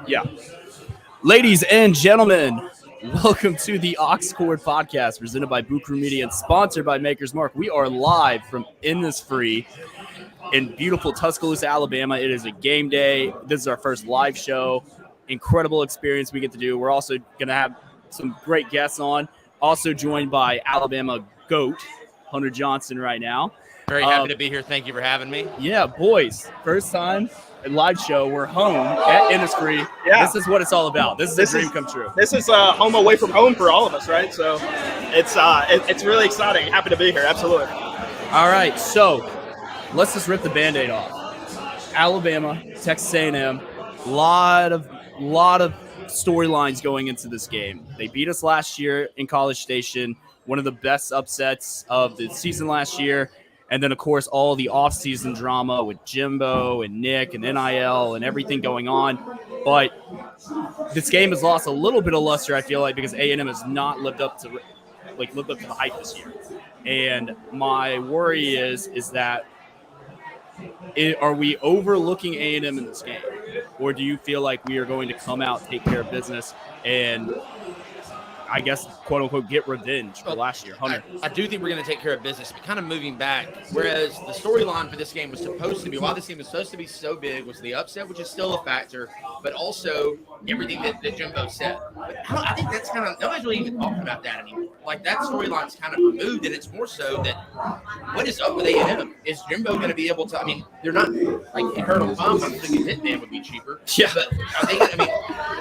Yeah. Ladies and gentlemen, welcome to the Oxcord podcast presented by Bucru Media and sponsored by Maker's Mark. We are live from Innisfree in beautiful Tuscaloosa, Alabama. It is a game day. This is our first live show. Incredible experience we get to do. We're also going to have some great guests on. Also joined by Alabama GOAT, Hunter Johnson right now. Very happy to be here. Thank you for having me. Yeah, boys. First time live show. We're home at Innisfree. Yeah. This is what it's all about. This is a dream come true. This is home away from home for all of us, right? So it's really exciting. Happy to be here. Absolutely. All right, so let's just rip the Band-Aid off. Alabama, Texas A&M, lot of storylines going into this game. They beat us last year in College Station, one of the best upsets of the season last year. And then, of course, all the offseason drama with Jimbo and Nick and NIL and everything going on. But this game has lost a little bit of luster, I feel like, because A&M has not lived up to the hype this year. And my worry is that are we overlooking A&M in this game? Or do you feel like we are going to come out, take care of business, and I guess, quote unquote, get revenge for last year? Hunter. I do think we're going to take care of business, but kind of moving back. Whereas the storyline for this game was supposed to be, why this game was supposed to be so big, was the upset, which is still a factor, but also everything that Jimbo said. But I think that's kind of, nobody's really even talking about that anymore. Like, that storyline's kind of removed, and it's more so that what is up with A&M? Is Jimbo going to be able to, I mean, they're not, like, you heard on Tom, I'm thinking Hitman would be cheaper. Yeah. But I think,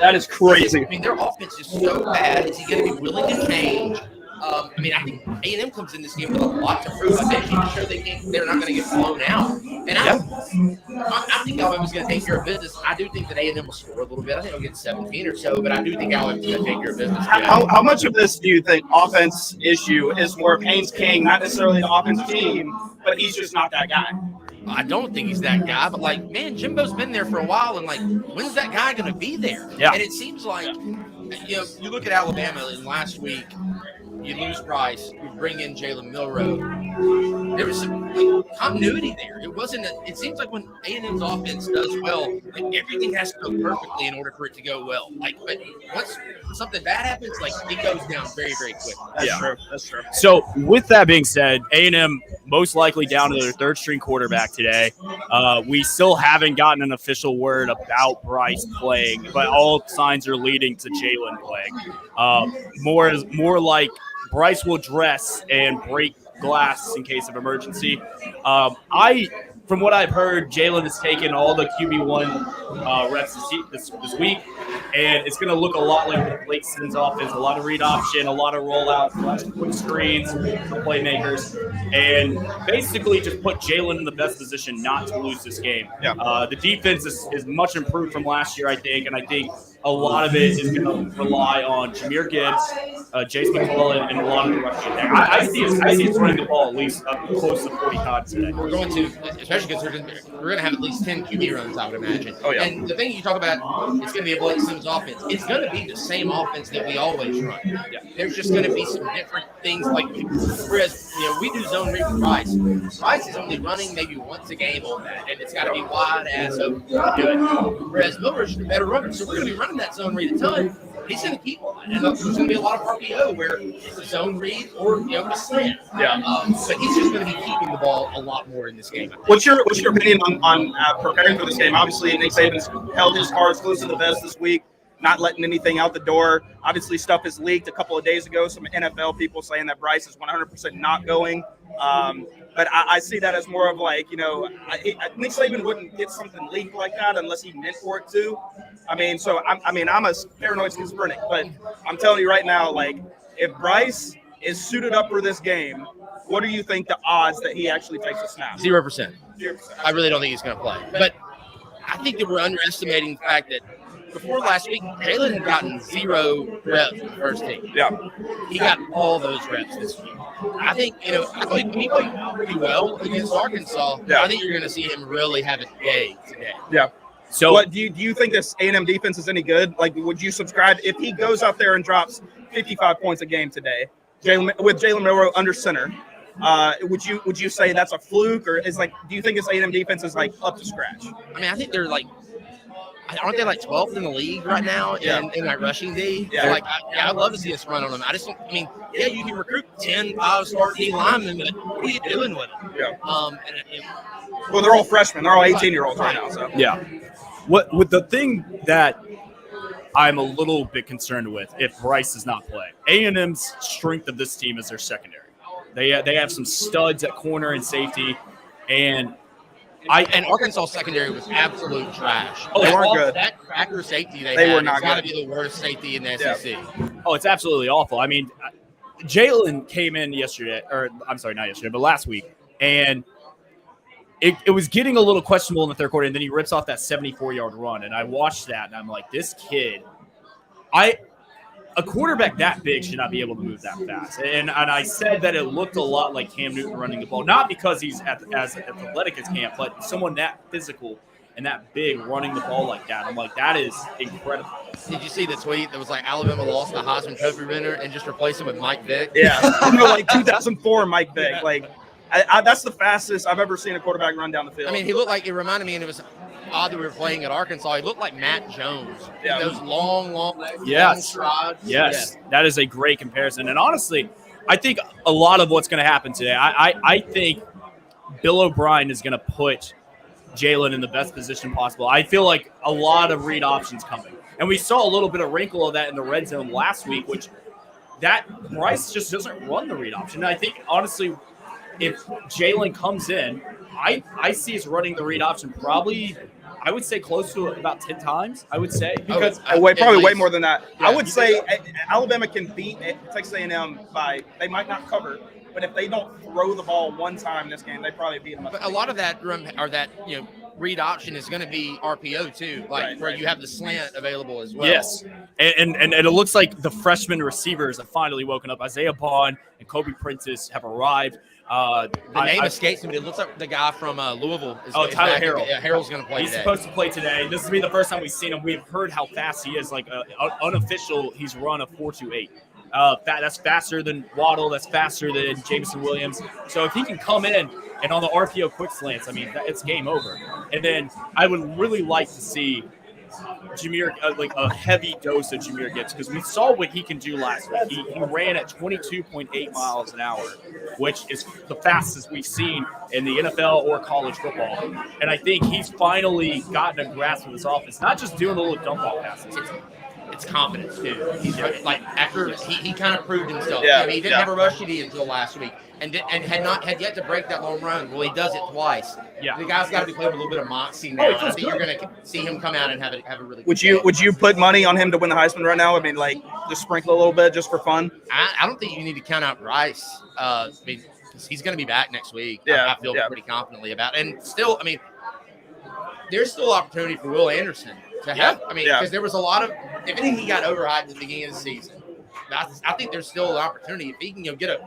that is crazy. I mean, their offense is so bad. Is he going to be willing to change? I think A&M comes in this game with a lot to prove. I think I'm sure they're not going to get blown out. And I think Alabama's going to take care of business. I do think that A&M will score a little bit. I think they'll get 17 or so, but I do think Alabama's going to take care of business. How much of this do you think offense issue is more Haynes King, not necessarily the offensive team, but he's just not that guy? I don't think he's that guy, but, like, man, Jimbo's been there for a while, and, like, when's that guy going to be there? Yeah. And it seems like, you look at Alabama, and last week, you lose Bryce, you bring in Jalen Milroe. There was some continuity there. It wasn't. It seems like when A&M's offense does well, like, everything has to go perfectly in order for it to go well. Like, but once something bad happens, like, it goes down very, very quick. That's true. So with that being said, A&M most likely down to their third-string quarterback today. We still haven't gotten an official word about Bryce playing, but all signs are leading to Jalen playing. More like Bryce will dress and break glass in case of emergency. From what I've heard, Jalen has taken all the QB1 reps this week, and it's going to look a lot like the Blake Sims offense, a lot of read option, a lot of rollout, lots of quick screens for playmakers, and basically just put Jalen in the best position not to lose this game. Yeah. The defense is much improved from last year, I think, and I think a lot of it is going to rely on Jamir Gibbs, Jace McCullough, and a lot of the rushing attack. I see us running the ball at least up close to 40 times today. We're going to, especially because we're going to have at least 10 QB runs, I would imagine. Oh, yeah. And the thing you talk about, it's going to be a Blake Sims offense. It's going to be the same offense that we always run. Yeah. There's just going to be some different things. Like, whereas, we do zone read with Bryce. Bryce is only running maybe once a game on that, and it's got to be wide ass open to do it. Whereas Miller's a better runner, so we're going to be running that zone read a ton. He's going to keep on. And there's going to be a lot of RPO where it's a zone read or a slant. Yeah. But he's just going to be keeping the ball a lot more in this game. What's your opinion on preparing for this game? Obviously, Nick Saban's held his cards close to the vest this week, not letting anything out the door. Obviously, stuff is leaked a couple of days ago. Some NFL people saying that Bryce is 100% not going. But I see that as more of like, Nick Saban wouldn't get something leaked like that unless he meant for it to. I'm a paranoid schizophrenic, but I'm telling you right now, like, if Bryce is suited up for this game, what do you think the odds that he actually takes a snap? 0%. I really don't think he's going to play. But I think that we're underestimating the fact that before last week, Jalen had gotten 0 reps in the first team. Yeah. He got all those reps this week. I think, I think he played pretty well against Arkansas. Yeah. I think you're going to see him really have a day today. Yeah. So what do you think this A&M defense is any good? Like, would you subscribe if he goes out there and drops 55 points a game today, with Jalen Milroe under center? Would you say that's a fluke, or is do you think this A&M defense is up to scratch? I mean, I think they're Aren't they like 12th in the league right now in that rushing D? Yeah. Like, I'd love to see us run on them. You can recruit 10 5-star D linemen, but what are you doing with them? Yeah. Well, they're all freshmen. They're all 18-year-olds right now. So yeah. What with the thing that I'm a little bit concerned with if Bryce does not play. A&M's strength of this team is their secondary. They have some studs at corner and safety, and Arkansas secondary was absolute trash. Oh, they weren't good. That cracker safety they were had not has got to good. be the worst safety in the SEC. Oh, it's absolutely awful. I mean, Jalen came in last week, and it was getting a little questionable in the third quarter, and then he rips off that 74-yard run, and I watched that, and I'm like, this kid, a quarterback that big should not be able to move that fast. And I said that it looked a lot like Cam Newton running the ball, not because he's as athletic as Cam, but someone that physical and that big running the ball like that. I'm like, that is incredible. Did you see the tweet that was like Alabama lost the Heisman Trophy winner and just replaced him with Mike Vick? Yeah, like 2004 Mike Vick. Like that's the fastest I've ever seen a quarterback run down the field. I mean, he looked like, it reminded me, and it was odd that we were playing at Arkansas. He looked like Matt Jones. Yeah. Those long strides. Yes, that is a great comparison. And honestly, I think a lot of what's going to happen today, I think Bill O'Brien is going to put Jalen in the best position possible. I feel like a lot of read options coming. And we saw a little bit of wrinkle of that in the red zone last week, which that Bryce just doesn't run the read option. And I think, honestly, if Jalen comes in, I see us running the read option probably, I would say close to about 10 times, I would say. Because probably way more than that. Yeah, I would say Alabama can beat Texas A&M by, they might not cover, but if they don't throw the ball one time in this game, they probably beat them. But a lot of that read option is going to be RPO too, where you have the slant available as well. Yes, and it looks like the freshman receivers have finally woken up. Isaiah Bond and Kobe Prentice have arrived. The name escapes me, but it looks like the guy from Louisville. Tyler Harrell. Yeah, Harrell's going to play He's today. supposed to play today. This will be the first time we've seen him. We've heard how fast he is. Like unofficial, he's run a 4.28. That's faster than Waddle. That's faster than Jameson Williams. So if he can come in and on the RPO quick slants, I mean, it's game over. And then I would really like to see Jamir, like a heavy dose of Jamir Gibbs, because we saw what he can do last week. He ran at 22.8 miles an hour, which is the fastest we've seen in the NFL or college football. And I think he's finally gotten a grasp of his offense, not just doing the little dump ball passes. It's confidence too. He's like, after he kind of proved himself. Yeah, I mean, he didn't have a rush TD until last week, and had yet to break that long run. Well, he does it twice. Yeah, the guy's got to be playing with a little bit of moxie now. I think you're going to see him come out and have a really. Would you put money on him to win the Heisman right now? I mean, like just sprinkle a little bit just for fun. I don't think you need to count out Rice. Because he's going to be back next week. Yeah, I feel pretty confidently about it. And still, I mean, there's still opportunity for Will Anderson to have. I mean, because there was a lot of. If anything, he got overhyped at the beginning of the season. I think there's still an opportunity if he can get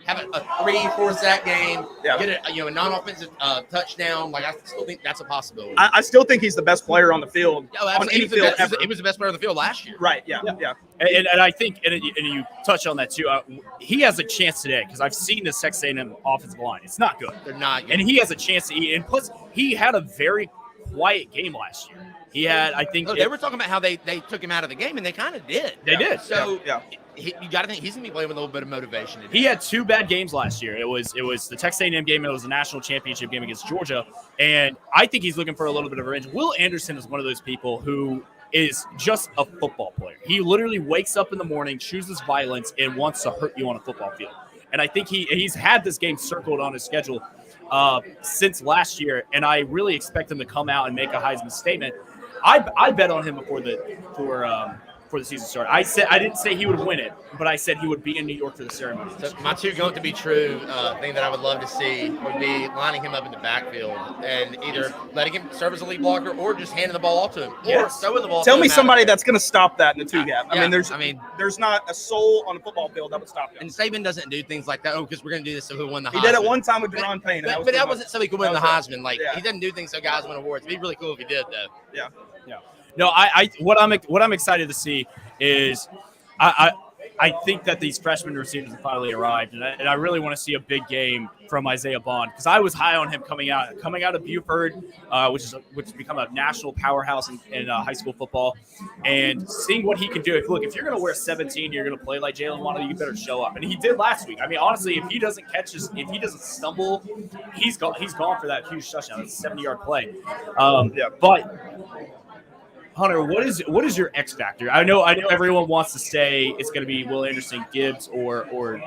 have a 3-4 sack game, get a non-offensive touchdown. Like I still think that's a possibility. I still think he's the best player on the field. On any field ever. He was the best player on the field last year. Right. Yeah. And I think, and you touch on that too. He has a chance today because I've seen the Texas A&M offensive line. It's not good. They're not good. And he has a chance to eat. And plus, he had a very quiet game last year. He had, I think. They were talking about how they took him out of the game, and they kind of did. They did. So you got to think he's going to be playing with a little bit of motivation. He had 2 bad games last year. It was the Texas A&M game, and it was a national championship game against Georgia. And I think he's looking for a little bit of revenge. Will Anderson is one of those people who is just a football player. He literally wakes up in the morning, chooses violence, and wants to hurt you on a football field. And I think he's had this game circled on his schedule since last year, and I really expect him to come out and make a Heisman statement. I bet on him before the season started. I didn't say he would win it, but I said he would be in New York for the ceremony. So my two going to be true thing that I would love to see would be lining him up in the backfield and either letting him serve as a lead blocker or just handing the ball off to him or throwing the ball. Tell me somebody that's going to stop that in the 2 gap. Yeah, I mean, there's not a soul on the football field that would stop him. And Saban doesn't do things like that. Oh, because we're going to do this so he'll win the Heisman. He did it one time with Deron Payne. But that wasn't so he could win the Heisman. Like he doesn't do things so guys win awards. It'd be really cool if he did, though. Yeah. No, what I'm excited to see is I think that these freshman receivers have finally arrived, and I really want to see a big game from Isaiah Bond because I was high on him coming out of Buford, which has become a national powerhouse in high school football, and seeing what he can do. If you're going to wear 17, you're going to play like Jalen Moody, you better show up, and he did last week. I mean, honestly, if he doesn't stumble, he's gone for that huge touchdown. It's a 70-yard play. But Hunter, what is your X factor? I know everyone wants to say it's going to be Will Anderson, Gibbs, or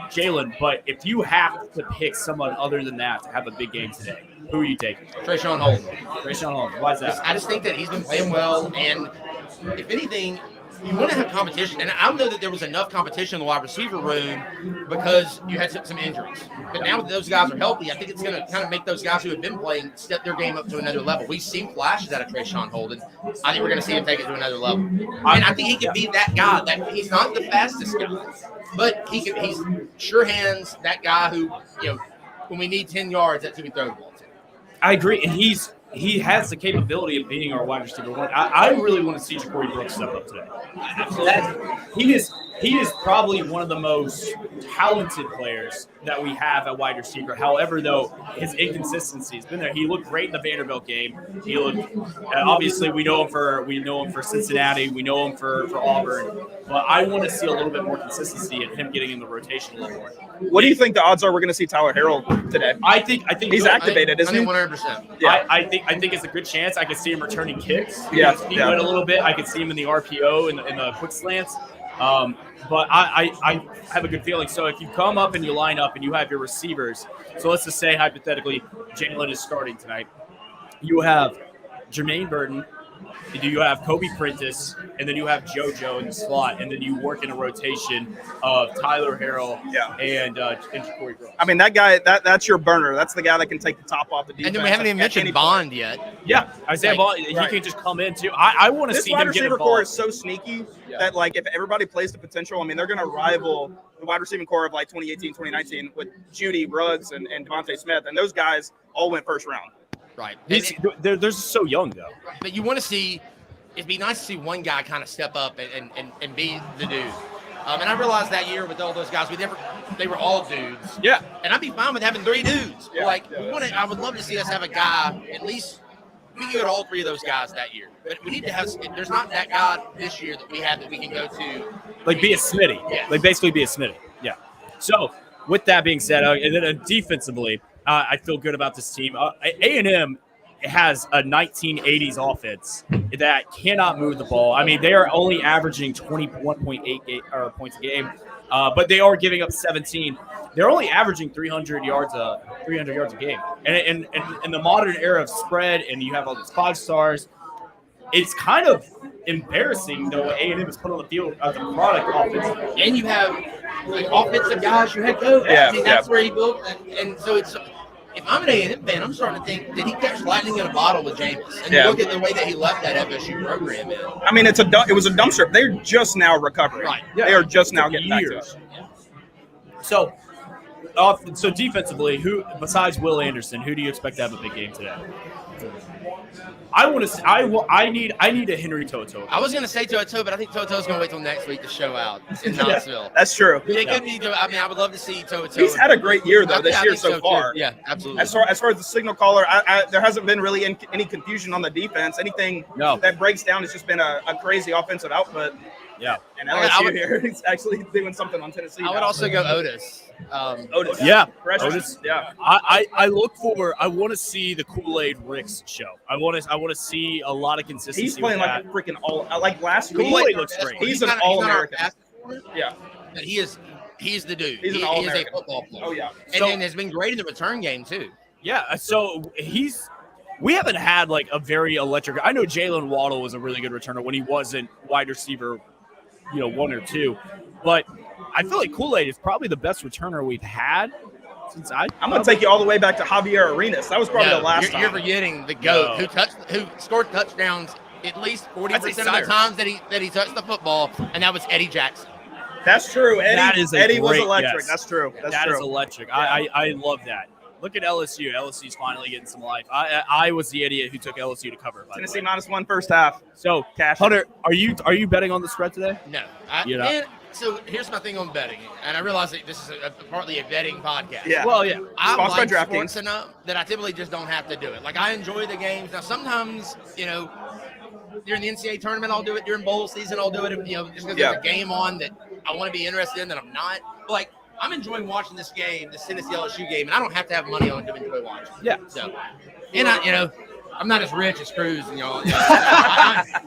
Jalen, but if you have to pick someone other than that to have a big game today, who are you taking? Trayshawn Holden. Why is that? I just think that he's been playing well, and if anything, you want to have competition. And I know that there was enough competition in the wide receiver room because you had some injuries. But now that those guys are healthy, I think it's going to kind of make those guys who have been playing step their game up to another level. We've seen flashes out of Trayshawn Holden. I think we're going to see him take it to another level. And I think he can be that guy. That he's not the fastest guy, but he's sure hands, that guy who, when we need 10 yards, that's who we throw the ball to. I agree. And he has the capability of being our wide receiver one. I really want to see Cory Brooks step up today. He is probably one of the most talented players that we have at wide receiver. However, though, his inconsistency has been there. He looked great in the Vanderbilt game. He looked obviously we know him for Cincinnati. We know him for Auburn. But I want to see a little bit more consistency and him getting in the rotation a little more. What do you think the odds are we're going to see Tyler Harrell today? I think he's activated, isn't he? 100%. Yeah. I think it's a good chance. I could see him returning kicks. Yeah. He went a little bit. I could see him in the RPO and in the quick slants. But I have a good feeling. So if you come up and you line up and you have your receivers, so let's just say hypothetically Jalen is starting tonight. You have Jermaine Burton, you have Kobe Prentice, and then you have JoJo in the slot, and then you work in a rotation of Tyler Harrell and Cory Brooks. I mean, that guy, that's your burner. That's the guy that can take the top off the defense. And then we haven't even mentioned Bond yet. Yeah, Isaiah Bond, he can just come in too. I want to see him get involved. This wide receiver core is so sneaky that, like, if everybody plays to potential, I mean, they're going to rival the wide receiving core of, like, 2018, 2019 with Judy, Ruggs, and Devontae Smith. And those guys all went first round. Right. They're so young, though. But you want to see – it'd be nice to see one guy kind of step up and be the dude. And I realized that year with all those guys, they were all dudes. Yeah. And I'd be fine with having 3 dudes. Yeah. I would love to see us have a guy, at least we can go to all 3 of those guys that year. But we need to have – there's not that guy this year that we have that we can go to. Like be a Smitty. Yeah. Like basically be a Smitty. Yeah. So with that being said, and then defensively, I feel good about this team. A&M has a 1980s offense that cannot move the ball. I mean, they are only averaging 21.8 points a game, but they are giving up 17. They're only averaging 300 yards a game. And in the modern era of spread, and you have all these 5 stars, it's kind of embarrassing though what A&M has put on the field as a product offense. And you have like offensive guys, you had coach. I mean, that's where he built. And so it's – if I'm an A&M fan, I'm starting to think, did he catch lightning in a bottle with Jameis? And you look at the way that he left that FSU program in. I mean, it was a dumpster. They're just now recovering. Right. Yeah. They are just now getting back to us. Yeah. So defensively, who besides Will Anderson, who do you expect to have a big game today? I need a Henry Toto. I was going to say Toto, but I think Toto's going to wait till next week to show out in Knoxville. That's true. I would love to see Toto. He's had a great year though this year so far. Too. Yeah, absolutely. As far as the signal caller, there hasn't been really any confusion on the defense. Anything that breaks down has just been a crazy offensive output. Yeah. And LSU here is actually doing something on Tennessee. I would also go Otis. Otis. Yeah. Otis. Yeah. I want to see the Kool-Aid Ricks show. I want to see a lot of consistency. He's playing like a freaking like last week. Kool-Aid looks great. He's an All-American. Yeah. But he's the dude. He's an All-American. He is a football player. Oh yeah. And then has been great in the return game too. Yeah. So we haven't had like a very electric. I know Jalen Waddle was a really good returner when he wasn't wide receiver, 1 or 2, but I feel like Kool-Aid is probably the best returner we've had since I'm going to take you all the way back to Javier Arenas. That was probably the last time. You're forgetting the GOAT who scored touchdowns at least 40% of the times that he touched the football, and that was Eddie Jackson. That's true. Eddie was electric. Yes. That's true. That is electric. Yeah. I love that. Look at LSU. LSU's finally getting some life. I was the idiot who took LSU to cover. By Tennessee -1 first half. So, Cash. Hunter, are you betting on the spread today? No. So here's my thing on betting, and I realize that this is partly a betting podcast. Yeah. Well, yeah. I Sponsored by like DraftKings. sports enough that I typically just don't have to do it. Like, I enjoy the games. Now, sometimes, during the NCAA tournament, I'll do it. During bowl season, I'll do it. Just because there's a game on that I want to be interested in that I'm not. But, like, I'm enjoying watching this game, this Tennessee LSU game, and I don't have to have money on to enjoy watching. Yeah. So, and I'm not as rich as Cruz and y'all.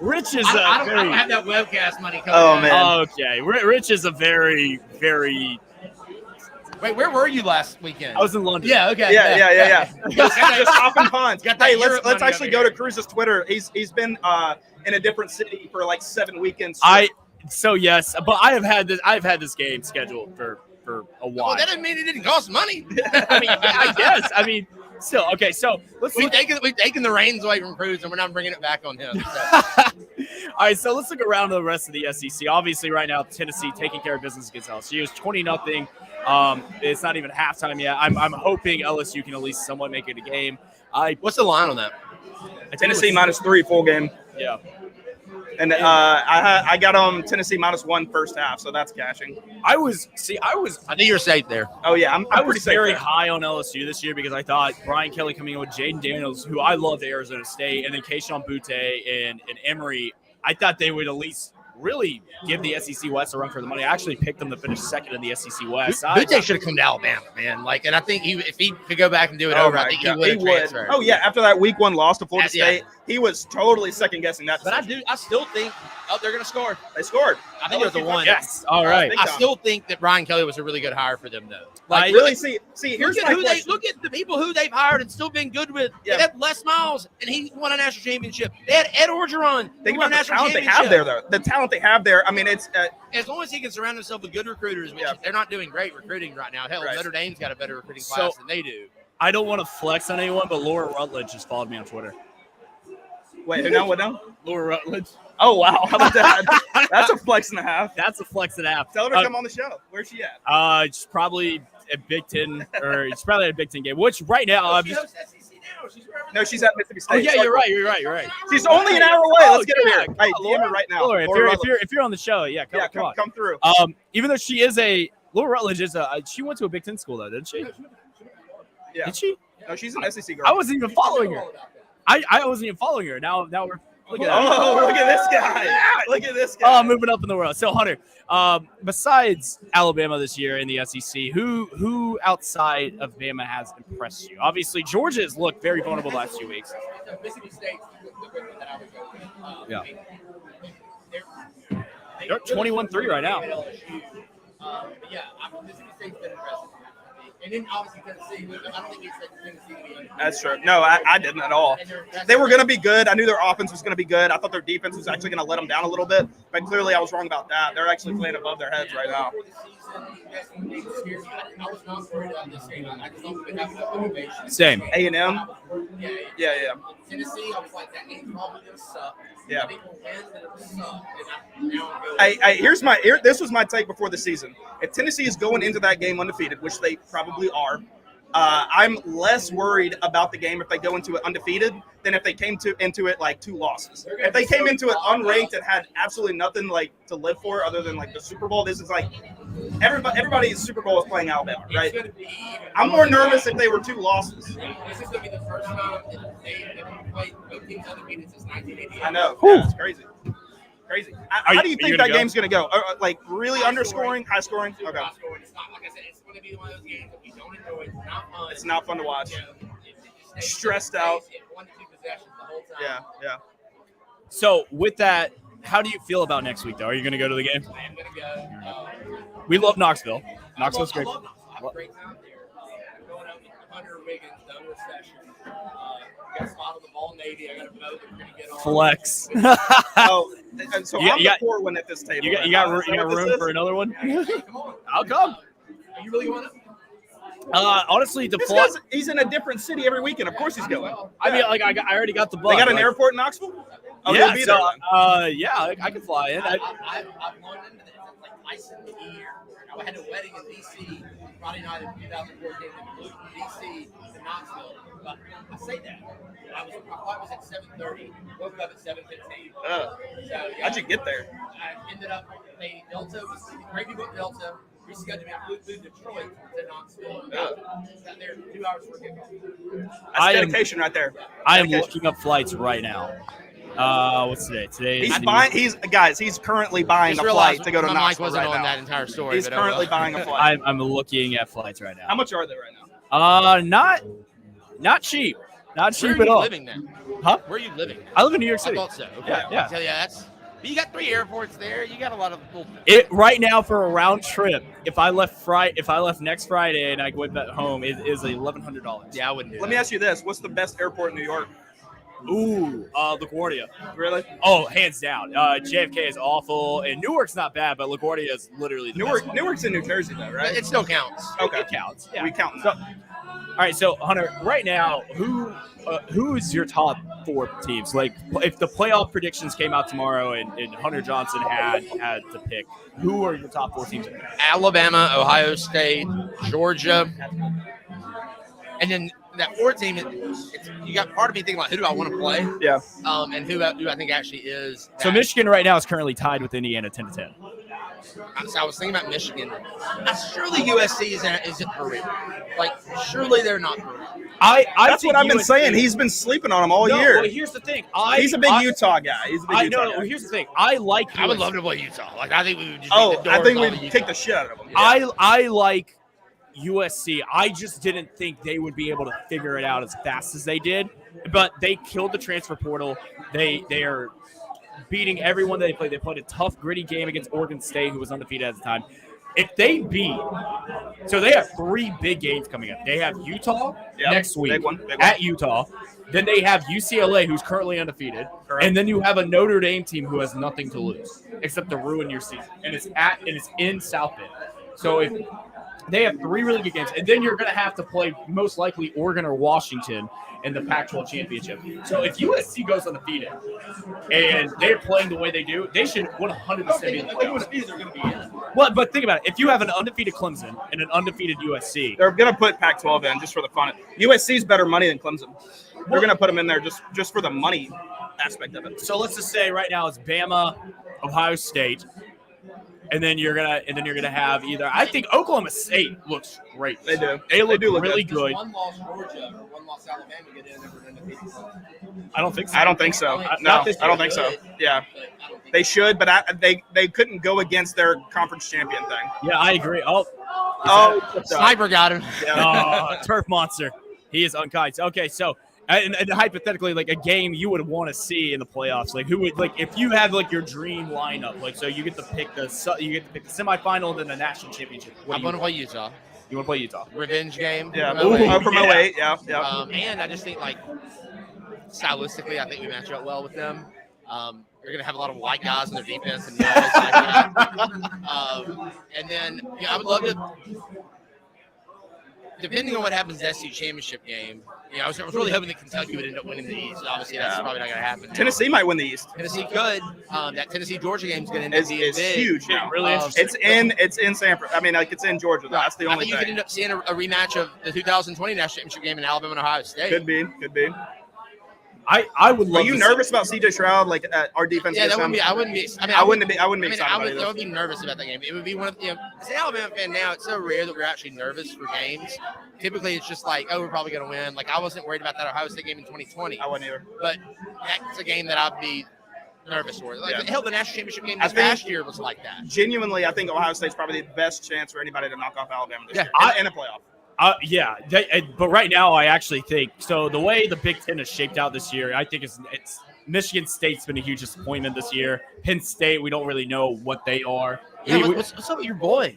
Rich is I don't have that webcast money coming. Oh, man. Okay. Rich is a very, very. Wait, where were you last weekend? I was in London. Yeah. Okay. Yeah. Just hopping ponds. Got that Hey, Europe let's money actually over go to here. Cruz's Twitter. He's been in a different city for like 7 weekends. Yes, but I've had this game scheduled for a while. Well, that doesn't mean it didn't cost money. I mean, I guess. I mean, still okay. So let's We've look. taken the reins away from Cruz, and we're not bringing it back on him. So. All right, so let's look around the rest of the SEC. Obviously, right now Tennessee taking care of business against LSU. It's 20-0. It's not even halftime yet. I'm hoping LSU can at least somewhat make it a game. What's the line on that? Tennessee -3 full game. Yeah. And I got Tennessee -1 first half, so that's cashing. I I think you're safe there. Oh yeah, I'm I pretty was safe very there. high on LSU this year because I thought Brian Kelly coming in with Jaden Daniels, who I loved at Arizona State, and then Keyshawn Butte and Emory, I thought they would at least really give the SEC West a run for the money. I actually picked them to finish second in the SEC West. Butte should have come to Alabama, man. Like, and I think if he could go back and do it Oh over, I my think God, he would have transferred. Oh yeah, after that week 1 loss to Florida Yeah. State, he was totally second guessing that. But decision. I still think they're going to score. They scored. I think it was the one. Yes. All right. Big I time. still think that Brian Kelly was a really good hire for them, though. I Really, see. Here's Look my at question. look at the people who they've hired and still been good with. Yeah. They had Les Miles, and he won a national championship. They had Ed Orgeron, Think who won about a the national talent they championship. have there, though. The talent they have there. I mean, it's As long as he can surround himself with good recruiters, which they're not doing great recruiting right now. Hell, Right. Notre Dame's got a better recruiting So- class than they do. I don't want to flex on anyone, but Laura Rutledge just followed me on Twitter. wait. Who now? What now? Laura Rutledge. Oh wow, how about that? That's a flex and a half. That's a flex and a half. Tell her to come on the show. Where's she at? It's probably a Big Ten, or it's probably a Big Ten game. Which right now, I'm just. No, she's at Mississippi State. Oh yeah, you're right. She's only an hour away. Let's get her yeah, here. come Hey, on, DM her Laura. right now. Laura, Laura if you're on the show, yeah, come on. come through. Even though she is Laura Rutledge is she went to a Big Ten school though, didn't she? Yeah. Did she? No, she's an SEC girl. I wasn't even following her. I wasn't even following her. Now we're look at that. Oh, look at this guy. Look at this guy. Oh, moving up in the world. So Hunter, besides Alabama this year in the SEC, who outside of Bama has impressed you? Obviously, Georgia has looked very vulnerable the last few weeks. Mississippi State, the quick that I would go with. Yeah. They're 21-3 right now. But yeah, Mississippi State's been impressive. And then obviously Tennessee, I don't think we expected Tennessee to be. That's true. No, I didn't at all. They were going to be good. I knew their offense was going to be good. I thought their defense was actually going to let them down a little bit, but clearly I was wrong about that. They're actually playing above their heads right now. I was not worried about this game. I just don't think they have enough motivation. Same. A&M. Yeah. Tennessee, I was like, that game's probably going to suck. Yeah. I think we'll win, but it'll suck. And now I'm going. This was my take before the season. If Tennessee is going into that game undefeated, which they probably are, I'm less worried about the game if they go into it undefeated than if they came into it like 2 losses. If they came into it unranked and had absolutely nothing like to live for other than like the Super Bowl, this is like everybody's Super Bowl is playing Alabama, right? I'm more nervous if they were 2 losses. This is going to be the first time that they've played both teams undefeated since 1988. I know. Yeah, it's crazy. Crazy. How do you think that gonna go? game's going to go? Like really underscoring, high scoring? Okay. High scoring. It's not, like I said, it's going to be one of those games that we don't enjoy. It's not fun. It's not fun to watch. You know, it just Stressed out. 1 to 2 possessions the whole time. Yeah. So with that, how do you feel about next week though? Are you going to go to the game? I am going to go. We love Knoxville. Knoxville's great. I love Knoxville. I have a great time there. Going out with Hunter Wiggins, the owner session. Got a spot on the Ball Navy. I got a boat that we're going to get on. Flex. Oh, and so I'm the poor one at this table. You got room for another one? Come on. I'll come. Are you really going to? Honestly, This guy's, he's in a different city every weekend. Of course he's going. I mean, like I already got the bus. They got an airport in Knoxville? Oh, Yeah, they'll be so, there then. yeah, I can fly in. I've won into this. It's like Tyson here. I had a wedding in D.C. Friday night in 2014 and flew from D.C. to Knoxville. But I say that. My flight was at 7:30. Woke up at 7:15. How'd you get there? I ended up playing Delta. Great people at Delta. Rescheduled me. I flew to Detroit to Knoxville. Got there 2 hours for kickoff. That's dedication right there. I am looking up flights right now. What's today? Today is he's currently buying a flight to go to Knoxville. My mic wasn't right on now. that entire story. He's currently buying a flight. I'm looking at flights right now. How much are they right now? Not cheap. Not cheap Where at all. are you living now? Huh? Where are you living? I live in New York City. I thought so. Okay. Yeah. So, but you got 3 airports there. You got a lot of little. Right now for a round trip, if I left next Friday and I went back home, it is $1,100. Yeah, I wouldn't do Let me ask you this: what's the best airport in New York? Ooh, LaGuardia. Really? Oh, hands down. JFK is awful, and Newark's not bad, but LaGuardia is literally the best one. Newark's in New Jersey, though, right? It still counts. Okay, It counts. Yeah. we count. So, all right, so Hunter, right now, who's your top 4 teams? Like, if the playoff predictions came out tomorrow and Hunter Johnson had to pick, who are your top 4 teams? Alabama, Ohio State, Georgia, and then that 4th team. You got part of me thinking like, who do I want to play? Yeah. And who do I think actually is? So Michigan right now is currently tied with Indiana 10-10. So I was thinking about Michigan. Surely USC isn't for real. Like, surely they're not for real. That's what I've been saying. He's been sleeping on him all year. Well, here's the thing. He's a big Utah guy. I know. Here's the thing. I like USC. I would love to play Utah. Like, I think we would just I think we'd kick the shit out of him. Yeah. I like USC. I just didn't think they would be able to figure it out as fast as they did. But they killed the transfer portal. They are beating everyone that they played. They played a tough, gritty game against Oregon State, who was undefeated at the time. If they beat, so they have 3 big games coming up. They have Utah next week big one. at Utah. Then they have UCLA, who's currently undefeated. Correct. And then you have a Notre Dame team who has nothing to lose except to ruin your season. And it's in South Bend. So if they have 3 really good games, and then you're going to have to play most likely Oregon or Washington in the Pac-12 championship. So if USC goes undefeated and they're playing the way they do, they should 100% be in the playoffs. They're going to be in. Well, but think about it. If you have an undefeated Clemson and an undefeated USC, They're going to put Pac-12 in just for the fun. USC's better money than Clemson. They're going to put them in there just for the money aspect of it. so let's just say right now it's Bama, Ohio State, and then you're gonna have either. I think Oklahoma State looks great. They do. They look do look really good. good. One loss Georgia or one loss Alabama get in over undefeated. I don't think so. I don't think so. No, I don't think so. Yeah, they should, but they couldn't go against their conference champion thing. Yeah, I agree. Sniper got him. Turf monster. He is unkind. Okay, so and hypothetically, like a game you would want to see in the playoffs, like who would like if you had like your dream lineup, like so you get to pick the semifinal and then the national championship. I'm going to play Utah. You want to play Utah? Revenge game. Yeah, From 08. from 08. Yeah. And I just think like stylistically, I think we match up well with them. They're going to have a lot of white guys in their defense and like that. And then I would love to. Depending on what happens in the SEC championship game, I was really hoping that Kentucky would end up winning the East. Obviously, that's probably not going to happen. Tennessee might win the East. Tennessee could. That Tennessee-Georgia game is going to end up being It's big. huge. Yeah, really interesting. It's in Sanford. I mean, like it's in Georgia. That's the I only think you could thing. end up seeing a rematch of the 2020 national championship game in Alabama and Ohio State. Could be. I would love. Are you nervous about CJ Stroud? Like our defense? Yeah, that wouldn't be. I wouldn't be. I wouldn't be excited about it. I would be nervous about that game. It would be one of as an Alabama fan now, it's so rare that we're actually nervous for games. Typically, it's just like, oh, we're probably going to win. Like I wasn't worried about that Ohio State game in 2020. I wouldn't either. But that's a game that I'd be nervous for. Like hell, the national championship game I this think- past year was like that. Genuinely, I think Ohio State's probably the best chance for anybody to knock off Alabama this year in a playoff. But right now I actually think so. The way the Big Ten is shaped out this year, I think it's Michigan State's been a huge disappointment this year. Penn State, we don't really know what they are. Yeah, what's up with your boy?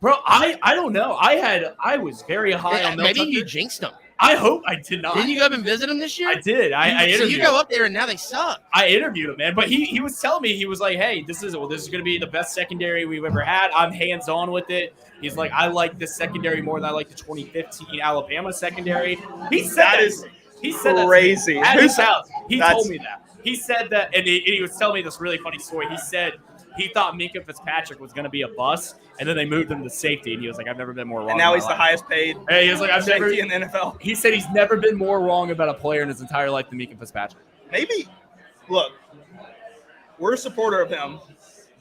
Bro, I don't know. I was very high on Mel Maybe Tucker. you jinxed him. I hope I did not. Didn't you go up and visit him this year? I did. I So interviewed you go up there and now they suck. I interviewed him, man. But he was telling me, he was like, hey, this is going to be the best secondary we've ever had. I'm hands-on with it. He's like, I like this secondary more than I like the 2015 Alabama secondary. He said that. He said crazy. That at his house. He That's- told me that. He said that, and he was telling me this really funny story. He said he thought Minkah Fitzpatrick was going to be a bust, and then they moved him to safety, and he was like, I've never been more wrong. And now he's the highest paid Hey, he was like, I've never. safety in the NFL. He said he's never been more wrong about a player in his entire life than Minkah Fitzpatrick. Maybe, look, we're a supporter of him.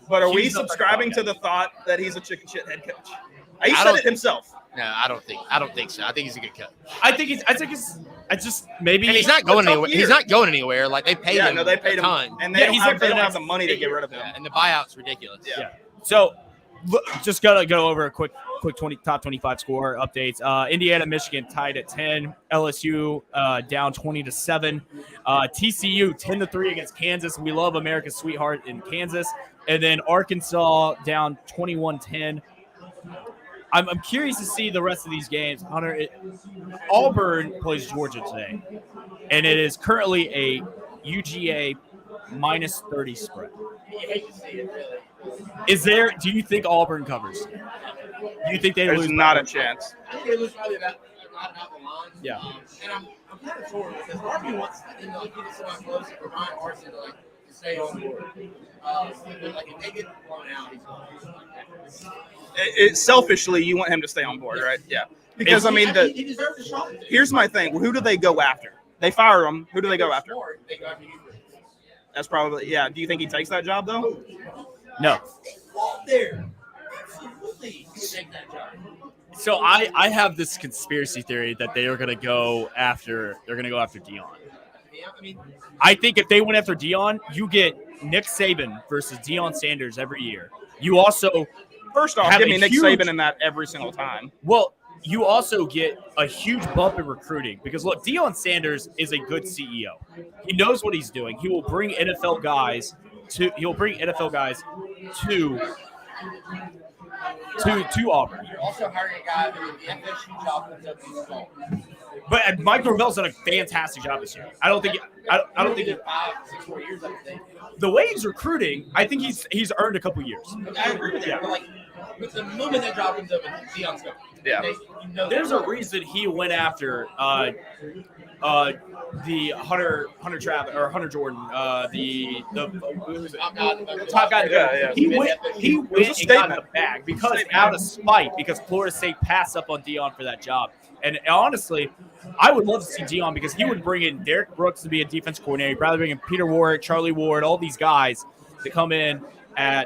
But are we Huge subscribing to upside. the thought that he's a chicken shit head coach? He said it himself. No, I don't think so. I think he's a good coach. I think it's just maybe. And he's not going tough anywhere. year. He's not going anywhere. Like they paid him. They paid a him ton. and they he's don't there for the have next the money to get rid of him. And the buyout's ridiculous. Yeah. So, just gotta go over a quick top 25 score updates. Indiana, Michigan tied at 10. LSU down 20-7. TCU 10-3 against Kansas. We love America's sweetheart in Kansas. And then Arkansas down 21-10. I'm curious to see the rest of these games. Hunter, Auburn plays Georgia today, and it is currently a UGA minus 30 spread. You hate to see it, really. Do you think Auburn covers? Do you think they There's lose? not a chance. I think they lose probably about the line. Yeah. And I'm kind of torn because part of me wants them to keep it semi-close for Ryan Arson to stay on board. But if they get blown out, he's Selfishly, you want him to stay on board, right? Yeah. Because he deserves a shot. here's my thing. Who do they go after? They fire him. Who do they go after? They go after you. That's probably Do you think he takes that job though? No. There. Absolutely. Take that job. So I have this conspiracy theory that they are going to go after Dion. Yeah, I mean, I think if they went after Dion, you get Nick Saban versus Deion Sanders every year. You also First off, have give me a Nick huge- Saban in that every single time. Well, you also get a huge bump in recruiting because look, Deion Sanders is a good CEO. He knows what he's doing. He will bring NFL guys to Auburn. you're also hiring a guy who the FSU job comes up in small. But Mike Norvell's done a fantastic job this year. I don't think 5-6 more years, I would think. the way he's recruiting, I think he's earned a couple years. I agree with that. But with the moment that job comes up, Deion's going. Yeah. There's a reason he went after the Hunter Travis or Hunter Jordan, the top guy. Yeah. He went and got statement. the bag because out of spite, because Florida State passed up on Deion for that job. And honestly, I would love to see Deion because he would bring in Derek Brooks to be a defense coordinator. He'd probably bring in Peter Warwick, Charlie Ward, all these guys to come in at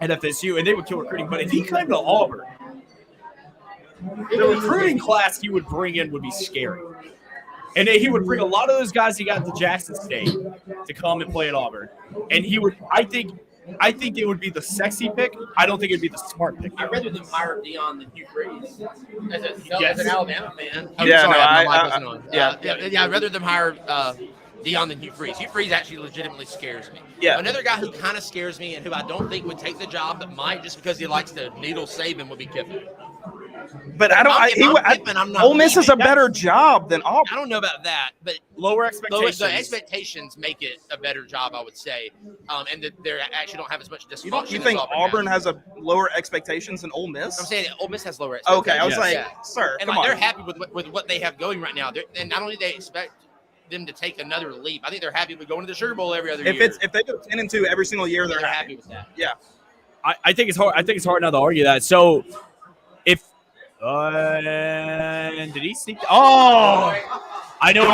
FSU, and they would kill recruiting. But if he came to Auburn, the recruiting class he would bring in would be scary. And then he would bring a lot of those guys he got to Jackson State to come and play at Auburn. And he would, I think it would be the sexy pick. I don't think it'd be the smart pick. I'd rather them hire Deion than Hugh Freeze. Yes. As an Alabama fan. I'd rather them hire Deion than Hugh Freeze. Hugh Freeze actually legitimately scares me. Yeah. Another guy who kind of scares me and who I don't think would take the job but might just because he likes to needle Saban would be Kiffin. But I'm not Ole Miss is a leaving. better job than Auburn. I don't know about that, but Lower expectations. the expectations make it a better job, I would say, and that they actually don't have as much dysfunction. You think as Auburn has. has a lower expectations than Ole Miss? I'm saying that Ole Miss has lower expectations. Okay, I was Yes. like, Yeah. sir, And come they're on. happy with what they have going right now. And not only do they expect them to take another leap, I think they're happy with going to the Sugar Bowl every other year. If they go 10-2 every single year, they're they're happy with that. Yeah. I think it's hard. I think it's hard now to argue that. So, if did he sneak? Oh, I know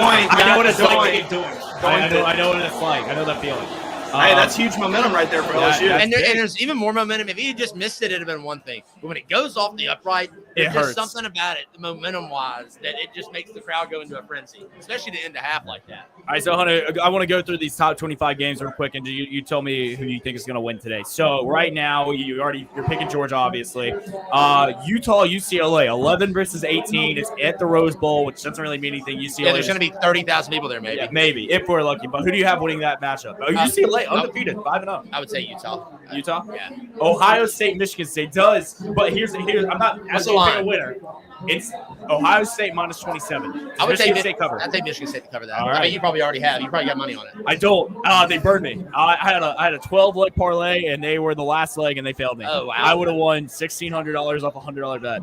what it's like. I know what it's like. I know that feeling. Hey, that's huge momentum right there for LSU. And there's even more momentum. If he had just missed it, it'd have been one thing. But when it goes off the upright, It there's hurts. just something about it, momentum-wise, that it just makes the crowd go into a frenzy, especially to end a half like that. All right, so Hunter, I want to go through these top 25 games real quick, and you tell me who you think is going to win today. So right now, you're picking Georgia, obviously. Utah, UCLA, 11 versus 18. It's at the Rose Bowl, which doesn't really mean anything. UCLA. Yeah, there's going to be 30,000 people there, maybe. Yeah, maybe if we're lucky. But who do you have winning that matchup? Oh, UCLA undefeated, 5-0. I would say Utah. Utah. Yeah. Ohio State, Michigan State does, but here's I'm not What's asking the for a line? winner. It's Ohio State minus 27. I would Michigan say State cover. I'd say Michigan State to cover that. All I right. mean, you probably already have. You probably got money on it. I don't. They burned me. I had a 12 leg parlay, and they were the last leg, and they failed me. Oh, wow. I would have won $1,600 off a $100 bet.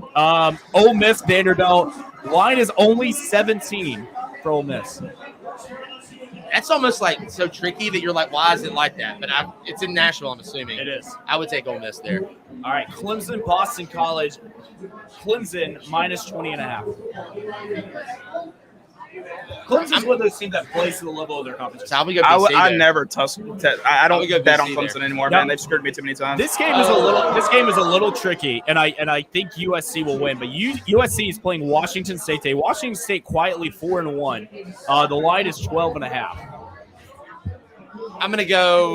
Ole Miss, Vanderbilt. Line is only 17 for Ole Miss. That's almost like so tricky that you're like, why is it like that? But it's in Nashville, I'm assuming. It is. I would take Ole Miss there. All right, Clemson, Boston College. Clemson minus 20.5. Clemson's one of those teams that plays to the level of their competition. So how we go BC I there? never I don't bet on BC Clemson there. anymore, No. man. They've screwed me too many times. This game is a little tricky, and I think USC will win. But USC is playing Washington State today. Washington State quietly 4-1. The line is 12.5. I'm gonna go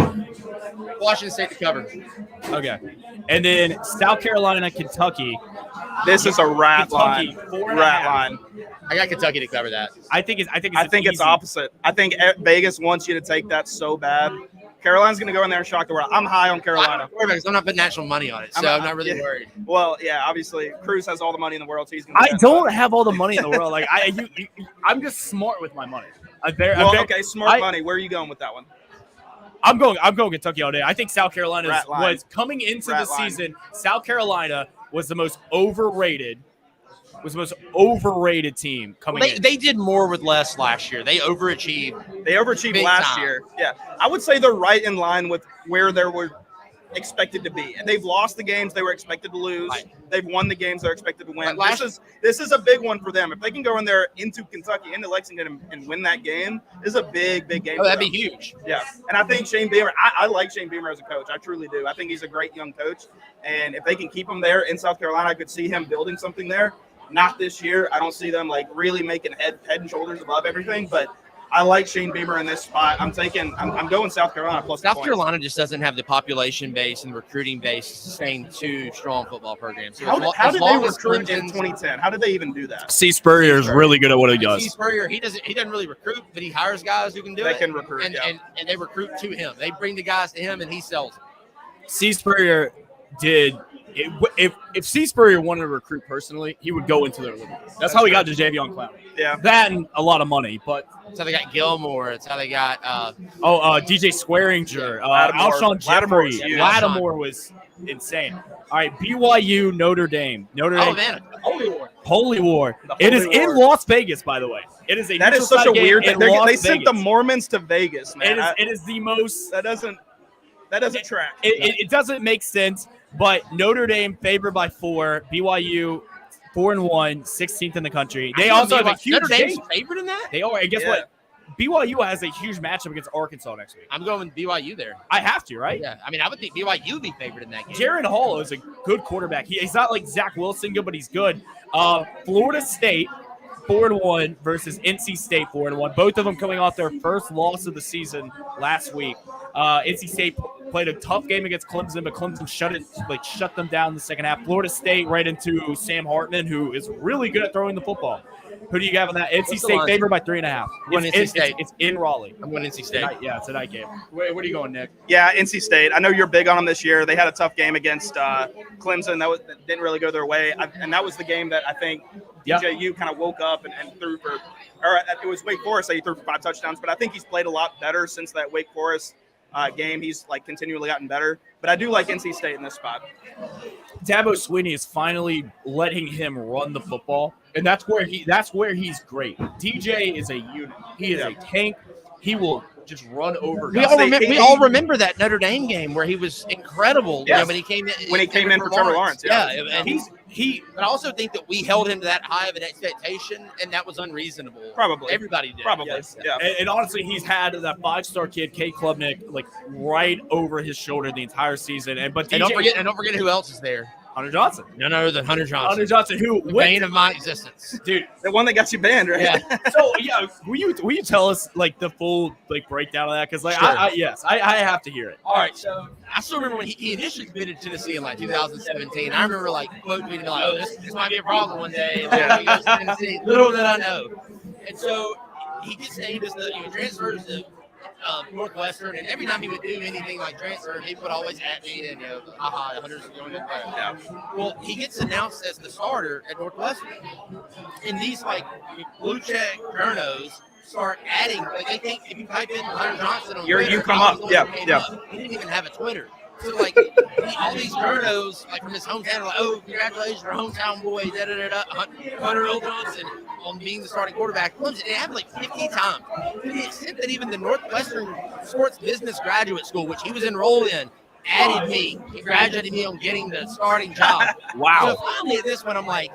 Washington State to cover. Okay, and then South Carolina, Kentucky. This is a rat Kentucky, line. 4.5. Rat line. I got Kentucky to cover that. I think it's easy. opposite. I think Vegas wants you to take that so bad. Carolina's going to go in there and shock the world. I'm high on Carolina. I'm not putting national money on it, so I'm not really worried. Well, yeah, obviously Cruz has all the money in the world, so he's going I don't have all the money in the world. Like I'm just smart with my money. Okay, smart money. Where are you going with that one? I'm going Kentucky all day. I think South Carolina was coming into the line. season. South Carolina was the most overrated team coming in. They did more with less last year. They overachieved. They overachieved Big last time. year. Yeah, I would say they're right in line with where they were expected to be. And they've lost the games they were expected to lose. Right. They've won the games they're expected to win. Like This is a big one for them. If they can go in there into Kentucky, into Lexington, and win that game, this is a big game. Oh, that'd be huge. Yeah, and I think Shane Beamer. I like Shane Beamer as a coach. I truly do. I think he's a great young coach, and if they can keep him there in South Carolina, I could see him building something there. Not this year. I don't see them like really making head and shoulders above everything, but I like Shane Beamer in this spot. I'm going South Carolina plus South Carolina just doesn't have the population base and recruiting base to sustain two strong football programs. So How did they recruit in 2010? How did they even do that? C. Spurrier is really good at what he does. Steve Spurrier, he doesn't really recruit, but he hires guys who can do it. They can recruit, and, yeah. and they recruit to him. They bring the guys to him, and he sells them. C. Spurrier did. If C. Spurrier wanted to recruit personally, he would go into their league. That's how he got to Javion Clowney. Yeah, that and a lot of money. But that's how they got Gilmore. It's how they got DJ Swearinger, Alshon Jeffrey, Lattimore was insane. All right, BYU, Notre Dame. Man, Holy War. It is in Las Vegas, by the way. It is that is such a weird thing. They sent the Mormons to Vegas, man. It is the most. That doesn't track. It doesn't make sense. But Notre Dame favored by 4. BYU 4-1, 16th in the country. They also have a huge Notre Dame's favored in that. They are. And guess what? BYU has a huge matchup against Arkansas next week. I'm going BYU there. I have to, right? Yeah. I mean, I would think BYU would be favored in that game. Jaron Hall is a good quarterback. He's not like Zach Wilson good, but he's good. Florida State 4-1 versus NC State 4-1. Both of them coming off their first loss of the season last week. NC State played a tough game against Clemson, but Clemson shut them down in the second half. Florida State right into Sam Hartman, who is really good at throwing the football. Who do you have on that? NC State favored by 3.5. It's in Raleigh. I'm going NC State. It's a night game. Where are you going, Nick? Yeah, NC State. I know you're big on them this year. They had a tough game against Clemson. That didn't really go their way. And that was the game that I think DJU kind of woke up and threw for – or it was Wake Forest that he threw for 5 touchdowns. But I think he's played a lot better since that Wake Forest game. He's continually gotten better. But I do like NC State in this spot. Dabo Swinney is finally letting him run the football, and that's where he's great. DJ is a unit. He is a tank. He will just run over. We all remember that Notre Dame game where he was incredible. Yes. When he came in for Trevor Lawrence. And but I also think that we held him to that high of an expectation, and that was unreasonable. Probably everybody did. Probably, yeah. And honestly, he's had that 5-star kid, Kate Klubnik, right over his shoulder the entire season. But don't forget who else is there. Hunter Johnson. None other than Hunter Johnson. Hunter Johnson, who the bane of my existence, dude. The one that got you banned, right? Yeah. So will you tell us the full breakdown of that? Because sure. I have to hear it. All right, so I still remember when he initially committed to Tennessee in 2017. I remember quote tweeting "Oh, this might be a problem one day." He goes to Tennessee. Little did I know. And so he gets named as the transfers to Northwestern, and every time he would do anything like transfer, he would always at me and Hunter's going to play. Yeah. Well, he gets announced as the starter at Northwestern, and these blue check journos start adding. They think if you type in Hunter Johnson on Twitter, you come up. Yeah. He didn't even have a Twitter. So all these journos from his hometown are oh, congratulations, our hometown boy, Hunter L. Johnson on being the starting quarterback. It happened 50 times. To the extent that even the Northwestern Sports Business Graduate School, which he was enrolled in, added me, congratulated me on getting the starting job. Wow. So finally at this one, I'm like,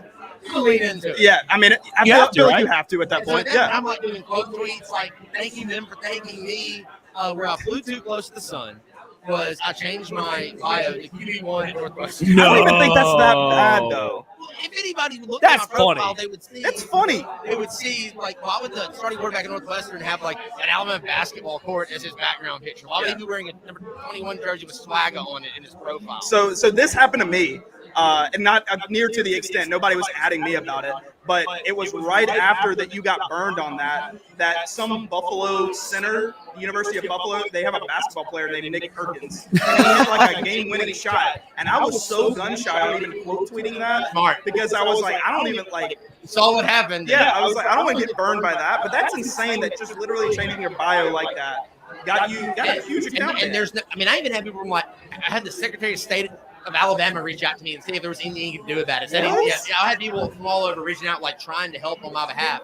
lean into it. Yeah, I mean, I You feel, have to, feel like right? you have to at that So point. then Yeah. I'm like doing quote tweets, like thanking them for thanking me. Where I flew too close to the sun was I changed my bio to QB1 at Northwestern. I don't even think that's that bad, though. Well, if anybody would look That's at my profile, funny. they would see. It's funny. They would see, like, why would the starting quarterback at Northwestern have, like, an Alabama basketball court as his background picture? Why would he be wearing a number 21 jersey with swagger on it in his profile? So this happened to me, and not near to the extent. Nobody was adding me about it, but it was right after that you got burned on that some Buffalo center, University of Buffalo, they have a basketball player named Nick Perkins, and he hit like a game-winning shot, and I was so gun-shy on even quote tweeting that because I was like, I don't even like. Saw what happened. Yeah, I was like, I don't want to get burned by that, but that's insane that just literally changing your bio like that got a huge account. And there's, I even had people from like, I had the Secretary of State of Alabama reach out to me and see if there was anything you could do with that. I had people from all over reaching out, like trying to help on my behalf.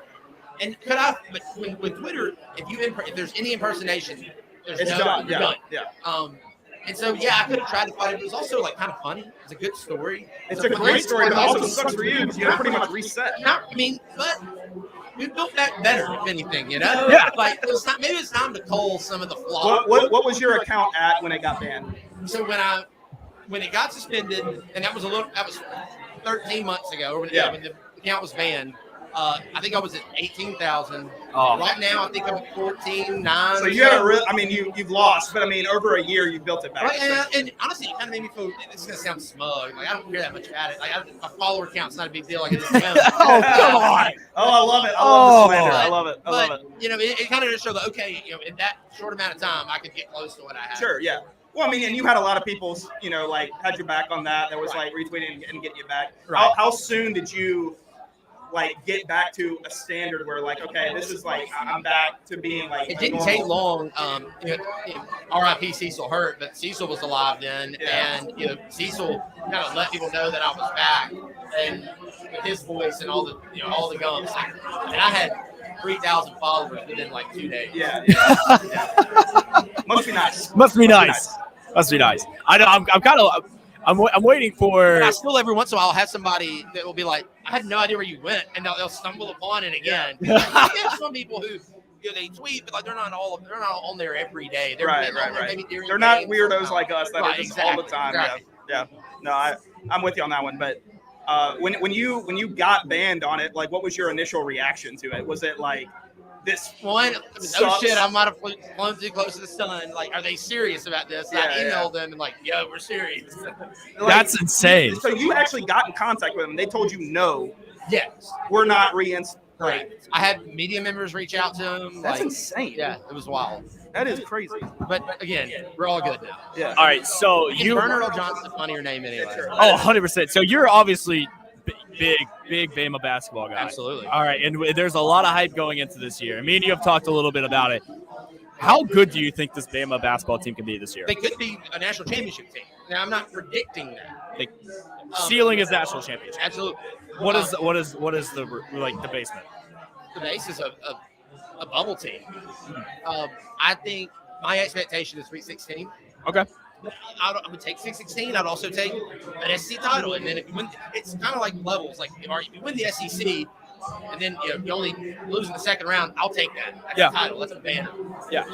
And but with Twitter, if there's any impersonation, there's It's done. done. Yeah. And so, yeah, I could have tried to fight it. It was also like kind of funny. It's a good story. It's a great story, but it also sucks for you because you have pretty much reset. But we built that better, if anything, you know? Yeah. Like, maybe it's time to cull some of the flaws. What was your account at when it got banned? So when it got suspended, and that was 13 months ago, when the account was banned. I think I was at 18,000. Right now, I think I'm at 14,900. So you had you've lost, but over a year you built it back. Right, and honestly, it kind of made me feel. This is gonna sound smug. Like I don't care that much about it. Like my follower count's not a big deal. Like it's Oh, come on. Oh, I love it. I love the slander. I love it. I love it. It kind of just showed that in that short amount of time, I could get close to what I had. Sure, yeah. Well, and you had a lot of people, had your back on that. That was like retweeting and getting you back. Right. How soon did you get back to a standard where okay, this is I'm back to being it didn't take long. RIP Cecil Hurt, but Cecil was alive then, and Cecil kind of let people know that I was back, and with his voice and all the gums, and I had 3,000 followers within 2 days. Yeah. Must be nice. Must be nice. I'm waiting for. But I still every once in a while have somebody that will be like, I had no idea where you went, and they'll stumble upon it again. You have some people who they tweet, but they're not on there every day. They're right. Maybe during they're not games weirdos like us that are just all the time. Exactly. Yeah. No, I'm with you on that one. But when you got banned on it, what was your initial reaction to it? Was it this one? No shit, I might have flown too close to the sun. Are they serious about this? I emailed them and yo, we're serious. That's insane. So you actually got in contact with them. They told you no. Yes. We're not reinstating. Right. I had media members reach out to them. That's insane. Yeah, it was wild. That is crazy. But again, we're all good now. Yeah. All right, so Bernard Earl Johnson's a funnier name anyway. Oh, 100%. So you're obviously big Bama basketball guy. Absolutely. All right, and there's a lot of hype going into this year. Me and you have talked a little bit about it. How good do you think this Bama basketball team can be this year? They could be a national championship team. Now, I'm not predicting that. Ceiling is national championship. Absolutely. What is the basement? The base is a bubble team. I think my expectation is Sweet 16. Okay. I would take 6-16. I'd also take an SEC title, and then if you win, it's kind of like levels. If you win the SEC, and then you only lose in the second round, I'll take that. That's a title. That's a banner. Yeah.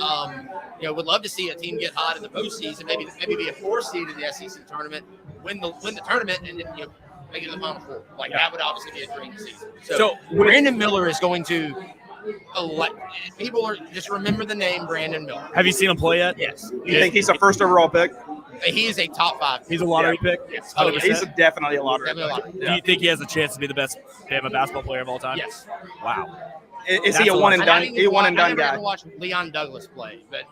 Would love to see a team get hot in the postseason, maybe be a 4 seed in the SEC tournament, win the tournament, and then make it to the Final Four. That would obviously be a dream season. So Brandon Miller is going to. People are just remember the name Brandon Miller. Have you seen him play yet? Yes. You think he's a first overall pick? He is a top 5. He's a lottery pick? Yes. Oh, he's definitely a lottery Definitely pick. Do you think he has a chance to be the best Bama basketball player of all time? Yes. Wow. Is he a one and done? He one and done guy. I never watched Leon Douglas play, but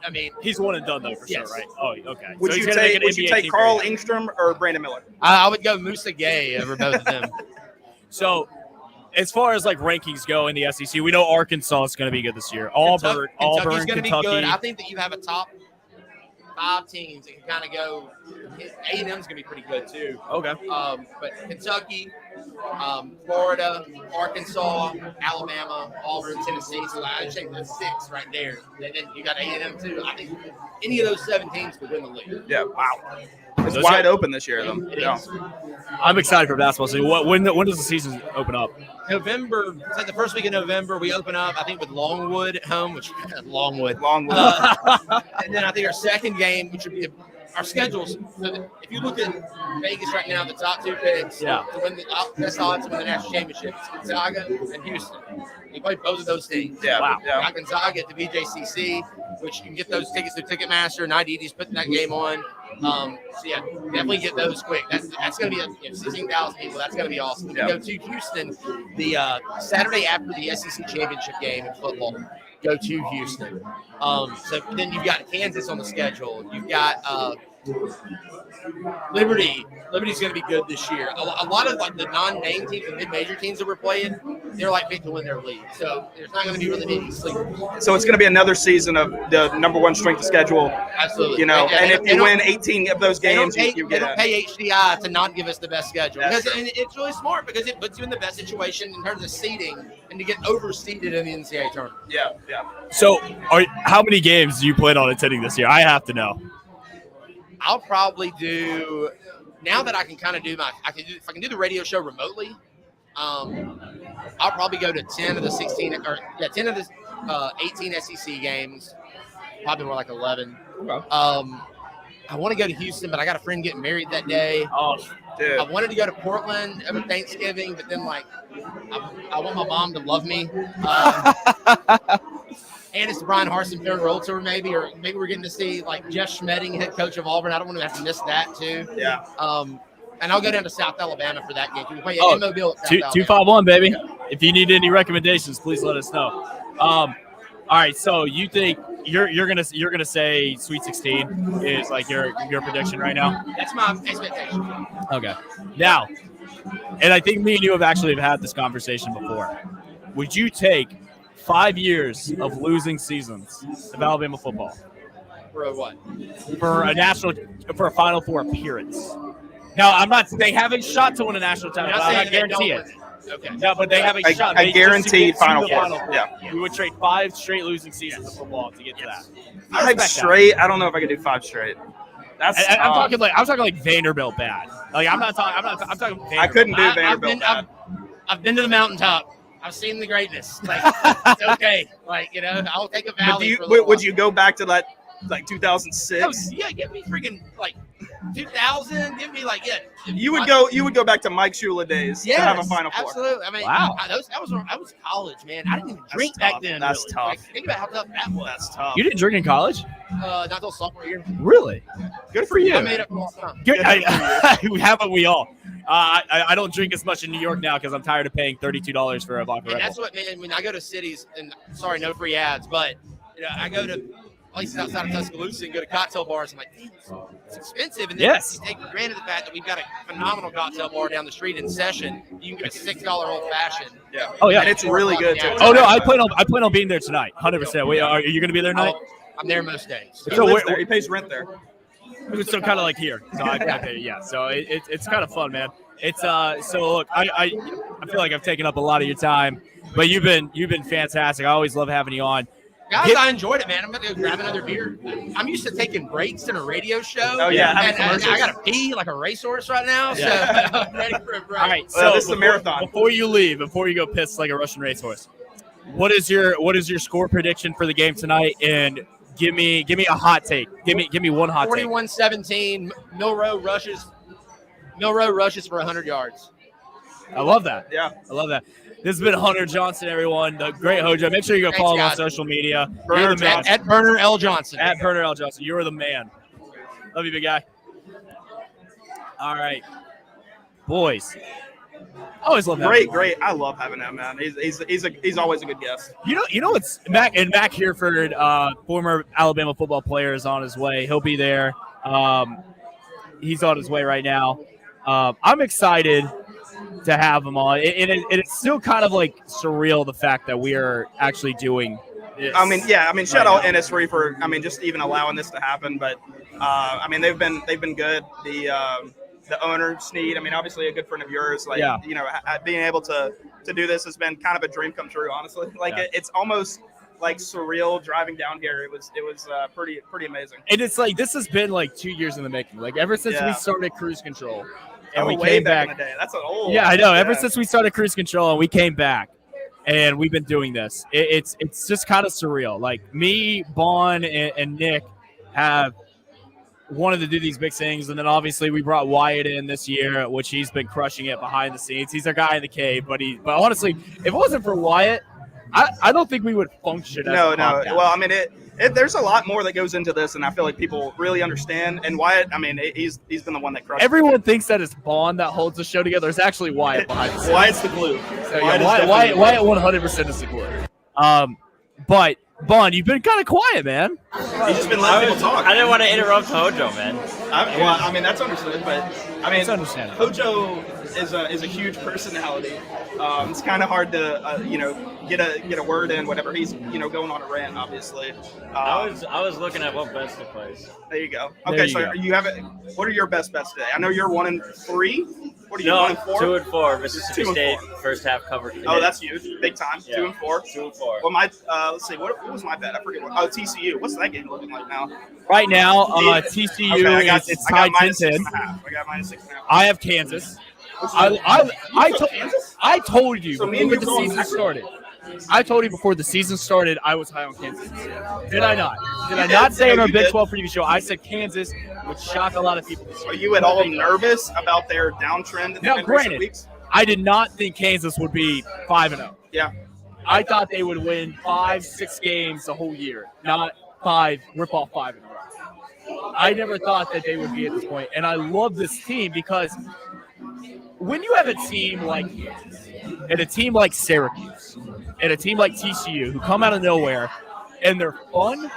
he's one and done though for sure, right? Oh, okay. Would you take Carl Engstrom or Brandon Miller? I would go Musa Gay over both of them. So, as far as rankings go in the SEC, we know Arkansas is going to be good this year. Auburn, Kentucky's going to Kentucky. be good. I think that you have a top 5 teams that can kind of go. A&M's going to be pretty good too. Okay. But Kentucky, Florida, Arkansas, Alabama, Auburn, Tennessee. So I think that's 6 right there. And then you got A&M too. I think any of those 7 teams could win the league. Yeah, wow. It's wide open this year, though. It Yeah. is. I'm excited for basketball season. When does the season open up? November, it's like the first week of November, we open up, I think, with Longwood at home, which Longwood. And then I think our second game, which would be our schedules. So if you look at Vegas right now, the top 2 picks to win the best odds to win the national championship, it's Gonzaga and Houston. We play both of those teams. Yeah. Wow. Yeah. Got Gonzaga at the VJCC, which you can get those tickets through Ticketmaster. Night Edie's putting that game on. So yeah, definitely get those quick. That's going to be 16,000 people. That's going to be awesome. Yeah. Go to Houston the Saturday after the SEC championship game in football. Go to Houston. So then you've got Kansas on the schedule. You've got Liberty. Liberty's going to be good this year. A lot of like the non-name teams and mid-major teams that we're playing, they're like big to win their league. So there's not going to be really many sleepers. So it's going to be another season of the number 1 strength of schedule. Absolutely. You know, and if you win 18 of those They games, don't you get pay HDI to not give us the best schedule. That's Because, and it's really smart because it puts you in the best situation in terms of seeding and to get overseeded in the NCAA tournament. Yeah, yeah. So, how many games do you plan on attending this year? I have to know. I'll probably do now that I can kind of do if I can do the radio show remotely. I'll probably go to 10 of the 10 of the 18 SEC games. Probably more like 11. Okay. I want to go to Houston, but I got a friend getting married that day. Oh, dude. I wanted to go to Portland over Thanksgiving, but then like I want my mom to love me. And it's the Brian Harsin Farewell Tour, maybe we're getting to see like Jeff Schmedding, head coach of Auburn. I don't want to have to miss that too. Yeah. And I'll go down to South Alabama for that game. We play at Mobile at South Alabama. 251, baby. If you need any recommendations, please let us know. All right, so you think you're gonna say Sweet 16 is like your prediction right now? That's my expectation. Okay. Now, and I think me and you have actually had this conversation before. Would you take 5 years of losing seasons of Alabama football For what? for a Final Four appearance? Now, they haven't shot to win a national title. I'm not guarantee it. Okay. No, but they haven't shot. I guarantee Final Four. Yeah. Yeah. We would trade 5 straight losing seasons of football to get to that. 5 straight? I don't know if I could do 5 straight. That's I'm talking like Vanderbilt bad. Like I'm talking Vanderbilt. I couldn't do Vanderbilt bad. I've been to the mountaintop. I've seen the greatness. Like it's okay. Like I'll take a valley. Would you go back to that like 2006? Yeah, give me freaking like 2000. Give me like You would go back to Mike Shula days to have a Final Four. Absolutely. I mean, wow. I was college, man. I didn't even drink back then. That's really. tough. Like, think about how tough that was. That's tough. You didn't drink in college? Not till sophomore year. Really? Good for you. I made up for all the time. Good. Haven't we all? I don't drink as much in New York now because I'm tired of paying $32 for a vodka. And that's what, man. When I go to cities, and sorry, no free ads, but I go to places outside of Tuscaloosa and go to cocktail bars. I'm like, damn, it's expensive. And then you take for granted the fact that we've got a phenomenal cocktail bar down the street in Session. You can get a $6 old fashioned. Yeah. Oh yeah, and it's really good too. Oh no, I plan on being there tonight, 100%. Wait, are you going to be there tonight? I'm there most days. He lives there. He pays rent there. So kind of like here. So I pay, yeah. So it's kind of fun, man. It's so look, I feel like I've taken up a lot of your time, but you've been fantastic. I always love having you on. Guys, I enjoyed it, man. I'm going to go grab another beer. I'm used to taking breaks in a radio show. Oh, yeah. And I got to pee like a racehorse right now, so I'm ready for a break. All right, so this is a marathon. Before you go piss like a Russian racehorse, what is your score prediction for the game tonight? And give me a hot take. Give me one hot take. 41-17. Milroe rushes for 100 yards. I love that. Yeah. I love that. This has been Hunter Johnson, everyone. The great Hojo. Make sure you go follow him on social media. You're the man. At Burner L. Johnson. At Burner L. Johnson. You're the man. Love you, big guy. All right. Boys. Always love that. Great. I love having him, man. He's always a good guest. You know what's Mac Hereford, former Alabama football player, is on his way. He'll be there. He's on his way right now. I'm excited to have him on. It's still kind of like surreal, the fact that we are actually doing this. Shout out Innisfree for just even allowing this to happen. But they've been good. the owner Sneed. I mean, obviously a good friend of yours. Like, Yeah. you know, being able to do this has been kind of a dream come true. Honestly, like Yeah. it's almost like surreal driving down here. It was pretty amazing. And it's like this has been like 2 years in the making. Like ever since we Yeah. started Cruise Control, and Oh, we way came back back. in the day. That's an old. Yeah, I know. Ever Yeah. since we started Cruise Control and we came back, and we've been doing this, it's just kind of surreal. Like me, Bon, and Nick have wanted to do these big things, and then obviously we brought Wyatt in this year, which he's been crushing it behind the scenes. He's our guy in the cave, but honestly, if it wasn't for Wyatt, I don't think we would function. No. As a podcast. Well, I mean, there's a lot more that goes into this, and I feel like people really understand. And Wyatt, I mean, he's been the one that crushed. Everyone thinks that it's Bon that holds the show together. It's actually Wyatt behind the scenes. Wyatt's the glue. So, yeah, Wyatt 100% is the glue. But Bon, you've been kind of quiet, man. He's just been letting people talk. I didn't want to interrupt Hojo, man. I mean, that's understood, but I mean, It's understandable. Hojo is a huge personality. It's kind of hard to get a word in whenever he's going on a rant. Obviously, I was looking at what bets to place. there you go. There Okay, you so go. you have it. What are your best bets today? I know you're 1-3. What are you, No, 1-4? 2 and 4. Mississippi 2 and State 4. first half covered. Oh, that's huge, big time. Yeah. 2-4. 2 and 4. Well, my let's see, what was my bet? I forget. TCU. What's that game looking like now? Right now, TCU Okay, I got is tied minus 10-10. 6.5. I got minus 6.5. I have Kansas. I told you So me and before you the go on season record. started. I told you before the season started I was high on Kansas. Did I not? Did I not say on our You Big did. 12 preview show I said Kansas would shock a lot of people this year? Are you at all nervous about their downtrend Now, in recent granted, weeks? I did not think Kansas would be 5-0. Yeah. I thought they would win 5-6 games the whole year, not rip off 5 in a row. I never thought that they would be at this point, and I love this team because when you have a team like Kansas and a team like Syracuse and a team like TCU who come out of nowhere and they're fun,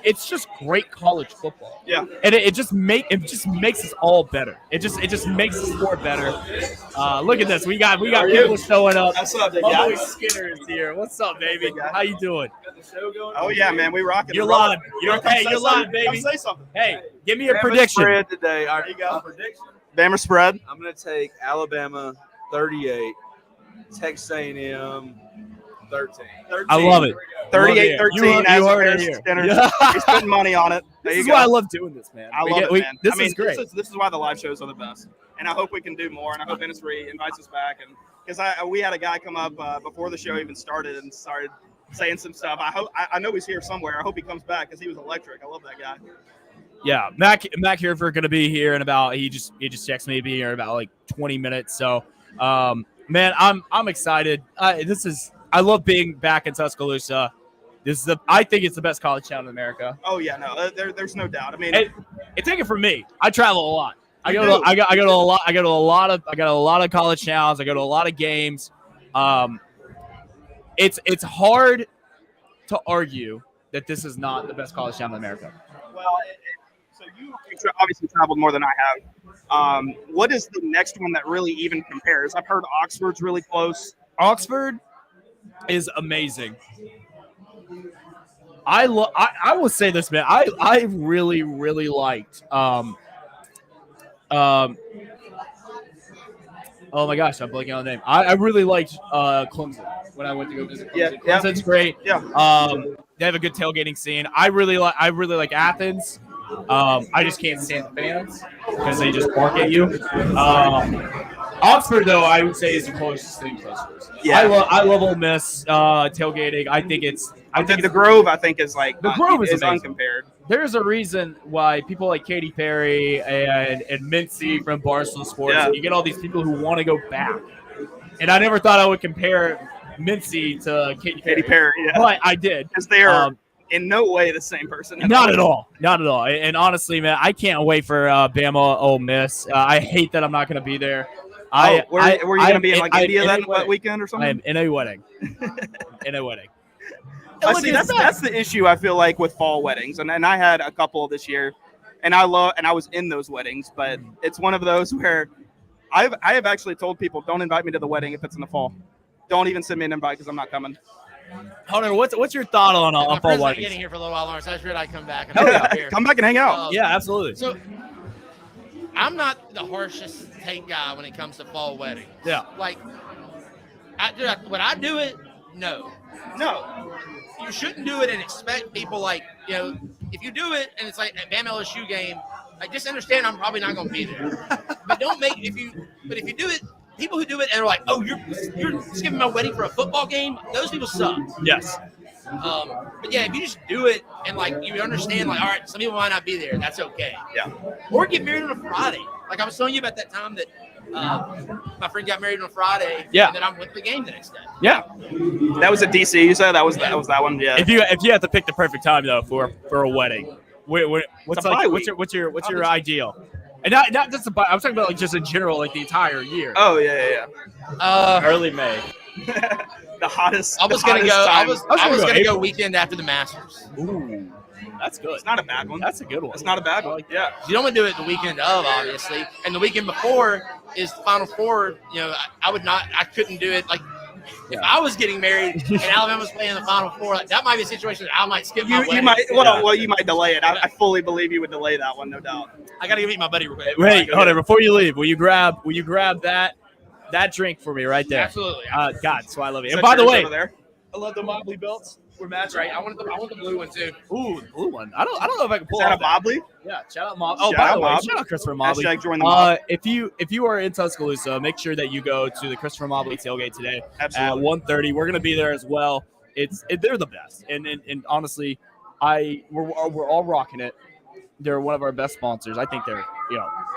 it's just great college football. Yeah. And it just makes us all better. It just makes the sport better. Look at this. We got people showing up. What's up, big My guy? boy Skinner is here. What's up, baby? Big guy. How you doing? Oh yeah, man, we rocking. You're and rolling. live. You're live, baby. Come say something. Hey, give me a prediction. Spread today. All right, There you go. Bama spread. I'm going to take Alabama 38, Texas A&M 13. I love it. 38-13 You as heard it Harris here. Skinner. Yeah. He's putting money on it. There This you is go. why I love doing this, man. I love it, man. This I mean, is great. This is why the live shows are the best. And I hope we can do more. And I hope Innisfree invites us back. And because we had a guy come up before the show even started and started saying some stuff. I know he's here somewhere. I hope he comes back because he was electric. I love that guy. Yeah, Mac Hereford going to be here in about. He just texted me to be here in about like 20 minutes. So, man, I'm excited. I love being back in Tuscaloosa. I think it's the best college town in America. Oh yeah, no, there's no doubt. I mean, And take it from me. I travel a lot. I You go do. to a lot of college towns. I go to a lot of games. It's hard to argue that this is not the best college town in America. well, so you obviously traveled more than I have. What is the next one that really even compares? I've heard Oxford's really close. Oxford is amazing. I will say this, man. I really liked oh my gosh, I'm blanking on the name. I really liked Clemson when I went to go visit Clemson. Yeah. Clemson's great. Yeah. They have a good tailgating scene. I really like Athens. I just can't stand the fans because they just bark at you. Oxford, though, I would say is the closest thing to us. Yeah. I love Ole Miss tailgating. I think The Grove, I think, is like The Grove is amazing. uncompared. There's a reason why people like Katy Perry and Mincy from Barstool Sports, Yeah. and you get all these people who want to go back. And I never thought I would compare Mincy to Katy Perry. Katy Perry, yeah. But I did. Because they are in no way the same person. Not at all. Not at all. And honestly, man, I can't wait for Bama Ole Miss. I hate that I'm not going to be there. Were you going to be in like India that weekend or I something? am in a wedding. In a wedding. I see. That's the issue I feel like with fall weddings, and I had a couple this year, and I was in those weddings, but it's one of those where I have actually told people don't invite me to the wedding if it's in the fall. Don't even send me an invite because I'm not coming. Hunter, what's your thought on My fall friends are weddings? getting here for a little while longer, so I figured I'd come back. And Hell hang yeah, out here. come back and hang out. Yeah, absolutely. So I'm not the harshest take guy when it comes to fall weddings. Yeah. Like, would I do it? No. You shouldn't do it and expect people if you do it and it's like a Bama LSU game, just understand I'm probably not going to be there. But if you do it, people who do it and are like, oh, you're skipping my wedding for a football game, those people suck. Yes. But yeah, if you just do it and you understand, all right, some people might not be there, that's okay. Yeah. Or get married on a Friday. Like I was telling you about that time that my friend got married on a Friday. Yeah. And then I went to the game the next day. Yeah. That was at DC. You said that was that one. Yeah. If you have to pick the perfect time though for a wedding, what's your ideal? And not just I'm talking about just in general, the entire year. Oh yeah. Early May. The hottest. I was gonna go weekend after the Masters. Ooh, that's good. It's not a bad one. That's a good one. It's not a bad one. Yeah. You don't want to do it the weekend of, obviously, and the weekend before is the Final Four. I couldn't do it. If I was getting married and Alabama was playing the Final Four, that might be a situation that I might skip my wedding. You might delay it. I fully believe you would delay that one, no doubt. I got to go meet my buddy real quick. Wait, hold on. Before you leave, will you grab that drink for me right there? Absolutely. God, so I love you. So And by the way, there. I love the Mobley belts. We're matching. Right. I want the blue one too. Ooh, the blue one. I don't know if I can pull Is that a off that. Mobley? Yeah, shout out Mobley. Oh, Shout by out the way, Mobley. shout out Christopher Mobley. Hashtag join the mob. If you are in Tuscaloosa, make sure that you go to the Christopher Mobley tailgate today Absolutely. at 1:30. We're gonna be there as well. They're the best, and honestly, we're all rocking it. They're one of our best sponsors. I think they're,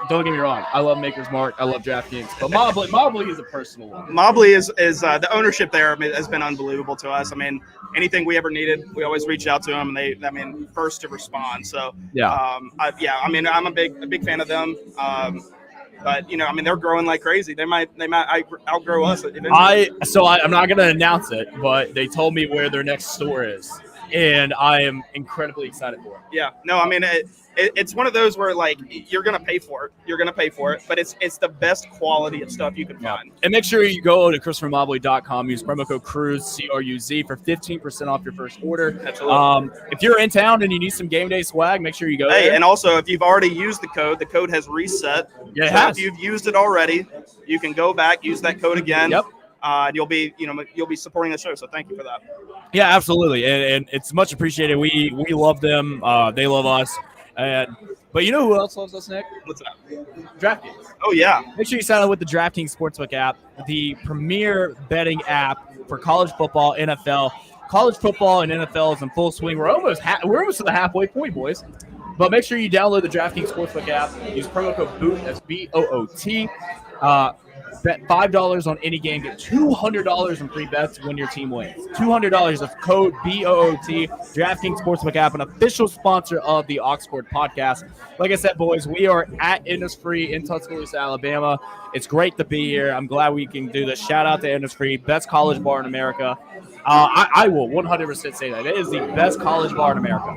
don't get me wrong. I love Maker's Mark. I love DraftKings. But Mobley is a personal one. Mobley is the ownership there has been unbelievable to us. I mean, anything we ever needed, we always reach out to them, and first to respond. So Yeah. I'm a big fan of them. But they're growing like crazy. They might outgrow us eventually. I'm not going to announce it, but they told me where their next store is, and I am incredibly excited for it. Yeah. No, I mean it's one of those where you're gonna pay for it. You're gonna pay for it, but it's the best quality of stuff you can find. And make sure you go to ChristopherMobley.com. Use promo code CRUZ CRUZ for 15% off your first order. Absolutely. If you're in town and you need some game day swag, make sure you go there. And also if you've already used the code has reset. Yeah, it so has. if you've used it already, you can go back, use that code again. Yep. You'll be supporting the show. So thank you for that. Yeah, absolutely, and it's much appreciated. We love them. They love us. But you know who else loves us, Nick? What's that? DraftKings. Oh yeah. Make sure you sign up with the DraftKings Sportsbook app, the premier betting app for college football, NFL. College football and NFL is in full swing. We're almost to the halfway point, boys. But make sure you download the DraftKings Sportsbook app. Use promo code BOOT, that's BOOT. Bet $5 on any game. Get $200 in free bets when your team wins. $200. That's code BOOT. DraftKings Sportsbook app, an official sponsor of the Oxford podcast. Like I said, boys, we are at Innisfree in Tuscaloosa, Alabama. It's great to be here. I'm glad we can do this. Shout out to Innisfree, best college bar in America. I will 100% say that. It is the best college bar in America.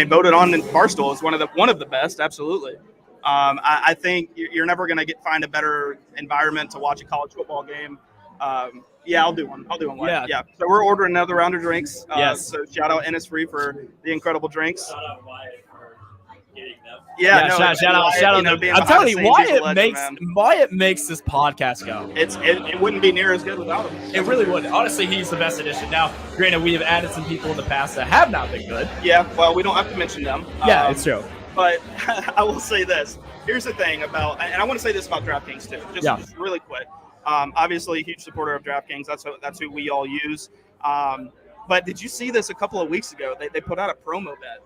Voted on in Barstool is one of the best. Absolutely. I think you're never going to find a better environment to watch a college football game. I'll do one. Yeah. So we're ordering another round of drinks. Yes. So shout out Innisfree for the incredible drinks. Shout out Wyatt for getting them. Shout out. I'm telling you, Wyatt makes this podcast go. It wouldn't be near as good without him. It really would. Honestly, he's the best addition. Now, granted, we have added some people in the past that have not been good. Yeah. Well, we don't have to mention them. It's true. But I will say this. Here's the thing about, and I want to say this about DraftKings too, just really quick. Obviously, a huge supporter of DraftKings. That's who we all use. But did you see this a couple of weeks ago? They put out a promo bet.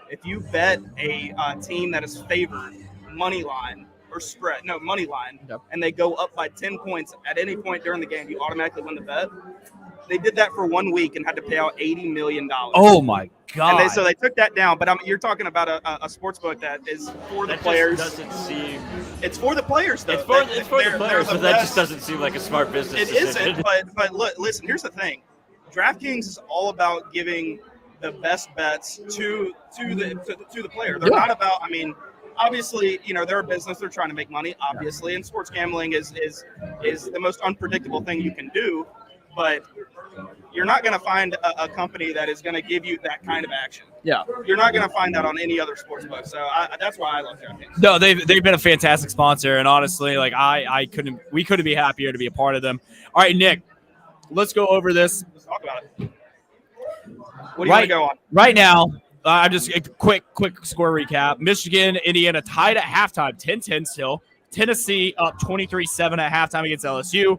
If you bet a team that is favored, money line or spread, money line, and they go up by 10 points at any point during the game, you automatically win the bet. They did that for 1 week and had to pay out $80 million. Oh my God! And so they took that down. But you're talking about a sports book that is for the players. Doesn't seem. It's for the players, though. It's for the players, but that just doesn't seem like a smart business decision. It isn't. But look, listen. Here's the thing. DraftKings is all about giving the best bets to the player. They're not about. Obviously, they're a business. They're trying to make money. Obviously, and sports gambling is the most unpredictable thing you can do. But you're not going to find a company that is going to give you that kind of action. Yeah. You're not going to find that on any other sports book. So that's why I love DraftKings. No, they've been a fantastic sponsor, and honestly, like we couldn't be happier to be a part of them. All right, Nick, let's go over this. Let's talk about it. What do you want to go on? Right now, I'm just a quick score recap. Michigan, Indiana tied at halftime, 10-10 still. Tennessee up 23-7 at halftime against LSU.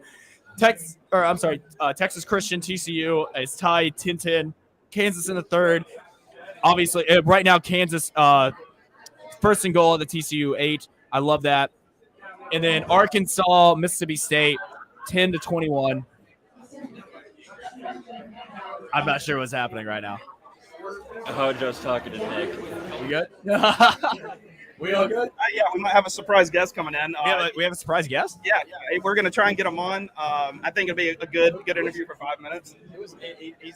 Texas Christian TCU is tied 10-10. Kansas in the third. Obviously, right now Kansas first and goal at the TCU 8. I love that. And then Arkansas, Mississippi State, 10-21. I'm not sure what's happening right now. Oh, just talking to Nick. We good? We all good? Yeah, we might have a surprise guest coming in. We have a surprise guest? Yeah. We're going to try and get him on. I think it'll be a good interview for 5 minutes. He's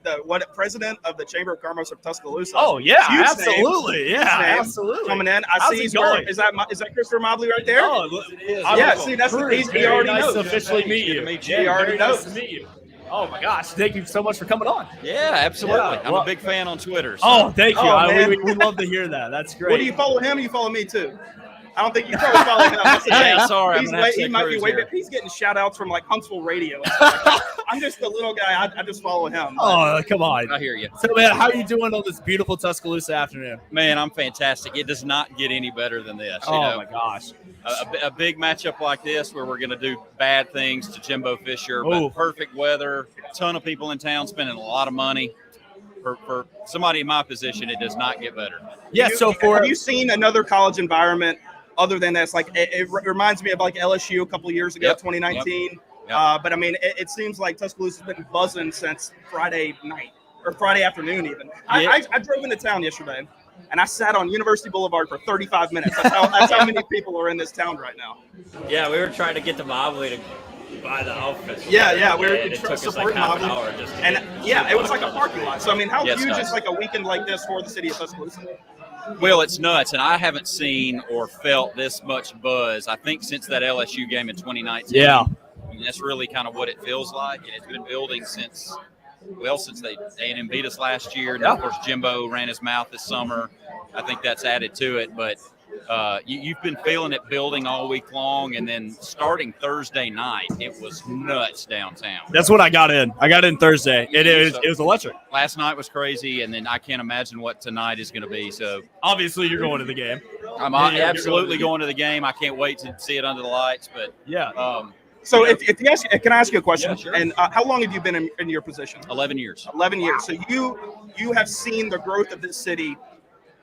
the president of the Chamber of Commerce of Tuscaloosa. Oh, yeah, Huge absolutely. name. Yeah, absolutely. Coming in. I How's see it going? is that Christopher Mobley right there? Oh, it is. Yeah, see, that's he already knows. To officially meet you. He already knows. Nice to meet you. Oh, my gosh. Thank you so much for coming on. Yeah, absolutely. Yeah, I'm a big fan on Twitter. So. Oh, thank you. Oh, We love to hear that. That's great. Well, do you follow him? You follow me too. I don't think you probably follow him. Yeah, sorry. He might be way. He's getting shout outs from like Huntsville Radio. I'm just a little guy. I just follow him. Oh, come on. I hear you. So, man, how are you doing on this beautiful Tuscaloosa afternoon? Man, I'm fantastic. It does not get any better than this. My gosh. A big matchup like this where we're going to do bad things to Jimbo Fisher, Ooh. but perfect weather, a ton of people in town spending a lot of money. For somebody in my position, it does not get better. Yeah, have you seen another college environment other than that's like it reminds me of like LSU a couple of years ago, 2019. Yep. But I mean, it seems like Tuscaloosa's been buzzing since Friday night or Friday afternoon even. Yeah. I drove into town yesterday and I sat on University Boulevard for 35 minutes. That's how many people are in this town right now. Yeah, we were trying to get the Mobley to buy the outfit. Yeah, we were it took us like half an hour just to it was like a parking lot. So I mean, how Yes, huge nice. is like a weekend like this for the city of Tuscaloosa? Well, it's nuts, and I haven't seen or felt this much buzz, I think, since that LSU game in 2019. Yeah. And that's really kind of what it feels like, and it's been building since A&M beat us last year. And, of course, Jimbo ran his mouth this summer. I think that's added to it, but you've been feeling it building all week long, and then starting Thursday night, it was nuts downtown. That's what I got in. I got in Thursday. It was electric. Last night was crazy, and then I can't imagine what tonight is going to be. So Obviously, you're going to the game. I'm absolutely going to the game. I can't wait to see it under the lights. But Yeah. So if you ask, can I ask you a question? Yeah, sure. And how long have you been in your position? 11 years. 11 years. So you have seen the growth of this city,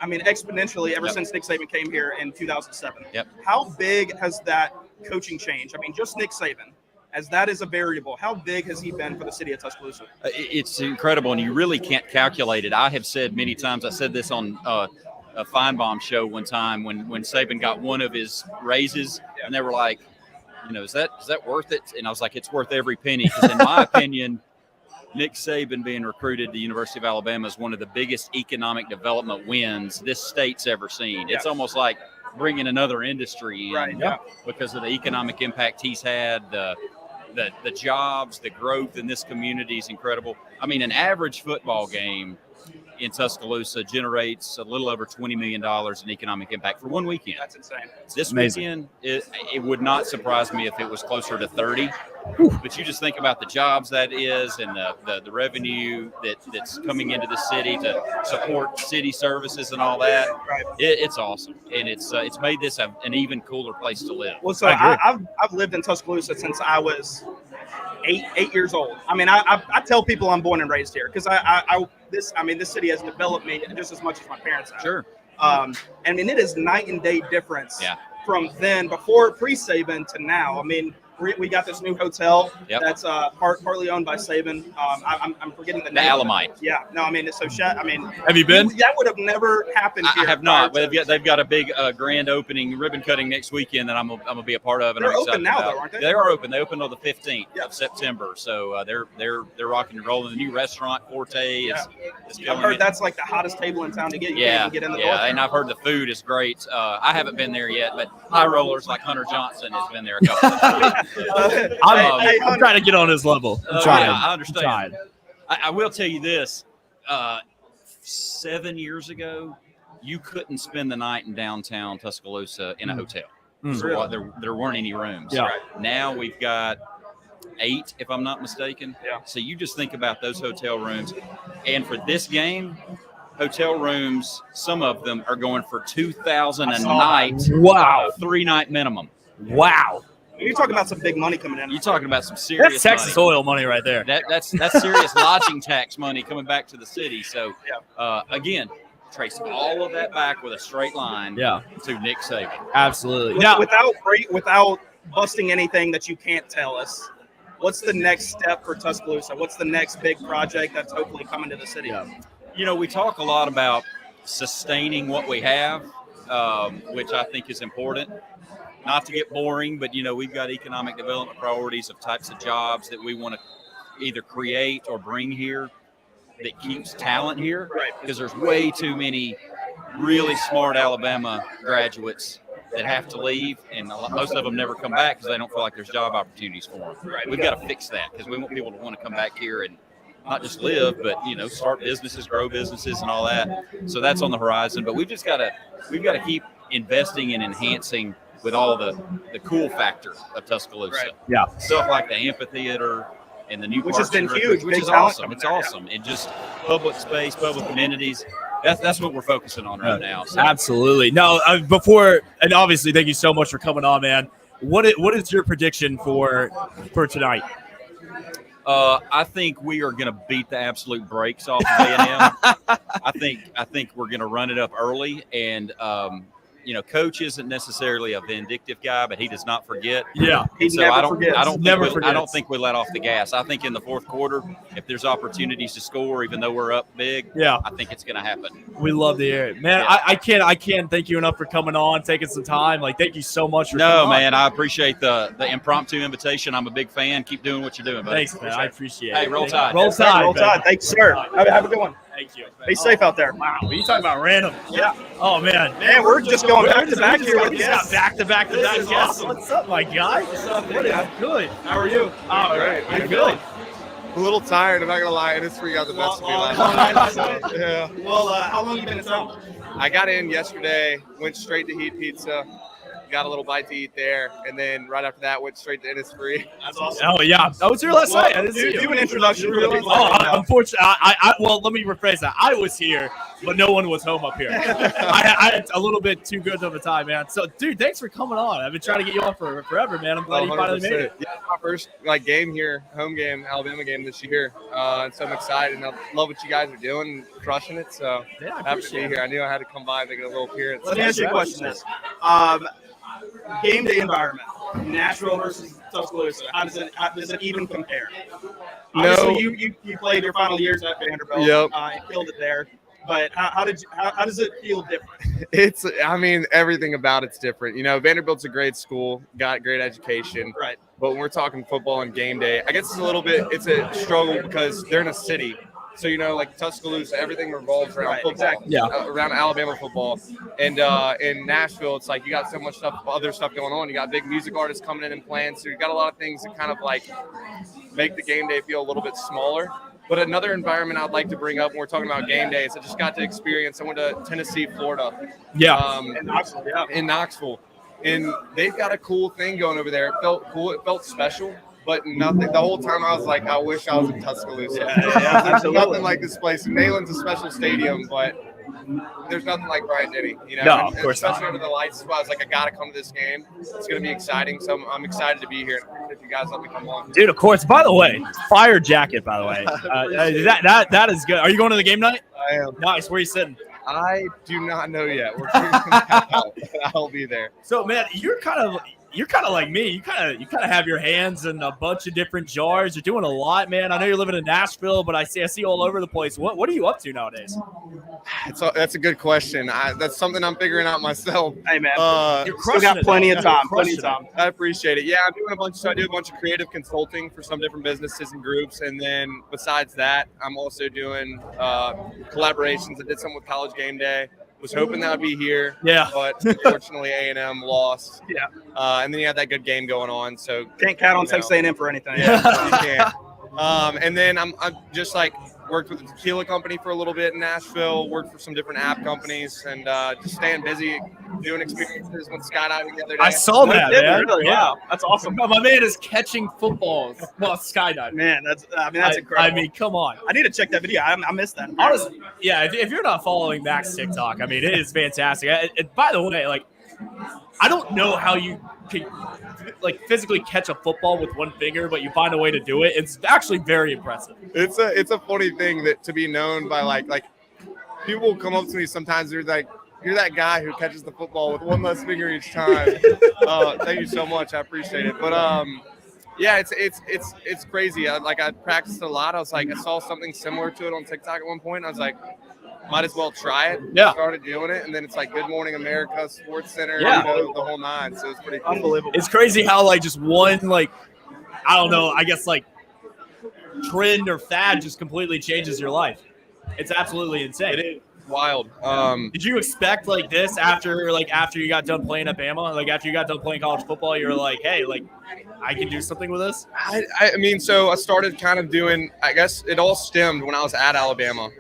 I mean, exponentially ever since Nick Saban came here in 2007. Yep. How big has that coaching changed? I mean, just Nick Saban, as that is a variable, how big has he been for the city of Tuscaloosa? It's incredible, and you really can't calculate it. I have said many times, I said this on a Feinbaum show one time when Saban got one of his raises, and they were like, is that worth it? And I was like, it's worth every penny, because in my opinion, Nick Saban being recruited to the University of Alabama is one of the biggest economic development wins this state's ever seen. It's almost like bringing another industry in because of the economic impact he's had, the jobs, the growth in this community is incredible. I mean, an average football game in Tuscaloosa generates a little over $20 million in economic impact for one weekend. That's insane. This Amazing. weekend, it would not surprise me if it was closer to 30. But you just think about the jobs that is and the revenue that's coming into the city to support city services and all that. Right. It's awesome, and it's made this an even cooler place to live. Well, so I've lived in Tuscaloosa since I was eight years old. I mean, I tell people I'm born and raised here because this city has developed me just as much as my parents have. Sure. I mean, it is night and day difference from then, before pre-Saban to now. I mean, we got this new hotel that's partly owned by Saban. I'm forgetting the name. The Alamite. Yeah. No, I mean, Have you been? That would have never happened here. I have not, but they've got a big grand opening ribbon cutting next weekend that I'm gonna be a part of. And They're I'm excited open now, about. though, aren't they? They are open. They open on the 15th of September. So they're rocking and rolling. The new restaurant Forte is I've killing heard it. that's like the hottest table in town to get. You can't even get in the door. And I've heard the food is great. I haven't been there yet, but high rollers like Hunter Johnson has been there a couple of times. I'm trying to get on his level. I'm trying. I understand. I will tell you this. 7 years ago, you couldn't spend the night in downtown Tuscaloosa in a hotel. So there weren't any rooms. Yeah. Now we've got 8, if I'm not mistaken. Yeah. So you just think about those hotel rooms. And for this game, hotel rooms, some of them are going for $2,000 a night. Wow. 3-night minimum. Wow. You're talking about some big money coming in. You're talking about some serious That's Texas money. oil money right there. That's serious lodging tax money coming back to the city. So, again, trace all of that back with a straight line to Nick Saban. Absolutely. Without busting anything that you can't tell us, what's the next step for Tuscaloosa? What's the next big project that's hopefully coming to the city? Yeah. You know, we talk a lot about sustaining what we have, which I think is important. Not to get boring, but, you know, we've got economic development priorities of types of jobs that we want to either create or bring here that keeps talent here. Right. Because there's way too many really smart Alabama graduates that have to leave, and most of them never come back because they don't feel like there's job opportunities for them. Right. We've got to fix that because we want people to want to come back here and not just live, but, you know, start businesses, grow businesses, and all that. So that's on the horizon. But we've got to keep investing and enhancing with all the cool factor of Tuscaloosa. Right. Yeah. Stuff like the amphitheater and the new Which has parks and been huge. which Big is talent awesome. coming It's there, awesome. It just public space, public amenities. That's what we're focusing on right now. So. Absolutely. No, before, and obviously, thank you so much for coming on, man. What is your prediction for tonight? I think we are going to beat the absolute brakes off of A&M. I think we're going to run it up early, and you know, Coach isn't necessarily a vindictive guy, but he does not forget. Yeah, he so never I don't forgets. think we let off the gas. I think in the fourth quarter, if there's opportunities to score, even though we're up big, I think it's going to happen. We love to hear it, man. Yeah. I can't thank you enough for coming on, taking some time. Like, thank you so much for coming on. Man, I appreciate the impromptu invitation. I'm a big fan. Keep doing what you're doing, buddy. Thanks, man. I appreciate it. Hey, roll tide. Roll tide. Roll tide. Thanks, sir. Have a good one. Thank you. Be safe out there. Wow, are you talking about random? Yeah. Oh man, Man, we're just going back to back here with We guests. got back to back This is guests. awesome. What's up, my guy? What's up, buddy? I'm good. How are you? Oh, Great. I'm good. A little tired, I'm not gonna lie. Innisfree got the best of me Long last night. night. Yeah. Well, how long you been in town? I got in yesterday, went straight to Heat Pizza, got a little bite to eat there, and then right after that went straight to Innisfree. That's awesome. Oh yeah, I was here last night. I didn't see you. Do an introduction for the people. Unfortunately, well, let me rephrase that. I was here, but no one was home up here. I had a little bit too good of a time, man. So, dude, thanks for coming on. I've been trying to get you on for forever, man. I'm glad you finally made it. Yeah, my first game here, home game, Alabama game this year. And so I'm excited, and I love what you guys are doing, crushing it. So Yeah, I happy to be appreciate it. here. I knew I had to come by and make a little appearance. Let me ask you a question. Game day environment, Nashville versus Tuscaloosa. How does it even compare? No. Obviously, you played your final years at Vanderbilt. Yep. And killed it there. But how does it feel different? Everything about it's different. You know, Vanderbilt's a great school, got great education. Right. But when we're talking football and game day, I guess it's a struggle because they're in a city. So, you know, like Tuscaloosa, everything revolves around football. Exactly. Yeah. Around Alabama football. And in Nashville, it's like you got so much other stuff going on. You got big music artists coming in and playing. So you got a lot of things that kind of like make the game day feel a little bit smaller. But another environment I'd like to bring up when we're talking about game days, I just got to experience. I went to Tennessee, Florida. Yeah. In Knoxville, yeah. In Knoxville. And they've got a cool thing going over there. It felt cool. It felt special. But nothing. The whole time I was like, I wish I was in Tuscaloosa. Yeah, There's nothing like this place. And Neyland's a special stadium, but there's nothing like Bryant Denny. You know, No, of course not. especially under the lights. So I was like, I gotta come to this game. It's gonna be exciting. So I'm excited to be here. If you guys let me come on, Dude, of course. By the way, fire jacket. By the way, that is good. Are you going to the game night? I am. Nice. Where are you sitting? I do not know yet. We're figuring that out. I'll be there. So, man, you're kind of like me. You kind of have your hands in a bunch of different jars. You're doing a lot, man. I know you're living in Nashville, but I see you all over the place. What are you up to nowadays? That's a good question. That's something I'm figuring out myself. Hey, man. You're Still got plenty of time. You're crushing it. I appreciate it. Yeah, I'm doing I do a bunch of creative consulting for some different businesses and groups. And then besides that, I'm also doing collaborations. I did some with College Game Day. Was hoping that would be here. Yeah. But unfortunately, A&M lost. Yeah. And then you had that good game going on. So Can't count on Texas A&M for anything. yeah, you can't. And then I'm just like worked with a tequila company for a little bit in Nashville, worked for some different app companies, and just staying busy doing experiences. Went skydiving the other day. I saw that, Yeah, man. really? Yeah. Wow, that's awesome. My man is catching footballs while skydiving. Man, that's incredible. I mean, come on. I need to check that video. I missed that. Honestly, yeah, if you're not following Mac's TikTok, I mean, it is fantastic. By the way, like, I don't know how you can, like, physically catch a football with one finger, but you find a way to do it. It's actually very impressive. It's a funny thing that to be known by like people will come up to me sometimes. They're like, "You're that guy who catches the football with one less finger each time." Thank you so much. I appreciate it. But yeah, it's crazy. I practiced a lot. I was like, I saw something similar to it on TikTok at one point. I was like, might as well try it. Yeah. Started doing it, and then it's like Good Morning America, Sports Center, Yeah. the whole nine. So it's pretty cool. Unbelievable. It's crazy how, like, just one, like, I don't know, I guess, like, trend or fad just completely changes your life. It's absolutely insane. It is wild. Did you expect like this after you got done playing at Bama? Like after you got done playing college football, you were like, hey, like I can do something with this? I mean, so I started kind of doing, I guess it all stemmed when I was at Alabama.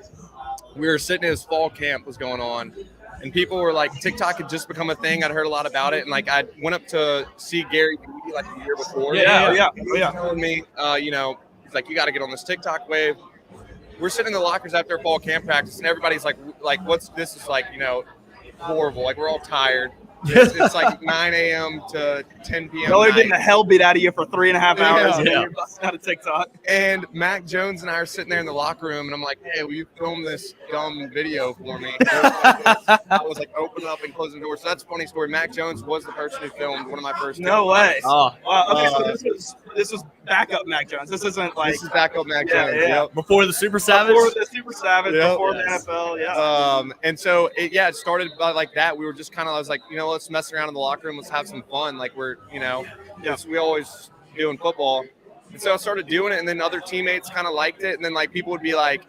We were sitting in this fall camp was going on, and people were like, TikTok had just become a thing. I'd heard a lot about it, and like I went up to see Gary Moody like the year before. Yeah. He was telling me, he's like, you got to get on this TikTok wave. We're sitting in the lockers after fall camp practice, and everybody's like, what's this? Is like, horrible. Like we're all tired. It's like 9 a.m. to 10 p.m. They're getting the hell beat out of you for 3.5 hours. Yeah. And you're busting out of TikTok. And Mac Jones and I are sitting there in the locker room, and I'm like, hey, will you film this dumb video for me? I was like opening up and closing doors. So that's a funny story. Mac Jones was the person who filmed one of my first No videos. way. Oh, Okay, so this was backup Mac Jones. This isn't like This is backup Mac Yeah, Jones. yeah. Yep. before the Super Savage? before the Super Savage, Yep. before Yes. the NFL. Yeah. And so it started like that. We were just kind of, I was like, let's mess around in the locker room. Let's have some fun. Like we're, we always doing football. And so I started doing it, and then other teammates kind of liked it. And then like people would be like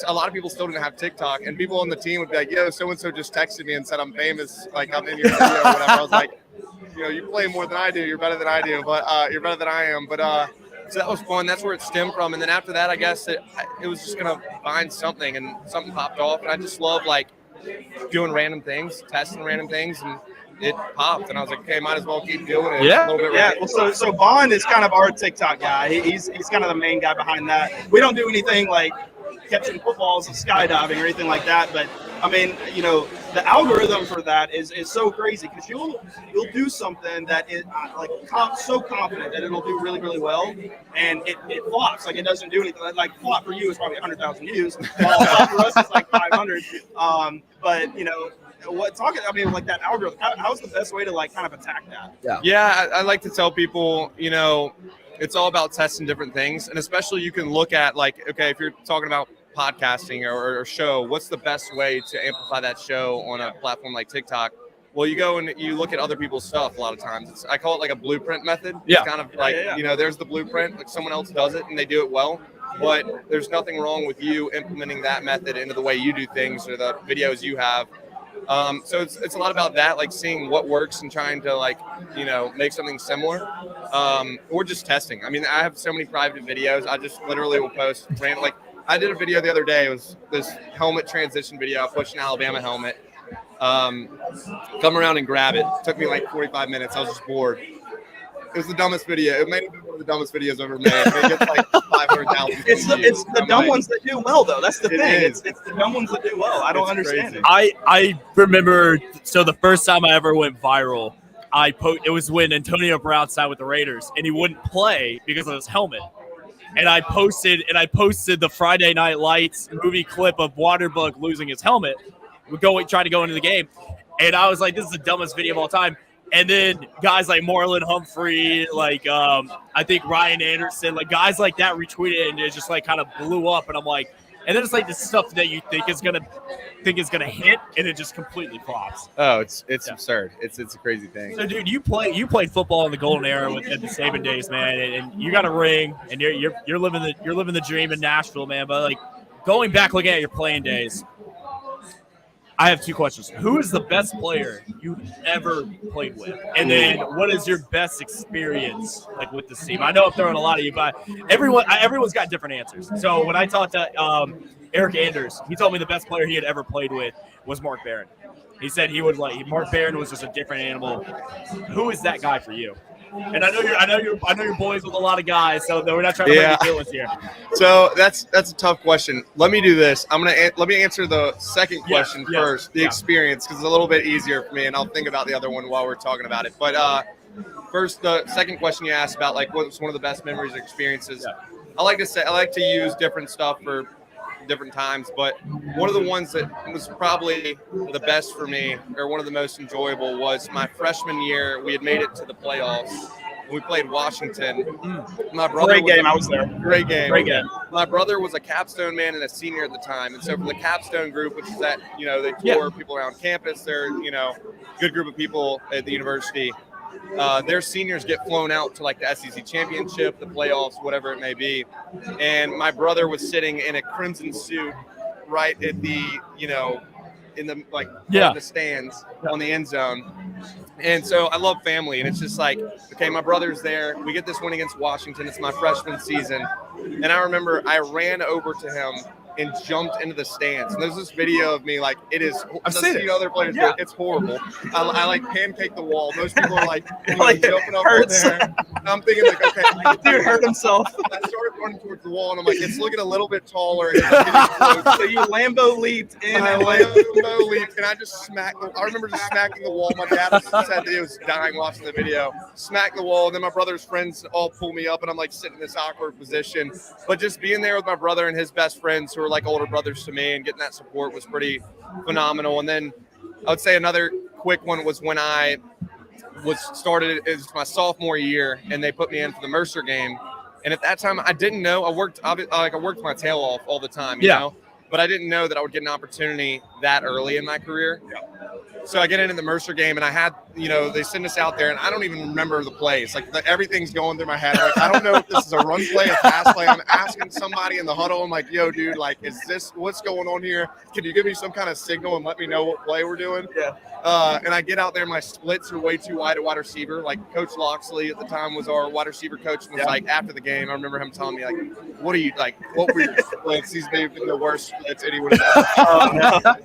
a lot of people still didn't have TikTok, and people on the team would be like, yo, so-and-so just texted me and said I'm famous. Like I'm in your video or whatever. I was like, you play more than I do. You're better than I do, but you're better than I am. But so that was fun. That's where it stemmed from. And then after that, I guess it was just going to find something, and something popped off. And I just love like doing random things, testing random things, and it popped. And I was like, okay, might as well keep doing it. Yeah. A little bit Yeah, random. well, so Bond is kind of our TikTok guy. He's kind of the main guy behind that. We don't do anything like catching footballs and skydiving or anything like that. But I mean, the algorithm for that is so crazy because you'll do something that is so confident that it'll do really, really well, and it flops. Like it doesn't do anything. Like flop for you is probably 100,000 views. Flop for us is like 500. But like that algorithm. How's the best way to like kind of attack that? Yeah, I like to tell people, it's all about testing different things. And especially you can look at like, okay, if you're talking about podcasting or show, what's the best way to amplify that show on a platform like TikTok? Well, you go and you look at other people's stuff a lot of times. I call it like a blueprint method. Yeah. It's kind of like, there's the blueprint, like someone else does it and they do it well. But there's nothing wrong with you implementing that method into the way you do things or the videos you have. So it's a lot about that, like seeing what works and trying to make something similar, or just testing. I mean, I have so many private videos. I just literally will post random, like I did a video the other day. It was this helmet transition video. I pushed an Alabama helmet. Come around and grab it. It took me like 45 minutes. I was just bored. It was the dumbest video. It may be one of the dumbest videos I've ever made. It gets like 500,000. It's the dumb ones that do well, though. That's the It thing. is. It's the dumb ones that do well. I don't It's understand crazy. it. I remember, so the first time I ever went viral, it was when Antonio Brown signed with the Raiders, and he wouldn't play because of his helmet. And I posted the Friday Night Lights movie clip of Waterbug losing his helmet, trying to go into the game. And I was like, this is the dumbest video of all time. And then guys like Marlon Humphrey, I think Ryan Anderson, like guys like that retweeted it, and it just like kind of blew up. And I'm like, and then it's like the stuff that you think is gonna hit, and it just completely flops. Oh, it's absurd. It's a crazy thing. So, dude, you played football in the golden era at the Saban days, man, and you got a ring, and you're living the dream in Nashville, man. But like going back, looking at your playing days, I have two questions. Who is the best player you've ever played with? And then what is your best experience like with this team? I know I'm throwing a lot at you, but everyone's got different answers. So when I talked to Eric Anders, he told me the best player he had ever played with was Mark Barron. He said Mark Barron was just a different animal. Who is that guy for you? And I know you're boys with a lot of guys, so we're not trying to make feelings here. So that's a tough question. Let me do this. Let me answer the second question first, the experience, because it's a little bit easier for me, and I'll think about the other one while we're talking about it. But first, the second question you asked about, like, what was one of the best memories or experiences? Yeah. I like to use different stuff for different times, but one of the ones that was probably the best for me, or one of the most enjoyable, was my freshman year. We had made it to the playoffs. We played Washington. My brother Great game. I was there. Great game. My brother was a capstone man and a senior at the time, and so for the capstone group, which is that they tour people around campus, they're good group of people at the university. Their seniors get flown out to like the SEC championship, the playoffs, whatever it may be. And my brother was sitting in a crimson suit right at the, in the in the stands on the end zone. And so I love family, and it's just like, okay, my brother's there. We get this win against Washington. It's my freshman season. And I remember I ran over to him and jumped into the stands. And there's this video of me, like, it is, I've seen other players do it. It's horrible. I like pancake the wall. Most people are like jumping up in there. And I'm thinking like, okay. Dude hurt himself. I started running towards the wall, and I'm like, it's looking a little bit taller. And it's getting close. So you Lambo leaped in. I Lambo leaped, and I just smacked I remember just smacking the wall. My dad said that he was dying watching the video. Smacked the wall, and then my brother's friends all pull me up, and I'm like sitting in this awkward position. But just being there with my brother and his best friends, who are like older brothers to me, and getting that support was pretty phenomenal. And then I would say another quick one was when I started as my sophomore year, and they put me in for the Mercer game. And at that time, I didn't know. I worked my tail off all the time, you know, but I didn't know that I would get an opportunity that early in my career. Yeah. So I get into the Mercer game, and I had, they send us out there, and I don't even remember the plays. Like, everything's going through my head. Like, I don't know if this is a run play, a pass play. I'm asking somebody in the huddle. I'm like, yo, dude, like, what's going on here? Can you give me some kind of signal and let me know what play we're doing? Yeah. And I get out there, my splits are way too wide at wide receiver. Like, Coach Loxley at the time was our wide receiver coach, and was like, after the game, I remember him telling me, like, what were your splits? These may have been the worst splits anyone has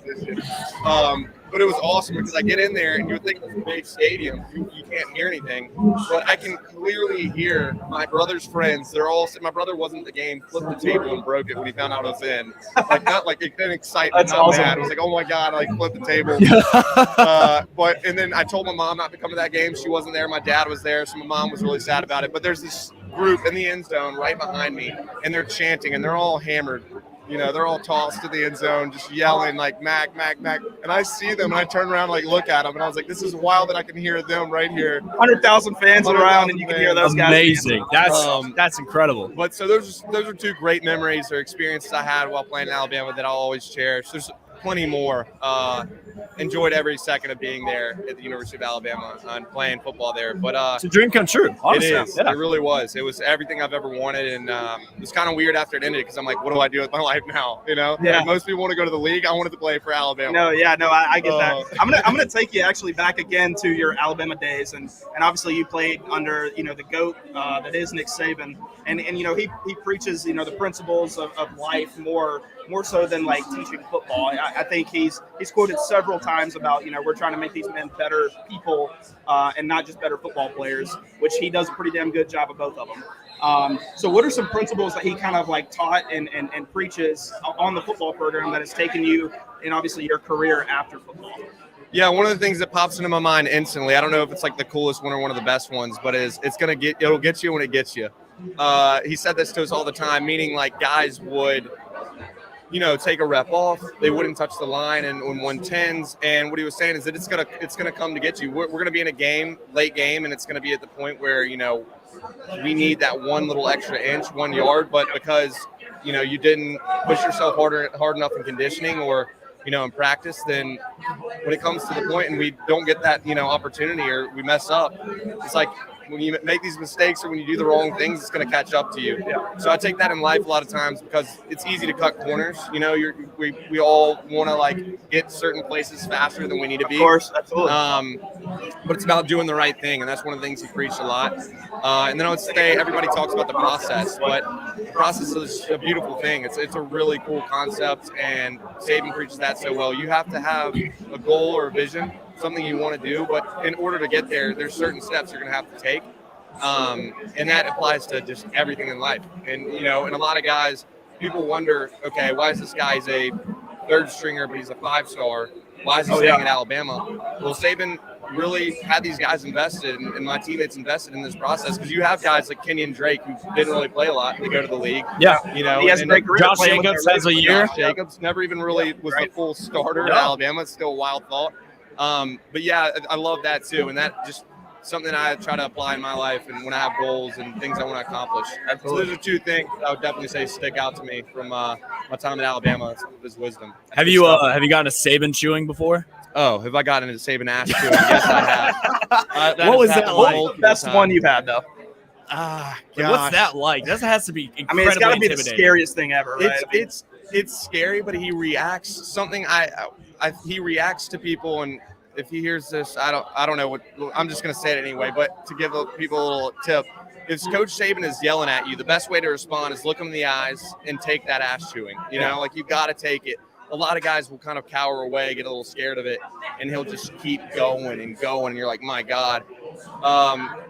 ever. But it was awesome because I get in there, and you would think it's a big stadium, you can't hear anything, but I can clearly hear my brother's friends. They're all, my brother wasn't at the game, flipped the table and broke it when he found out I was in. Like, not like it didn't excite me, not awesome. Bad. It was like, oh my God, I like flipped the table. And then I told my mom not to come to that game. She wasn't there. My dad was there, so my mom was really sad about it. But there's this group in the end zone right behind me, and they're chanting, and they're all hammered. They're all tossed to the end zone, just yelling like Mac, Mac, Mac. And I see them, and I turn around, like, look at them, and I was like, this is wild that I can hear them right here. 100,000 fans around, and you can hear those guys. Amazing. That's incredible. But so those are two great memories or experiences I had while playing in Alabama that I'll always cherish. There's plenty more. Enjoyed every second of being there at the University of Alabama and playing football there. But it's a dream come true. Honestly. It is. Yeah. It really was. It was everything I've ever wanted, and it was kind of weird after it ended because I'm like, what do I do with my life now? Yeah. Like, most people want to go to the league. I wanted to play for Alabama. I get that. I'm gonna take you actually back again to your Alabama days, and obviously you played under the GOAT that is Nick Saban, and he preaches the principles of life more so than like teaching football. I think he's quoted several times about we're trying to make these men better people and not just better football players, which he does a pretty damn good job of both of them. So what are some principles that he kind of like taught and preaches on the football program that has taken you in obviously your career after football? Yeah, one of the things that pops into my mind instantly, I don't know if it's like the coolest one or one of the best ones, but it'll get you when it gets you. He said this to us all the time, meaning like guys would take a rep off. They wouldn't touch the line and 110s. And what he was saying is that it's gonna come to get you. We're gonna be in a game, late game, and it's gonna be at the point where we need that one little extra inch, 1 yard. But because you didn't push yourself hard enough in conditioning or in practice, then when it comes to the point and we don't get that opportunity or we mess up, it's like when you make these mistakes or when you do the wrong things, it's going to catch up to you. So I take that in life a lot of times because it's easy to cut corners. You know, we all want to like get certain places faster than we need to be. Of course, absolutely. But it's about doing the right thing, and that's one of the things he preached a lot. And then I would say everybody talks about the process, but the process is a beautiful thing. It's a really cool concept, and Saban preaches that so well. You have to have a goal or a vision, something you want to do, but in order to get there, there's certain steps you're going to have to take. And that applies to just everything in life. And, you know, and a lot of guys, people wonder, okay, why is this guy's a third stringer, but he's a 5-star? Why is he staying at Alabama? Well, Saban really had these guys invested and my teammates invested in this process because you have guys like Kenyon Drake who didn't really play a lot. They go to the league. Yeah. You know, he has a great career. Josh Jacobs has a year. Josh Jacobs never even really was the full starter at Alabama. It's still a wild thought. But yeah, I love that too. And that just something I try to apply in my life and when I have goals and things I want to accomplish. Absolutely. So those are two things I would definitely say stick out to me from my time at Alabama. His wisdom. Have you gotten a Saban chewing before? Oh, have I gotten into Saban ass chewing? Yes, I have. What was that like? What's the best one you've had, though? What's that like? That has to be incredibly I mean, it's got to be the intimidating. scariest thing ever, right? It's scary, but he reacts something. He reacts to people, and if he hears this, I don't know what. I'm just gonna say it anyway. But to give people a little tip, if Coach Saban is yelling at you, the best way to respond is look him in the eyes and take that ass chewing. You know, like you got to take it. A lot of guys will kind of cower away, get a little scared of it, and he'll just keep going and going. And you're like, my God.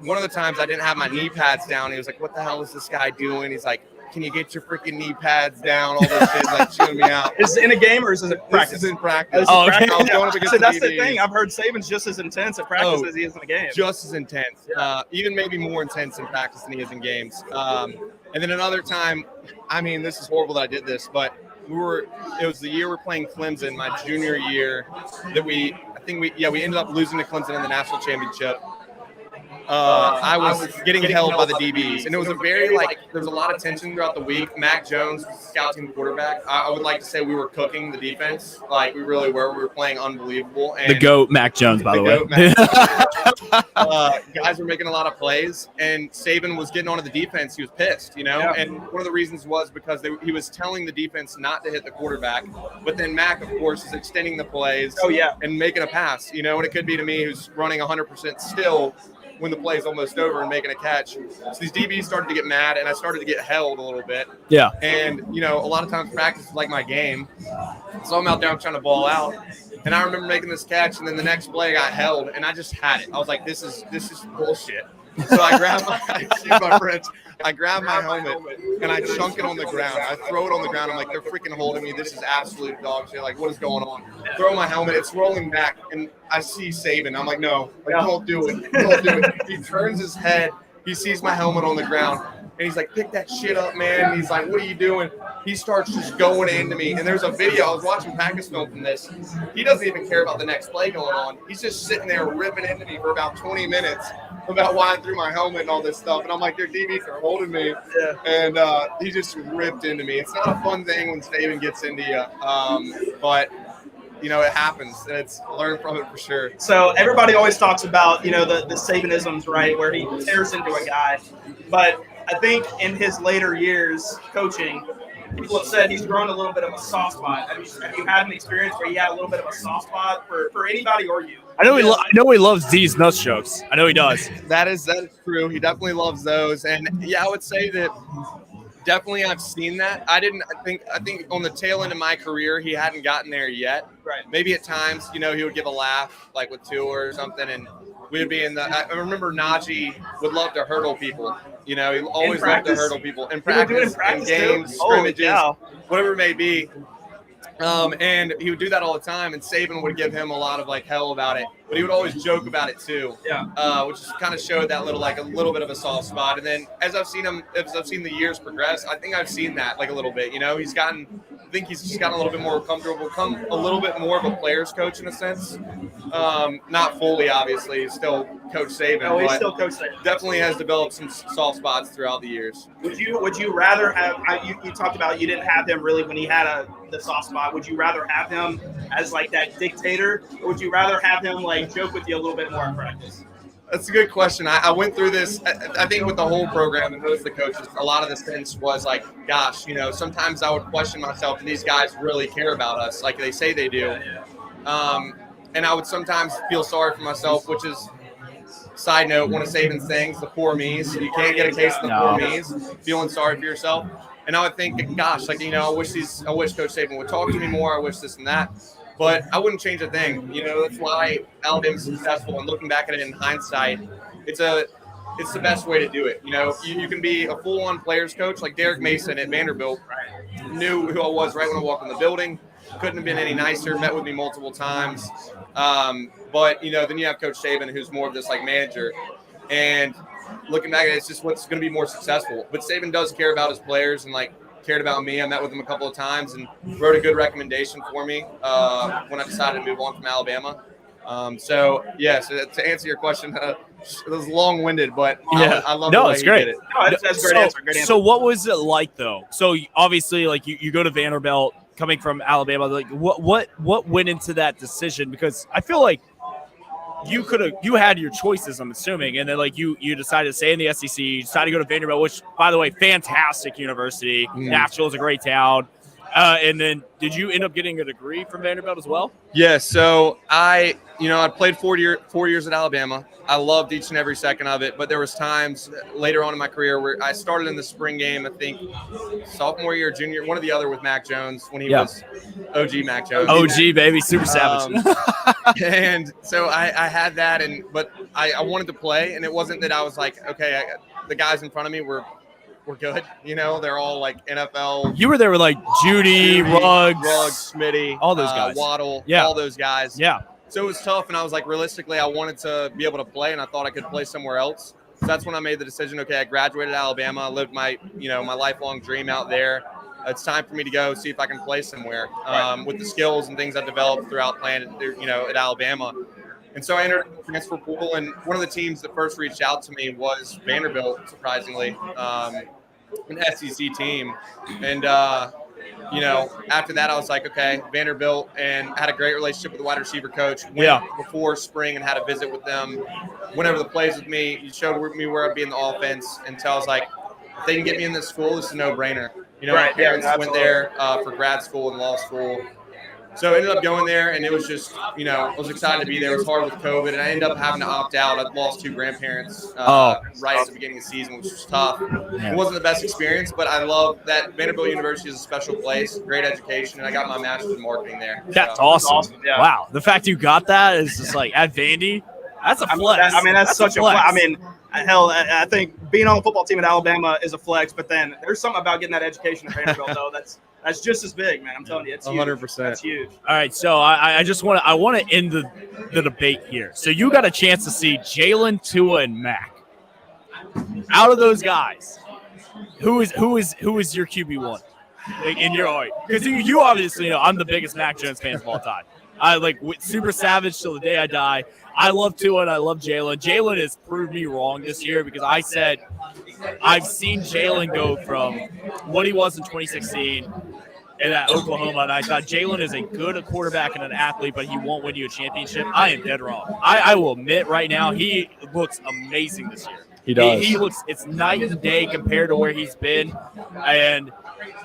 One of the times I didn't have my knee pads down. He was like, what the hell is this guy doing? He's like, can you get your freaking knee pads down? All this shit, like chewing me out. Is it in a game or is it practice? This is in practice. Oh, okay. I was going up against So that's the DBs. thing. I've heard Saban's just as intense at practice as he is in a game. Just as intense. Even maybe more intense in practice than he is in games. And then another time, I mean, this is horrible that I did this, but it was the year we're playing Clemson, my junior year, that we ended up losing to Clemson in the national championship. I was getting held by the DBs, and it was a very there was a lot of tension throughout the week. Mac Jones, scout team quarterback. I would like to say we were cooking the defense, like we really were. We were playing unbelievable. And The GOAT, Mac Jones, by the way. Guys were making a lot of plays, and Saban was getting onto the defense. He was pissed, you know. Yeah. And one of the reasons was because he was telling the defense not to hit the quarterback, but then Mac, of course, is extending the plays. And making a pass, you know. And it could be to me who's running 100% still when the play's almost over and making a catch. So these DBs started to get mad, and I started to get held a little bit. Yeah. And, you know, a lot of times practice is like my game. So I'm out there, I'm trying to ball out. And I remember making this catch, and then the next play I got held, and I just had it. I was like, this is bullshit. So I grabbed I grabbed my helmet, and I chunk it on the ground. I throw it on the ground. I'm like, they're freaking holding me. This is absolute dog shit. Like, what is going on? Throw my helmet. It's rolling back, and I see Saban. I'm like, no, don't do it. Don't do it. He turns his head. He sees my helmet on the ground, and he's like, pick that shit up, man. And he's like, what are you doing? He starts just going into me. And there's a video. I was watching practice film from this. He doesn't even care about the next play going on. He's just sitting there ripping into me for about 20 minutes about why I threw my helmet and all this stuff. And I'm like, their DBs are holding me. Yeah. And he just ripped into me. It's not a fun thing when Saban gets into you. But, you know, it happens. And it's learn from it for sure. So everybody always talks about, you know, the Sabanisms, right, where he tears into a guy. But I think in his later years coaching, people have said he's grown a little bit of a soft spot. Have you had an experience where he had a little bit of a soft spot for anybody or you? I know he loves D's nuts jokes. I know he does. That is true. He definitely loves those. And yeah, I would say that definitely I've seen that. I think on the tail end of my career, he hadn't gotten there yet. Right. Maybe at times, you know, he would give a laugh like with Tua or something, and we would be I remember Najee would love to hurdle people. You know, he always loved to hurdle people in practice, in games, scrimmages, whatever it may be. And he would do that all the time, and Saban would give him a lot of like hell about it, but he would always joke about it too. Yeah. Which just kind of showed that a little bit of a soft spot. And then as I've seen the years progress, I think I've seen that like a little bit. You know, he's just gotten a little bit more comfortable, become a little bit more of a player's coach in a sense. Not fully, obviously, he's still Coach Saban. Oh, he's still Coach Saban. Definitely has developed some soft spots throughout the years. Would you rather have? You talked about you didn't have him really when he had the soft spot. Would you rather have him as like that dictator, or would you rather have him like joke with you a little bit more in practice? That's a good question. I went through this, I think, with the whole program and most of the coaches. A lot of the sense was like, gosh, sometimes I would question myself, do these guys really care about us like they say they do? And I would sometimes feel sorry for myself, which is, side note, one of Saban's things, the poor me's. You can't get a case of the poor me's, feeling sorry for yourself. And I would think, gosh, I wish Coach Saban would talk to me more. I wish this and that. But I wouldn't change a thing. That's why Alabama's successful. And looking back at it in hindsight, it's the best way to do it. You can be a full-on players coach like Derek Mason at Vanderbilt. Knew who I was right when I walked in the building. Couldn't have been any nicer. Met with me multiple times. But then you have Coach Saban, who's more of this like manager. And looking back at it, it's just what's going to be more successful. But Saban does care about his players and cared about me. I met with him a couple of times and wrote a good recommendation for me when I decided to move on from Alabama. So to answer your question, it was long-winded, but I love the way it's great. No, that's great answer. Great answer. So what was it like though? So obviously, you go to Vanderbilt, coming from Alabama. What went into that decision? Because I feel like you had your choices, I'm assuming, and then you decided to stay in the SEC. You decided to go to Vanderbilt, which, by the way, fantastic university. Nashville is a great town. And then did you end up getting a degree from Vanderbilt as well? Yeah, so I played 4 years at Alabama. I loved each and every second of it, but there was times later on in my career where I started in the spring game, I think sophomore year, junior, one or the other with Mac Jones when he was OG Mac Jones. OG, baby, super savage. And so I had that, but I wanted to play, and it wasn't that I was like, okay, the guys in front of me were good. They're all like NFL. You were there with Judy, Ruggs, Smitty, all those guys. Waddle, Yeah. all those guys. Yeah. So it was tough, and I was like, realistically, I wanted to be able to play, and I thought I could play somewhere else. So that's when I made the decision. Okay, I graduated Alabama. I lived my lifelong dream out there. It's time for me to go see if I can play somewhere with the skills and things I developed throughout playing, at Alabama. And so I entered the transfer pool, and one of the teams that first reached out to me was Vanderbilt, surprisingly, an SEC team. And, after that, I was like, okay, Vanderbilt, and had a great relationship with the wide receiver coach. Went before spring and had a visit with them. Went over the plays with me. He showed me where I'd be in the offense. And so I was like, if they can get me in this school, this is a no-brainer. My parents went there for grad school and law school. So I ended up going there, and it was just, I was excited to be there. It was hard with COVID, and I ended up having to opt out. I lost 2 grandparents right at the beginning of the season, which was tough. Yeah. It wasn't the best experience, but I love that Vanderbilt University is a special place, great education, and I got my master's in marketing there. That's awesome. Yeah. Wow. The fact you got that is just at Vandy, that's a flex. That's such a flex. Hell, I think being on the football team at Alabama is a flex, but then there's something about getting that education at Vanderbilt, though, that's just as big, man. I'm telling you, it's 100%. That's huge. All right, so I just want to end the debate here. So you got a chance to see Jalen, Tua, and Mac. Out of those guys, who is your QB1 in your art? Because you obviously know I'm the biggest Mac Jones fan of all time. I super savage till the day I die. I love Tua and I love Jalen. Jalen has proved me wrong this year because I said I've seen Jalen go from what he was in 2016 at Oklahoma, and I thought Jalen is a good quarterback and an athlete, but he won't win you a championship. I am dead wrong. I will admit right now he looks amazing this year. He does. He looks – it's night and day compared to where he's been. And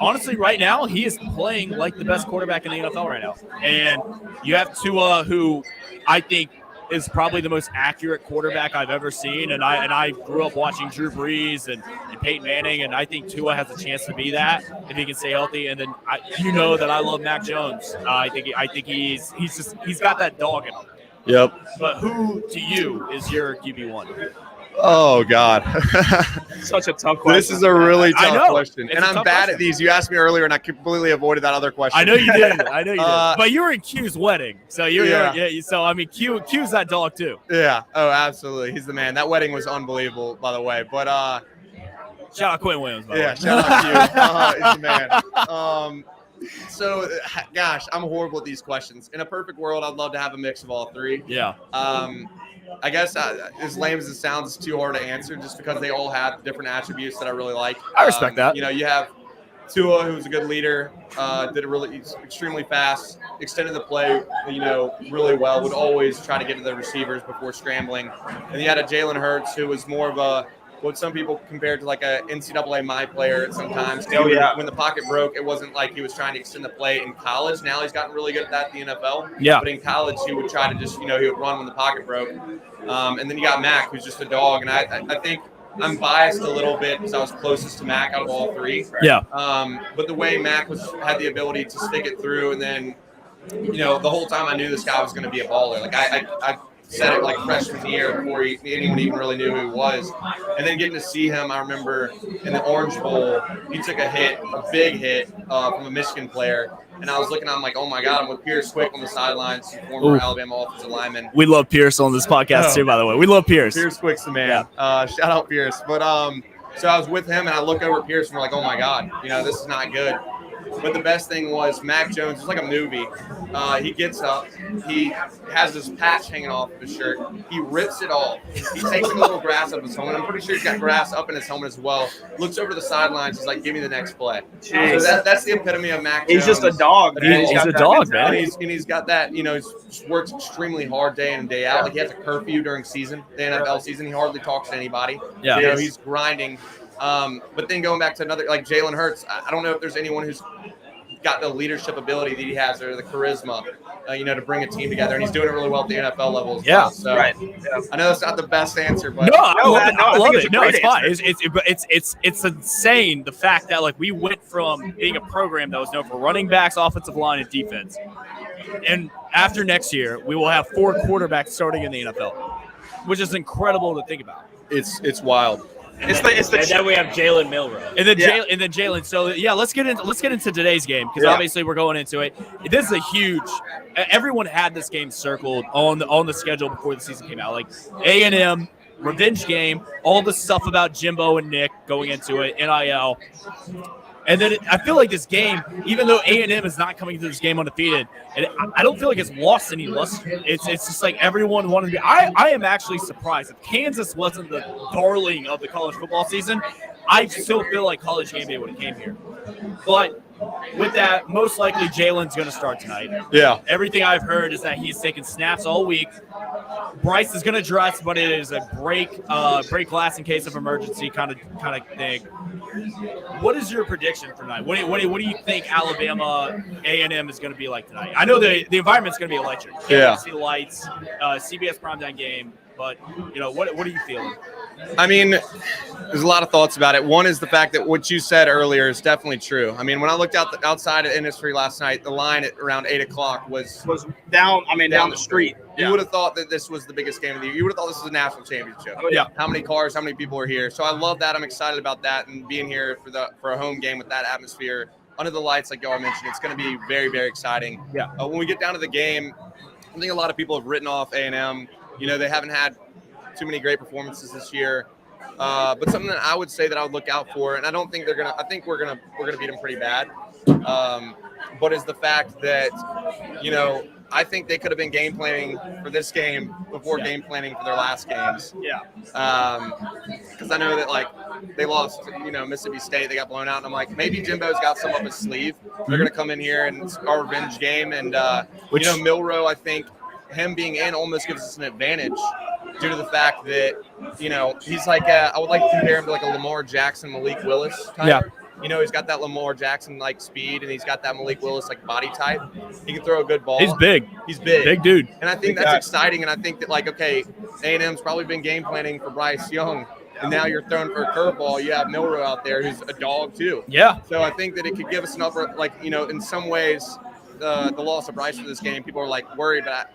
honestly, right now, he is playing like the best quarterback in the NFL right now. And you have Tua, who I think is probably the most accurate quarterback I've ever seen. And I grew up watching Drew Brees and Peyton Manning, and I think Tua has a chance to be that if he can stay healthy. And then that I love Mac Jones. I think he's got that dog in him. Yep. But who to you is your QB1? Oh, God. Such a tough question. This is a really tough question. It's and I'm bad at these. You asked me earlier, and I completely avoided that other question. I know you did. But you were in Q's wedding. So Q's that dog too. Yeah. Oh, absolutely. He's the man. That wedding was unbelievable, by the way. But shout out Quinn Williams, by the way. Shout out Q. He's the man. So, gosh, I'm horrible at these questions. In a perfect world, I'd love to have a mix of all three. Yeah. I guess as lame as it sounds, it's too hard to answer just because they all have different attributes that I really like. I respect that. You have Tua, who was a good leader, did it really extremely fast, extended the play, really well, would always try to get to the receivers before scrambling. And you had a Jalen Hurts, who was more of what some people compared to like a NCAA my player sometimes. When the pocket broke, it wasn't like he was trying to extend the play in college. Now he's gotten really good at that in the NFL. Yeah. But in college, he would try to just, he would run when the pocket broke. And then you got Mac, who's just a dog. And I think I'm biased a little bit because I was closest to Mac out of all three. Yeah. But the way Mac had the ability to stick it through, and then, the whole time I knew this guy was going to be a baller. Like I said it like freshman year before anyone even really knew who he was. And then getting to see him, I remember in the Orange Bowl, he took a big hit from a Michigan player. And I was looking, I'm like, oh my God, I'm with Pierce Quick on the sidelines, former Alabama offensive lineman. We love Pierce on this podcast too, by the way. We love Pierce. Pierce Quick's the man. Yeah. Shout out Pierce. But so I was with him, and I look over at Pierce, and we're like, oh my God, this is not good. But the best thing was Mac Jones. It's like a movie. He gets up. He has this patch hanging off of his shirt. He rips it off. He takes a little grass up his helmet. I'm pretty sure he's got grass up in his helmet as well. Looks over the sidelines. He's like, give me the next play. So that's the epitome of Mac Jones. He's just a dog. He's a dog, man. And he's got that, he's works extremely hard day in and day out. Like he has a curfew during the NFL season. He hardly talks to anybody. Yeah. He's grinding. But then going back to another, like Jalen Hurts, I don't know if there's anyone who's got the leadership ability that he has or the charisma, to bring a team together. And he's doing it really well at the NFL level as well. So right. I know that's not the best answer, but I love it. No, it's fine. Answer. It's insane the fact that like we went from being a program that was known for running backs, offensive line, and defense, and after next year we will have 4 quarterbacks starting in the NFL, which is incredible to think about. It's wild. And then we have Jalen Milroe. And then Jalen. So let's get into today's game because obviously we're going into it. This is a huge. Everyone had this game circled on the schedule before the season came out. Like A&M revenge game, all the stuff about Jimbo and Nick going into it, NIL. And then I feel like this game, even though A&M is not coming to this game undefeated, and I don't feel like it's lost any luster. It's just like everyone wanted to be. I am actually surprised. If Kansas wasn't the darling of the college football season, I still feel like College Game Day would have came here. But with that, most likely Jalen's going to start tonight. Yeah. Everything I've heard is that he's taking snaps all week. Bryce is going to dress, but it is a break glass in case of emergency kind of thing. What is your prediction for tonight? What do you think Alabama A&M is going to be like tonight? I know the environment's going to be electric. Can't see the lights, CBS primetime game, but what are you feeling? I mean, there's a lot of thoughts about it. One is the fact that what you said earlier is definitely true. I mean, when I looked outside at Innisfree last night, the line at around 8:00 was down the street. You would have thought that this was the biggest game of the year. You would have thought this was a national championship. Yeah. How many cars, how many people are here? So I love that. I'm excited about that and being here for a home game with that atmosphere under the lights, like y'all mentioned. It's going to be very, very exciting. Yeah. When we get down to the game, I think a lot of people have written off A&M. They haven't had too many great performances this year. But something that I would say that I would look out for, and I don't think I think we're gonna beat them pretty bad. But is the fact that, I think they could have been game planning for this game before game planning for their last games. Yeah. Because I know that like they lost, Mississippi State, they got blown out, and I'm like, maybe Jimbo's got some up his sleeve. They're gonna come in here and it's our revenge game, and Milroe, I think him being in almost gives us an advantage due to the fact that, he's like I would like to compare him to like a Lamar Jackson, Malik Willis type. Yeah. He's got that Lamar Jackson like speed, and he's got that Malik Willis like body type. He can throw a good ball. He's big. Big dude. And I think that's exciting. And I think that A&M's probably been game planning for Bryce Young, and now you're throwing for a curveball. You have Milroe out there who's a dog too. Yeah. So I think that it could give us an upper, in some ways, the loss of Bryce for this game, people are like worried, but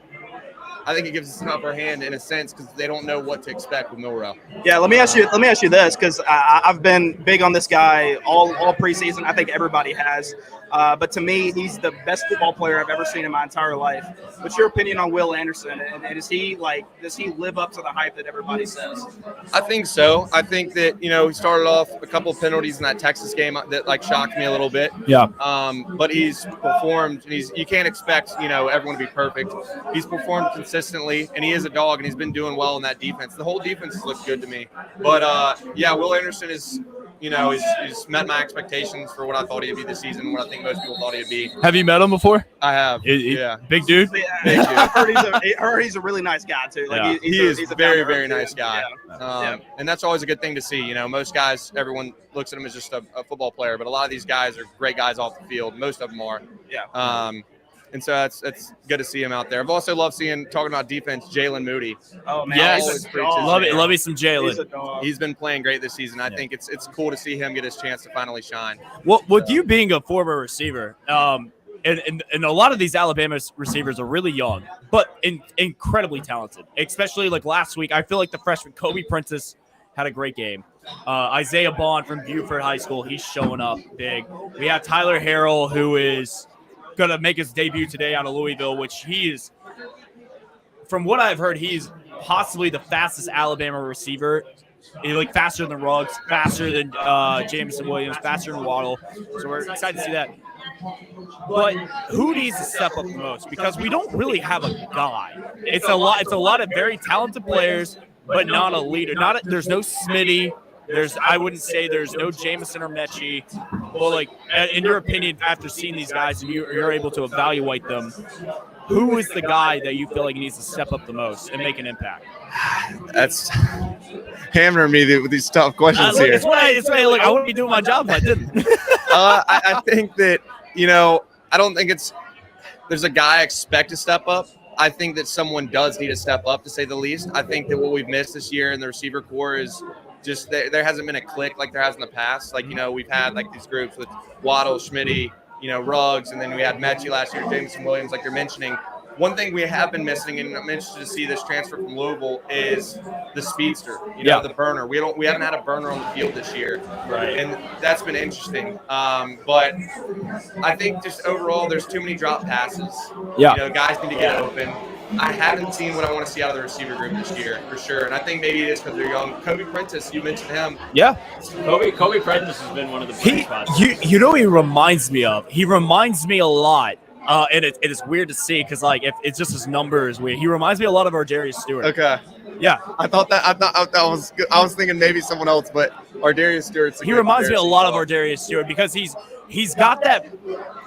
I think it gives us an upper hand in a sense because they don't know what to expect with Milroe. Yeah, let me ask you this, because I've been big on this guy all preseason. I think everybody has. But to me, he's the best football player I've ever seen in my entire life. What's your opinion on Will Anderson? And does he live up to the hype that everybody says? I think so. I think that, he started off a couple of penalties in that Texas game that shocked me a little bit. Yeah. But he's performed. You can't expect, everyone to be perfect. He's performed consistently, and he is a dog, and he's been doing well in that defense. The whole defense has looked good to me. But, Will Anderson is he's met my expectations for what I thought he'd be this season, what I think most people thought he'd be. Have you met him before? I have. Yeah. Big dude? I heard he's a really nice guy, too. Like, he is he's a very, down-to-earth very nice dude. guy. And that's always a good thing to see. Most guys, everyone looks at him as just a football player, but a lot of these guys are great guys off the field. Most of them are. Yeah. And so it's good to see him out there. I've also loved talking about defense, Jalen Moody. Oh, man. Yes. Love me some Jalen. He's been playing great this season. I think it's cool to see him get his chance to finally shine. Well, with you being a former receiver, and a lot of these Alabama receivers are really young, but incredibly talented. Especially like last week, I feel like the freshman Cory Brooks had a great game. Isaiah Bond from Buford High School, he's showing up big. We have Tyler Harrell, who is going to make his debut today out of Louisville, which he is, from what I've heard, he's possibly the fastest Alabama receiver. He's like faster than Ruggs, faster than Jameson Williams, faster than Waddle. So we're excited to see that. But who needs to step up the most? Because we don't really have a guy. It's a lot of very talented players, but not a leader. There's no Smitty. I wouldn't say there's no Jameson or Mechie. Well, like, in your opinion, after seeing these guys and you're able to evaluate them, who is the guy that you feel like needs to step up the most and make an impact? That's hammering me with these tough questions here. It's why I wouldn't be doing my job if I didn't. I think that, I don't think there's a guy I expect to step up. I think that someone does need to step up, to say the least. I think that what we've missed this year in the receiver core is just there hasn't been a click like there has in the past. Like, we've had like these groups with Waddle, Schmitty, Ruggs, and then we had Mechie last year, Jameson Williams, like you're mentioning. One thing we have been missing, and I'm interested to see this transfer from Louisville, is the speedster, the burner. We haven't had a burner on the field this year, right? And that's been interesting. But I think just overall, there's too many drop passes. Yeah, guys need to get open. I haven't seen what I want to see out of the receiver group this year, for sure. And I think maybe it is because they're young. Cory Brooks, you mentioned him. Yeah. Cory Brooks has been one of the bright spots. He reminds me of? He reminds me a lot. And it is weird to see because, like, if it's just his numbers weird. He reminds me a lot of Ardarius Stewart. Okay. Yeah. I thought that was good. I was thinking maybe someone else, but Ardarius Stewart's he reminds me a lot of Ardarius Stewart because he's got that.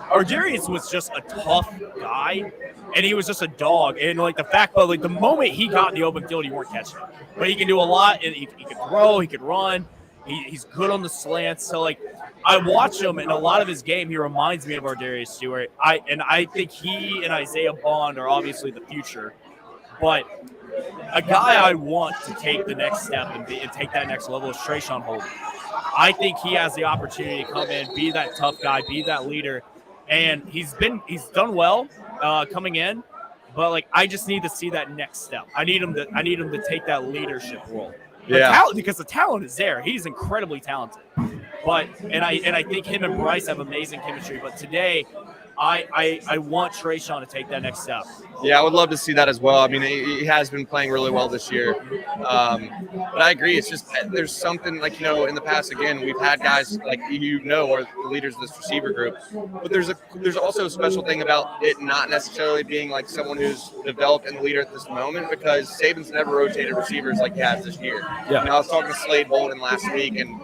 Ardarius was just a tough guy, and he was just a dog. And like the fact that like the moment he got in the open field, he weren't catching it. But he can do a lot. And he could throw. He could run. He's good on the slants. So like I watch him in a lot of his game. He reminds me of Ardarius Stewart. I think he and Isaiah Bond are obviously the future, but a guy I want to take the next step and take that next level is Trayshawn Holden. I think he has the opportunity to come in, be that tough guy, be that leader, and he's done well coming in. But like I just need to see that next step. I need him to take that leadership role. Because the talent is there. He's incredibly talented. But I think him and Bryce have amazing chemistry. But today, I want Trayshawn to take that next step. Yeah, I would love to see that as well. I mean, he has been playing really well this year. But I agree. It's just there's something like, in the past, again, we've had guys like, are the leaders of this receiver group. But there's also a special thing about it not necessarily being like someone who's developed and the leader at this moment, because Saban's never rotated receivers like he has this year. Yeah. I was talking to Slade Bolden last week, and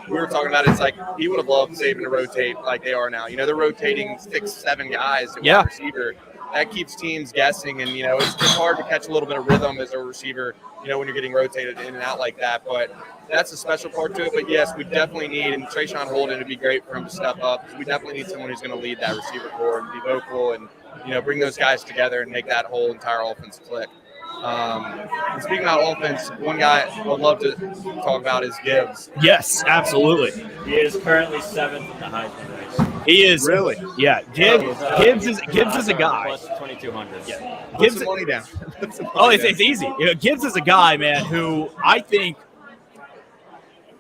we were talking about it's like he would have loved Saban to rotate like they are now. They're rotating 6-7 guys at one receiver. That keeps teams guessing, and it's hard to catch a little bit of rhythm as a receiver, when you're getting rotated in and out like that. But that's a special part to it. But yes, we definitely need, and Trayshawn Holden would be great for him to step up. We definitely need someone who's going to lead that receiver core and be vocal and bring those guys together and make that whole entire offense click. And speaking about offense, one guy I would love to talk about is Gibbs. Yes, absolutely. He is currently 7th in the Heisman race. He is really, yeah. Gibbs is a guy. Plus 2,200. Yeah, Put some money down. It's easy. Gibbs is a guy, man, who I think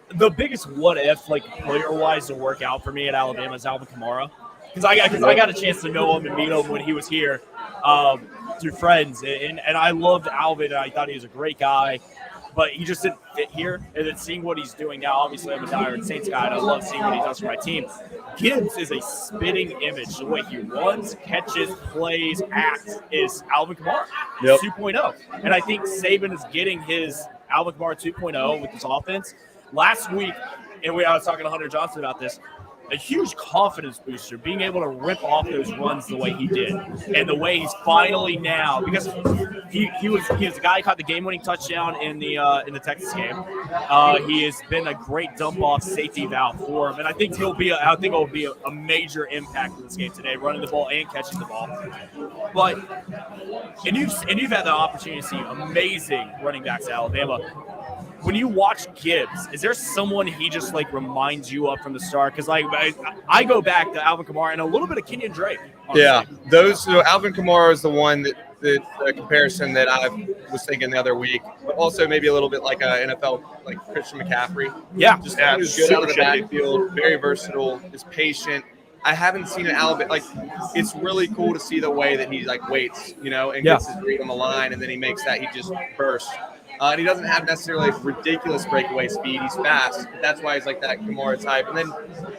the biggest what if, like player wise, to work out for me at Alabama is Alvin Kamara, because I got a chance to know him and meet him when he was here through friends, and I loved Alvin, and I thought he was a great guy. But he just didn't fit here. And then seeing what he's doing now, obviously I'm a diehard Saints guy, and I love seeing what he does for my team. Gibbs is a spitting image. The way he runs, catches, plays, acts is Alvin Kamara 2.0. And I think Saban is getting his Alvin Kamara 2.0 with his offense. Last week, I was talking to Hunter Johnson about this. A huge confidence booster, being able to rip off those runs the way he did, and the way he's finally now, because he was the guy who caught the game-winning touchdown in the Texas game. He has been a great dump-off safety valve for him, and I think it'll be a major impact in this game today, running the ball and catching the ball. But you've had the opportunity to see amazing running backs at Alabama. When you watch Gibbs, is there someone he just like reminds you of from the start? Because like I go back to Alvin Kamara and a little bit of Kenyon Drake. Honestly. Yeah, Alvin Kamara is the one that the comparison that I was thinking the other week, but also maybe a little bit like a NFL like Christian McCaffrey. Yeah, just who's good out of the backfield, very versatile, is patient. I haven't seen an Alabama like. It's really cool to see the way that he like waits, and gets his read on the line, and then he makes that he just bursts. And he doesn't have necessarily ridiculous breakaway speed. He's fast. But that's why he's like that Kamara type. And then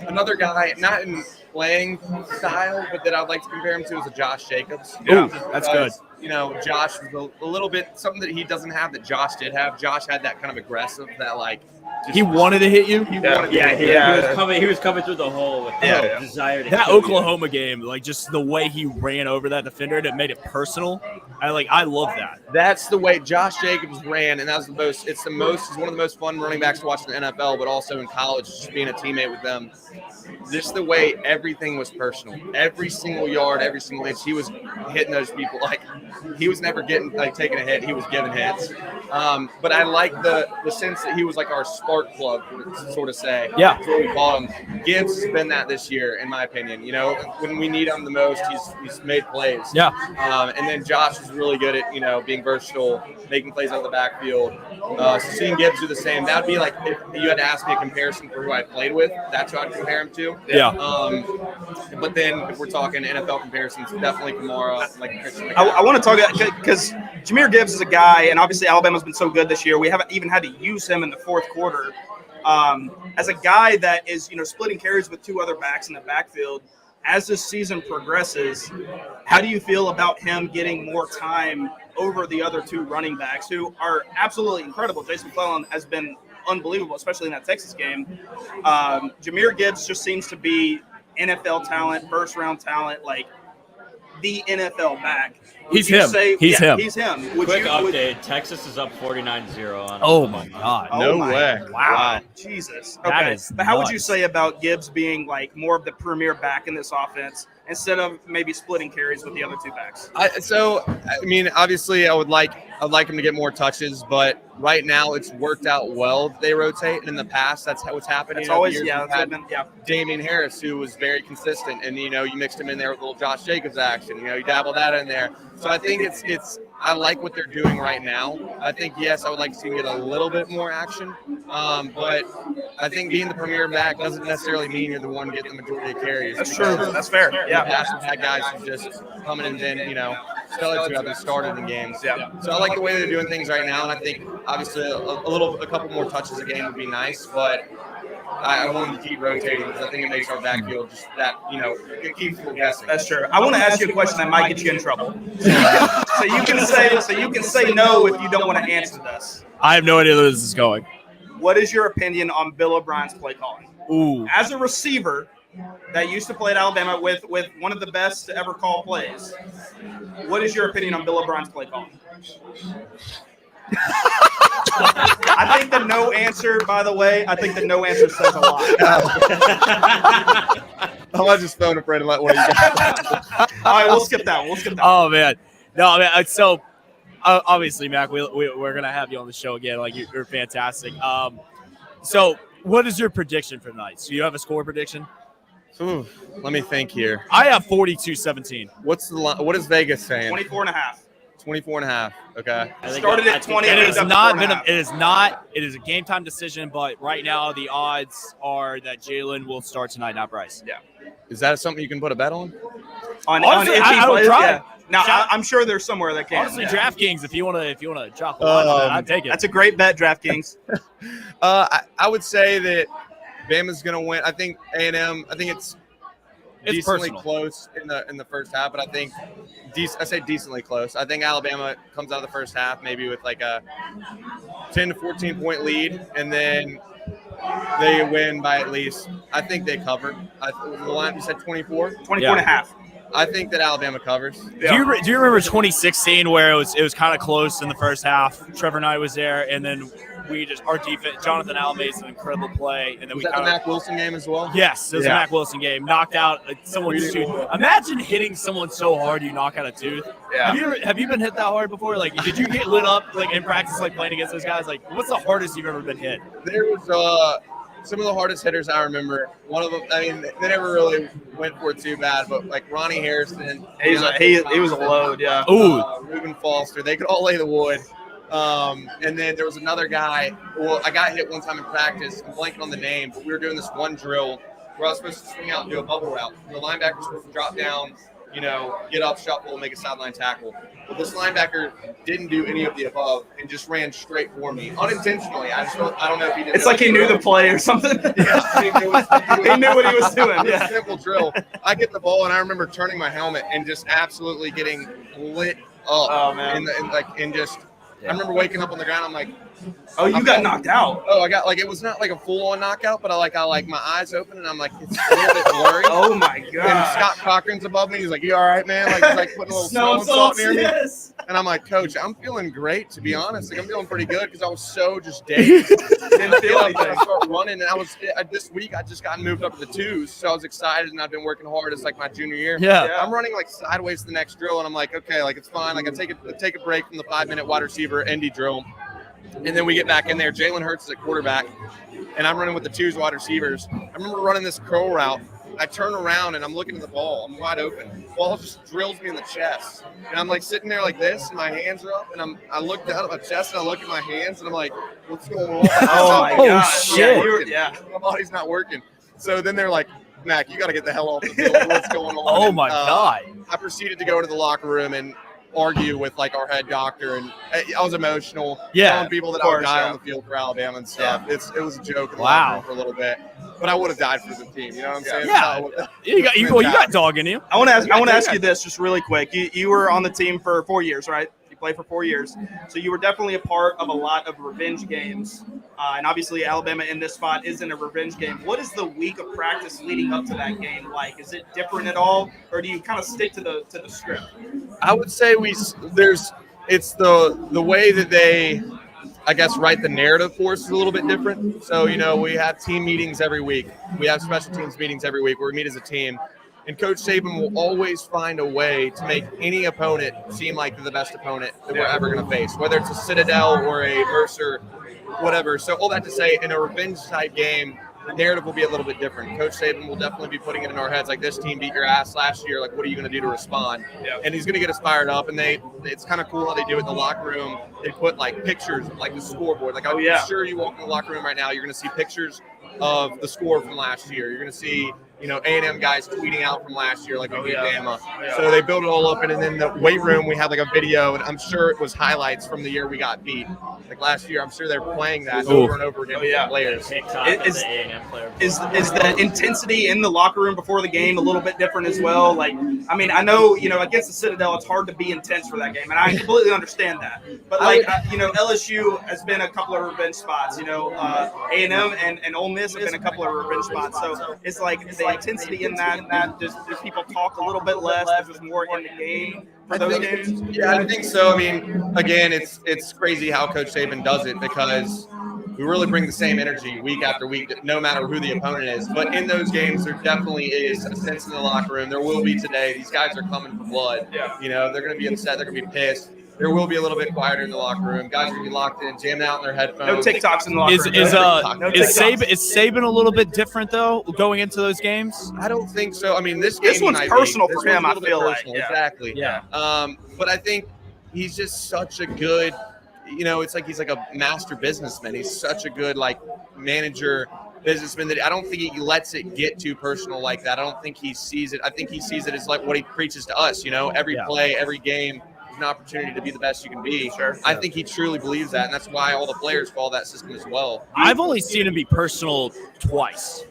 another guy, not in playing style, but that I'd like to compare him to is a Josh Jacobs. Yeah, that's good. Josh was a little bit something that he doesn't have that Josh did have. Josh had that kind of aggressive, that like. He wanted to hit you. He was coming through the hole with desire to. That Oklahoma game, like just the way he ran over that defender, and it made it personal. I love that. That's the way Josh Jacobs ran, and that was the most. He's one of the most fun running backs to watch in the NFL, but also in college, just being a teammate with them. Just the way everything was personal. Every single yard, every single inch, he was hitting those people. Like he was never taking a hit. He was giving hits. But I like the sense that he was like our spark plug, to sort of say. Yeah. That's what we call him. Gibbs has been that this year, in my opinion. When we need him the most, he's made plays. Yeah. And then Josh is really good at, being versatile, making plays out of the backfield. So seeing Gibbs do the same, that would be like if you had to ask me a comparison for who I played with, that's who I'd compare him to. Yeah. But then if we're talking NFL comparisons, definitely Kamara, like Christian. I want to talk about because Jamir Gibbs is a guy, and obviously Alabama's been so good this year. We haven't even had to use him in the fourth quarter. As a guy that is, splitting carries with two other backs in the backfield, as this season progresses, how do you feel about him getting more time over the other two running backs who are absolutely incredible? Jason McClellan has been unbelievable, especially in that Texas game. Jamir Gibbs just seems to be NFL talent, first-round talent, like the NFL back. He's him. He's him. Quick update. Texas is up 49-0 on. Oh, my God. No way. Wow. Jesus. Okay. But how would you say about Gibbs being like more of the premier back in this offense instead of maybe splitting carries with the other two backs? Obviously, I'd like him to get more touches, but right now it's worked out well. They rotate, and in the past, that's what's happened. It's always Damian Harris, who was very consistent, and you mixed him in there with a little Josh Jacobs action. You dabbled that in there. So I think it's I like what they're doing right now. I think yes, I would like to see him get a little bit more action, but I think being the premier back doesn't necessarily mean you're the one getting the majority of carries. That's true. That's fair. Yeah, we've had guys who just come in and then studs who haven't started in games. Yeah. So I like the way they're doing things right now, and I think obviously a couple more touches a game would be nice, but I want them to keep rotating because I think it makes our backfield just that, it keeps people guessing. That's true. I want to ask you a question that might get you in trouble. So you can say no if you don't want to answer this. I have no idea where this is going. What is your opinion on Bill O'Brien's play calling? Ooh. As a receiver that used to play at Alabama with one of the best to ever call plays, what is your opinion on Bill O'Brien's play calling? I think the no answer, by the way, says a lot. I might just phone a friend and let one of you guys. All right, we'll skip that. Oh, man. No, man. So, obviously, Mac, we're going to have you on the show again. Like, you're fantastic. So, what is your prediction for tonight? So, you have a score prediction? Ooh, let me think here. I have 42-17. What's the line? What is Vegas saying? 24.5. 24.5. Okay. Started at 20. It is a game time decision, but right now the odds are that Jalen will start tonight, not Bryce. Yeah. Is that something you can put a bet on? Honestly, I would try. Yeah. Now I'm sure there's somewhere that can. Honestly, DraftKings, if you want to drop the line, I'd take it. That's a great bet, DraftKings. I would say that Bama's going to win. I think A&M. I think it's decently close in the first half, but I think I say decently close. I think Alabama comes out of the first half maybe with like a 10 to 14 point lead, and then they win by at least. I think they cover. The line you said 24. 24 and a half. I think that Alabama covers. Do you remember 2016 where it was kind of close in the first half? Trevor Knight was there, and then our defense, Jonathan Allen made an incredible play, and then was that the Mac Wilson game as well? Yes, it was a Mac Wilson game. Knocked out someone's tooth. Imagine hitting someone so hard you knock out a tooth. Yeah. Have you been hit that hard before? Like, did you get lit up like in practice, like playing against those guys? Like, what's the hardest you've ever been hit? There was some of the hardest hitters I remember. One of them, I mean, they never really went for it too bad, but like Ronnie Harrison, he was a load, yeah. Ooh, Reuben Foster, they could all lay the wood. And then there was another guy. Well, I got hit one time in practice. I'm blanking on the name, but we were doing this one drill where I was supposed to swing out and do a bubble route. The linebacker was supposed to drop down, get up, shuffle, and make a sideline tackle. Well, this linebacker didn't do any of the above and just ran straight for me unintentionally. I don't know if he did. It's like he knew the play or something. Yeah, he knew what he was doing. Yeah. Simple drill. I get the ball and I remember turning my helmet and just absolutely getting lit up. Oh man! I remember waking up on the ground. I'm like, oh, you got knocked out. Oh, I got it was not like a full-on knockout, but I my eyes open and I'm like, it's a little bit blurry. Oh my god! And Scott Cochran's above me. He's like, you all right, man? Like he's like putting a little snow and salt near me. Yes. And I'm like, Coach, I'm feeling great, to be honest. Like I'm feeling pretty good because I was so just dazed. Didn't feel anything. I started running, and this week I just got moved up to the 2s, so I was excited, and I've been working hard. It's like my junior year. Yeah. I'm running like sideways to the next drill, and I'm like, okay, like it's fine. Like I take a break from the 5-minute wide receiver Indy drill. And then we get back in there. Jalen Hurts is at quarterback, and I'm running with the 2s wide receivers. I remember running this curl route. I turn around, and I'm looking at the ball. I'm wide open. The ball just drills me in the chest. And I'm, like, sitting there like this, and my hands are up. And I look down at my chest, and I look at my hands, and I'm like, what's going on? Oh, my God. Shit. Yeah. My body's not working. So then they're like, Mac, you got to get the hell off the field. What's going on? Oh, my God. I proceeded to go to the locker room and argue with like our head doctor, and I was emotional. Telling people that I would die on the field for Alabama and stuff. Yeah. It was a joke in the locker room for a little bit, but I would have died for the team. You know what I'm saying? Yeah. You got dog in you. I want to ask you this just really quick. You were on the team for 4 years, right? You played for 4 years, so you were definitely a part of a lot of revenge games. And obviously, Alabama in this spot isn't a revenge game. What is the week of practice leading up to that game like? Is it different at all, or do you kind of stick to the script? I would say it's the way that they, I guess, write the narrative for us is a little bit different. So we have team meetings every week. We have special teams meetings every week where we meet as a team. And Coach Saban will always find a way to make any opponent seem like they're the best opponent that we're ever going to face, whether it's a Citadel or a Mercer, whatever. So all that to say, in a revenge-type game, the narrative will be a little bit different. Coach Saban will definitely be putting it in our heads like, this team beat your ass last year. Like, what are you going to do to respond? Yeah. And he's going to get us fired up. And it's kind of cool how they do it in the locker room. They put, like, pictures of, like, the scoreboard. Like, I'm sure you walk in the locker room right now, you're going to see pictures of the score from last year. You're going to see A&M guys tweeting out from last year, like we beat Bama. So they build it all up, and then the weight room, we have like a video, and I'm sure it was highlights from the year we got beat. Like last year, I'm sure they're playing that over and over again with the players. Is the intensity in the locker room before the game a little bit different as well? Like, I mean, I know, against the Citadel, it's hard to be intense for that game, and I completely understand that. But LSU has been a couple of revenge spots. A&M and Ole Miss have been a couple of revenge spots. So it's like the intensity in that does people talk a little bit less? There's more in the game for those games? Yeah, I think so. I mean, again, it's crazy how Coach Saban does it because we really bring the same energy week after week, no matter who the opponent is. But in those games, there definitely is a sense in the locker room. There will be today. These guys are coming for blood. Yeah. They're going to be upset. They're going to be pissed. There will be a little bit quieter in the locker room. Guys are going to be locked in, jamming out in their headphones. No TikToks in the locker room. Is Saban a little bit different, though, going into those games? I don't think so. I mean, this one's personal for him, I feel like. Exactly. Yeah. But I think he's just such a good it's like he's like a master businessman. He's such a good manager, businessman that I don't think he lets it get too personal like that. I don't think he sees it. I think he sees it as like what he preaches to us. Every play, every game is an opportunity to be the best you can be. Sure. I think he truly believes that, and that's why all the players follow that system as well. I've only seen him be personal twice.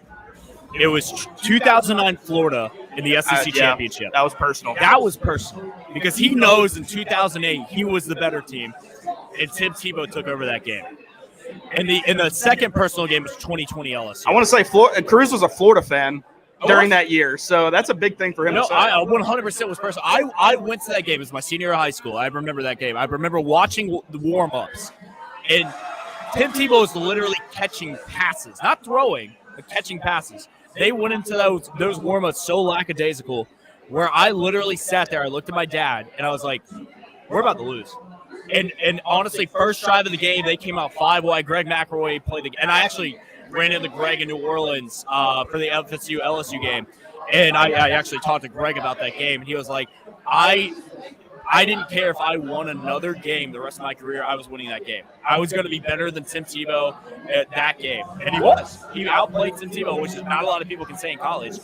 It was 2009 Florida in the SEC championship. That was personal. That was personal because he knows in 2008 he was the better team, and Tim Tebow took over that game. And the second personal game was 2020 LSU. I want to say Cruz was a Florida fan during that year, so that's a big thing for him. No, to say. I 100% was personal. I went to that game. It was my senior year of high school. I remember that game. I remember watching the warm-ups, and Tim Tebow was literally catching passes, not throwing, but catching passes. They went into those warm-ups so lackadaisical, where I literally sat there. I looked at my dad, and I was like, "We're about to lose." And honestly, first drive of the game, they came out 5 wide. Greg McElroy played the game, and I actually ran into Greg in New Orleans for the FSU LSU game, and I actually talked to Greg about that game, and he was like, I didn't care if I won another game the rest of my career. I was winning that game. I was going to be better than Tim Tebow at that game, and he was. He outplayed Tim Tebow, which is not a lot of people can say in college.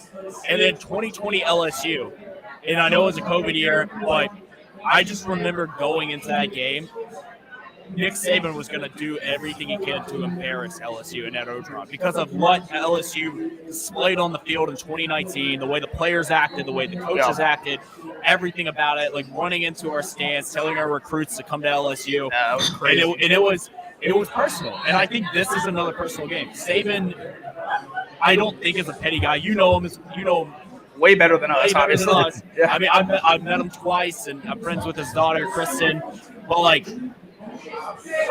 And then 2020 LSU, and I know it was a COVID year, but I just remember going into that game, Nick Saban was going to do everything he can to embarrass LSU in that Orgeron because of what LSU displayed on the field in 2019, the way the players acted, the way the coaches acted, everything about it, like running into our stands, telling our recruits to come to LSU. Yeah, that was crazy. And it was personal. And I think this is another personal game. Saban, I don't think is a petty guy. You know him. Way better than us, way better obviously. than us. Yeah. I mean, I've met him twice, and I'm friends with his daughter, Kristen. But, like,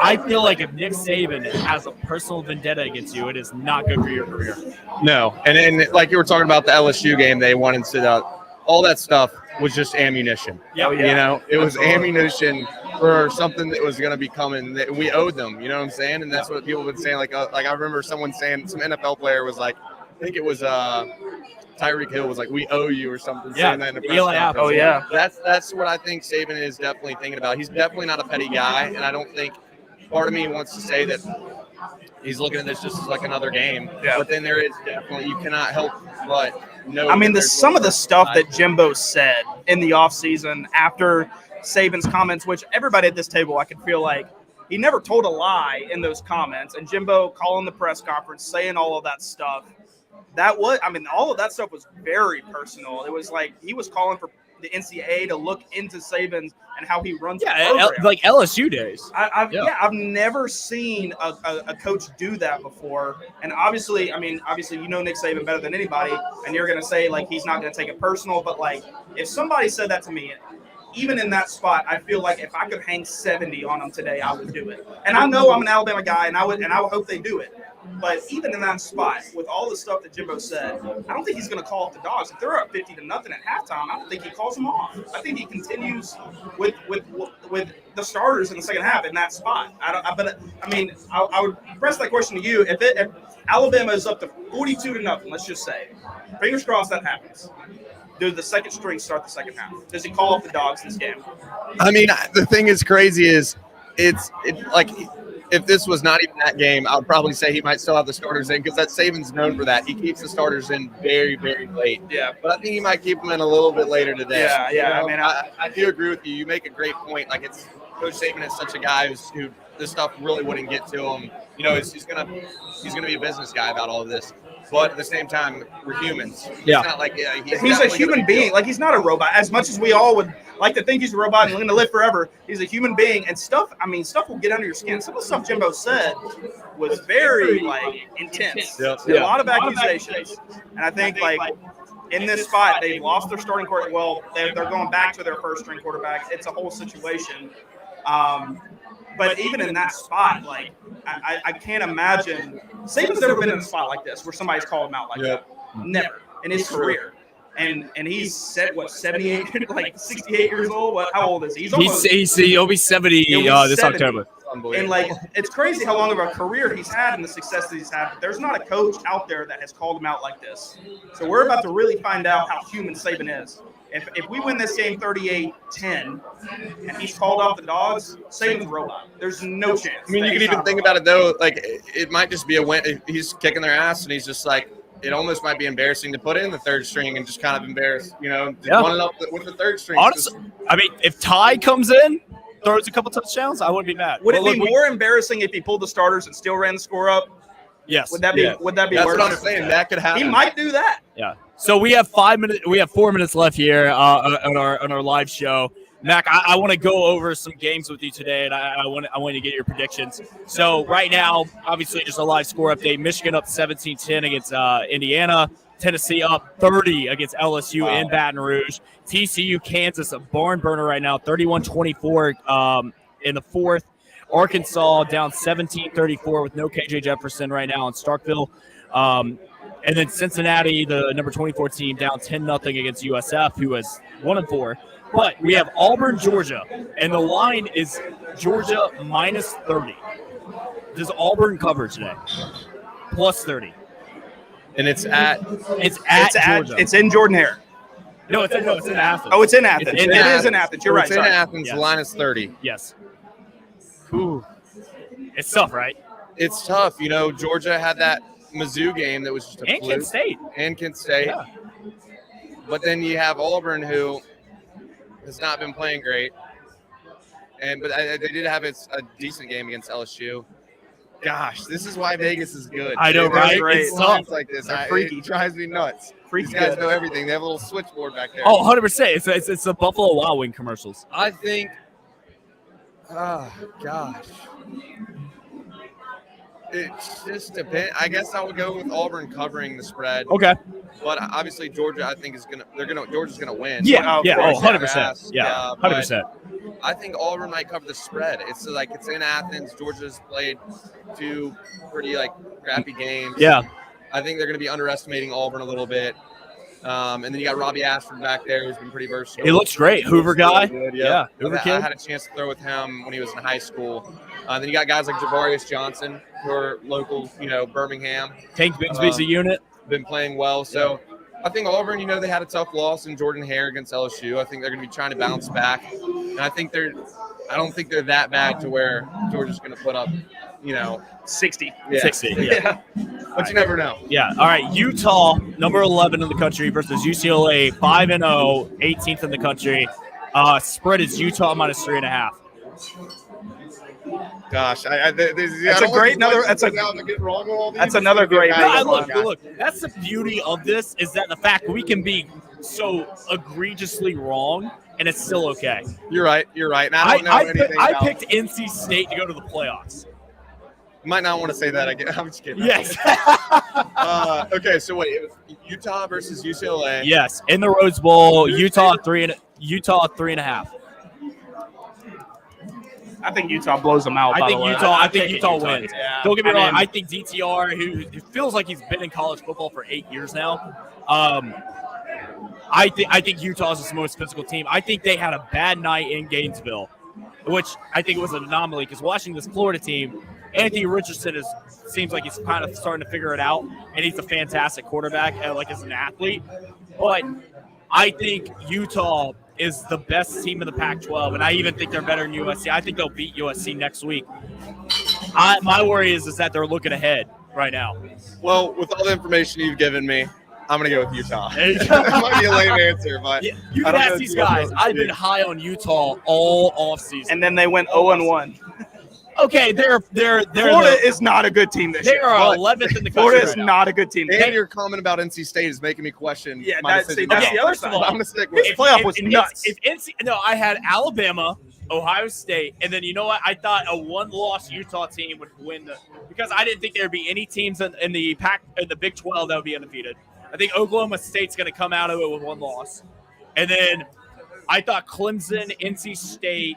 I feel like if Nick Saban has a personal vendetta against you, it is not good for your career. No, and like you were talking about the LSU game, they wanted to all that stuff was just ammunition. Yeah. You know, it was ammunition for something that was going to be coming that we owed them. You know what I'm saying? And that's what people have been saying. Like I remember someone saying, some NFL player was like, I think it was Tyreek Hill was like, "We owe you" or something. Yeah. Saying that in a press conference. Oh yeah. That's what I think Saban is definitely thinking about. He's definitely not a petty guy, and I don't think part of me wants to say that he's looking at this just as like another game. Yeah. But then there is definitely, you cannot help but know. I mean, that there's some of the stuff that Jimbo said in the offseason after Saban's comments, which everybody at this table, I could feel like he never told a lie in those comments. And Jimbo calling the press conference, saying all of that stuff. All of that stuff was very personal. It was like he was calling for the NCAA to look into Saban's and how he runs the program. like LSU days. I've never seen a coach do that before. And obviously, you know Nick Saban better than anybody, and you're going to say, like, he's not going to take it personal. But, like, if somebody said that to me, even in that spot, I feel like if I could hang 70 on them today, I would do it. And I know I'm an Alabama guy, and I would hope they do it. But even in that spot, with all the stuff that Jimbo said, I don't think he's going to call up the dogs. If they're up 50-0 at halftime, I don't think he calls them off. I think he continues with the starters in the second half in that spot. I would press that question to you. If Alabama is up to 42-0, let's just say, fingers crossed that happens. Does the second string start the second half? Does he call up the dogs this game? I mean, the thing is crazy is it's like, if this was not even that game, I would probably say he might still have the starters in, because that Saban's known for that. He keeps the starters in very, very late. Yeah. But I think he might keep them in a little bit later today. Yeah. You know, I mean, I do agree with you. You make a great point. Like, it's Coach Saban is such a guy who this stuff really wouldn't get to him. You know, he's gonna be a business guy about all of this. But at the same time, we're humans. Yeah. It's not like he's a human being. Like, he's not a robot. As much as we all would like to think he's a robot and going to live forever, he's a human being. And stuff will get under your skin. Some of the stuff Jimbo said was very, like, intense. Yep. A lot of accusations. And I think, like, in this spot, they lost their starting quarterback. Well, they're going back to their first-string quarterback. It's a whole situation. But even in that spot, like, I can't imagine. Saban's never been in a spot like this where somebody's called him out like that. Never in his career. And he's 78, like 68 years old. How old is he? He'll be 70 this 70. October. And, like, it's crazy how long of a career he's had and the success that he's had. But there's not a coach out there that has called him out like this. So we're about to really find out how human Saban is. If we win this game 38-10 and he's called off the dogs, Saban's a robot. There's no chance. I mean, you can even think about it, though. Like, it might just be a win. He's kicking their ass, and he's just like, it almost might be embarrassing to put in the third string and just kind of embarrass, one up with the third string. Honestly, I mean, if Ty comes in, throws a couple touchdowns, I wouldn't be mad. Would it be more embarrassing if he pulled the starters and still ran the score up? Yes. Would that be That's worse? That's what I'm saying. That could happen. He might do that. Yeah. So we have 5 minutes. We have 4 minutes left here on our live show. Mac, I want to go over some games with you today, and I want to get your predictions. So right now, obviously, just a live score update. Michigan up 17-10 against Indiana. Tennessee up 30 against LSU in Baton Rouge. TCU, Kansas, a barn burner right now, 31-24 in the fourth. Arkansas down 17-34 with no KJ Jefferson right now in Starkville. And then Cincinnati, the number 24 team, down 10-0 against USF, who is 1-4. But we have Auburn, Georgia, and the line is Georgia minus 30. Does Auburn cover today? Plus 30. And it's at Georgia. It's in Jordan-Hare. No, it's in Athens. Oh, it's in Athens. It's in It Athens. is in Athens. You're right. It's in Sorry. Athens. Yes. The line is 30. Yes. Ooh. It's tough, right? It's tough. You know, Georgia had that Mizzou game that was just a And fluke. Kent State. And Kent State. Yeah. But then you have Auburn, who has not been playing great. But they did have a decent game against LSU. Gosh, this is why Vegas is good. I know, They're right? great. It's Lines tough. like this. They're freaky. It drives me nuts. Freaky These guys good. know everything. They have a little switchboard back there. Oh, 100%. It's the Buffalo Wild Wing commercials. I think. Oh gosh. It just depends. I guess I would go with Auburn covering the spread. Okay. But obviously Georgia, I think Georgia's gonna win. Yeah. of Yeah. course. Oh, 100%. Yeah. but 100%. I think Auburn might cover the spread. It's in Athens. Georgia's played two pretty crappy games. Yeah. I think they're gonna be underestimating Auburn a little bit. And then you got Robbie Ashford back there, who's been pretty versatile. He looks great. Hoover guy. Good, Yeah. Hoover I kid. had a chance to throw with him when he was in high school. Then you got guys like Javarius Johnson, who are local, Birmingham. Tank Bigsby's a unit. Been playing well. So I think Auburn, they had a tough loss in Jordan-Hare against LSU. I think they're going to be trying to bounce back. And I don't think they're that bad to where Georgia's going to put up, 60. Yeah. 60. Yeah. But you never know. Yeah. All right. Utah, number 11 in the country versus UCLA, 5-0, 18th in the country. Spread is Utah minus 3.5. Gosh, That's another great. Look, that's the beauty of this is that the fact we can be so egregiously wrong and it's still okay. You're right. And I don't know anything I about picked NC State to go to the playoffs. You might not want to say that again. I'm just kidding. Yes. Okay, so wait, it was Utah versus UCLA. Yes, in the Rose Bowl, Utah 3.5. I think Utah blows them out. I think Utah wins. Yeah. Don't get me wrong. mean, I think DTR, who it feels like he's been in college football for 8 years now. I think Utah is the most physical team. I think they had a bad night in Gainesville, which I think was an anomaly because watching this Florida team, Anthony Richardson seems like he's kind of starting to figure it out, and he's a fantastic quarterback, as an athlete. But I think Utah is the best team in the Pac-12, and I even think they're better than USC. I think they'll beat USC next week. My worry is that they're looking ahead right now. Well, with all the information you've given me, I'm going to go with Utah. There you go. That might be a lame answer, but Yeah, you can ask these guys. I've been high on Utah all offseason. and then they went 0-1. Okay, they're Florida is not a good team this they year. are but 11th in the country. Florida is right now. not a good team. And your comment about NC State is making me question Yeah, my that's decision. the Okay, other first of side. all, I'm going to stick with This it. playoff was nuts. I had Alabama, Ohio State, and then you know what? I thought a one-loss Utah team would win because I didn't think there would be any teams in the Big 12 that would be undefeated. I think Oklahoma State's going to come out of it with one loss, and then I thought Clemson, NC State,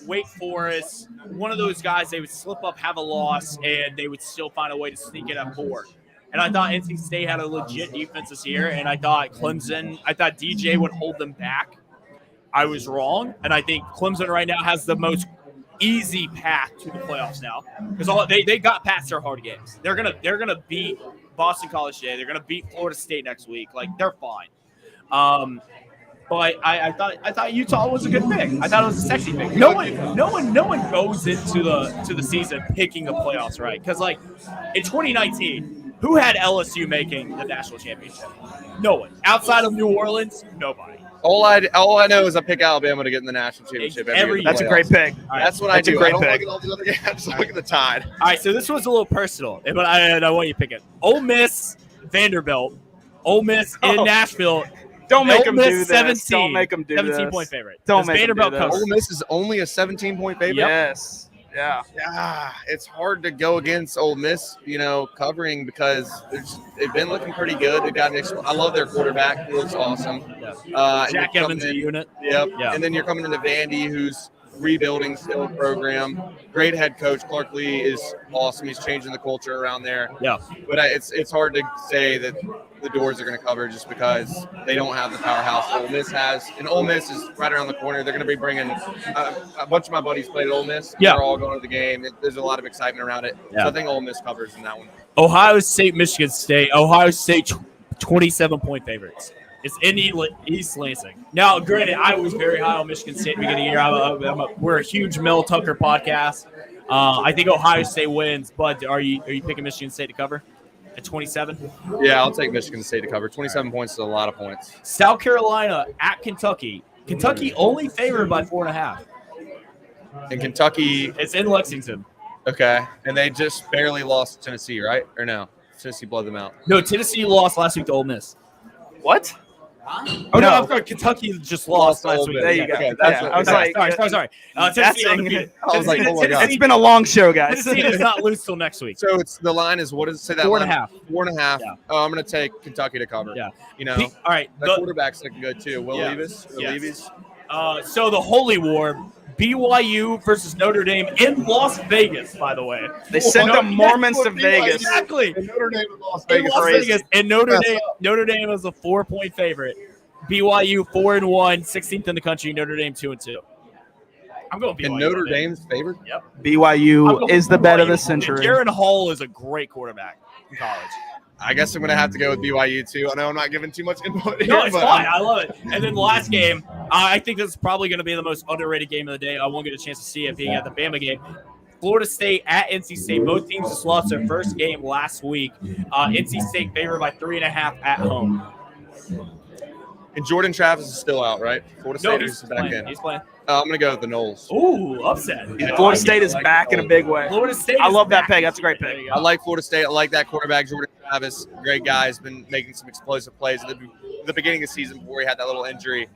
Wake Forest, one of those guys, they would slip up, have a loss, and they would still find a way to sneak it at 4. And I thought NC State had a legit defense this year, and I thought DJ would hold them back. I was wrong, and I think Clemson right now has the most easy path to the playoffs now because they got past their hard games. They're gonna beat Boston College today. They're gonna beat Florida State next week. They're fine. But I thought Utah was a good pick. I thought it was a sexy pick. No one goes into the season picking the playoffs, right? Because in 2019, who had LSU making the national championship? No one outside of New Orleans. Nobody. All I know is I pick Alabama to get in the national championship every year. That's a great pick. That's what That's I a do. great I don't pick. look at all the other games. I just look at the tide. All right, so this was a little personal, but I want you to pick it. Ole Miss, Vanderbilt, Ole Miss in Nashville. Don't make Ole them Miss do this. 17. Don't make them do 17 this. point favorite. Don't Does make 'em Vanderbilt do this. cover? Ole Miss is only a 17-point favorite. Yes. Yeah. Yeah, it's hard to go against Ole Miss, covering because they've been looking pretty good. They've got I love their quarterback. He looks awesome. Yeah. Jack Evans unit. Yep. Yeah. And then you're coming into Vandy, who's rebuilding still a program. Great head coach. Clark Lee is awesome. He's changing the culture around there. Yeah. But it's hard to say that the doors are going to cover just because they don't have the powerhouse Ole Miss has. And Ole Miss is right around the corner. They're going to be bringing a bunch of my buddies played at Ole Miss. Yeah. They're all going to the game. There's a lot of excitement around it. Yeah. So I think Ole Miss covers in that one. Ohio State, Michigan State. Ohio State 27-point favorites. It's in East Lansing. Now, granted, I was very high on Michigan State at the beginning of the year. We're a huge Mel Tucker podcast. I think Ohio State wins, but are you picking Michigan State to cover at 27? Yeah, I'll take Michigan State to cover. 27 points is a lot of points. South Carolina at Kentucky. Kentucky only favored by 4.5. And Kentucky, It's in Lexington. okay, and they just barely lost to Tennessee, right? Or no? Tennessee blowed them out. No, Tennessee lost last week to Ole Miss. What? Oh, no, I'm sorry. Kentucky just lost last week. There you go. Okay, Yeah, I was like, sorry. that's Tennessee in- undefeated. I was like, oh my God. it's been a long show, guys. Tennessee does not lose till next week. So the line is, what does it say that 4.5. line? 4.5. Yeah. Oh, I'm going to take Kentucky to cover. Yeah. All right. that quarterback's looking good too. Will Yeah. Levis? Will Yes. Levis? So the Holy War, BYU versus Notre Dame in Las Vegas, by the way. They sent the Mormons to Vegas. Exactly. And Notre Dame and Las In Vegas. Las crazy. Vegas. And Notre Dame is a 4-point favorite. BYU 4-1, 16th in the country. Notre Dame 2-2. I'm going BYU. And Notre Dame's favored? Yep. BYU is the bet of the BYU. century. Jaron Hall is a great quarterback in college. I guess I'm going to have to go with BYU too. I know I'm not giving too much input here, No, it's but fine. I love it. And then the last game, I think this is probably going to be the most underrated game of the day. I won't get a chance to see it being at the Bama game. Florida State at NC State. Both teams just lost their first game last week. NC State favored by 3.5 at home. And Jordan Travis is still out, right? Florida No, State he's is back playing. in. He's playing. I'm going to go with the Knowles. Ooh, upset. Florida State is back in a big way. Florida State. I is love that back. pick. That's a great There pick. you I go. like Florida State. I like that quarterback, Jordan Travis. Great guy. Has been making some explosive plays at the beginning of the season before he had that little injury.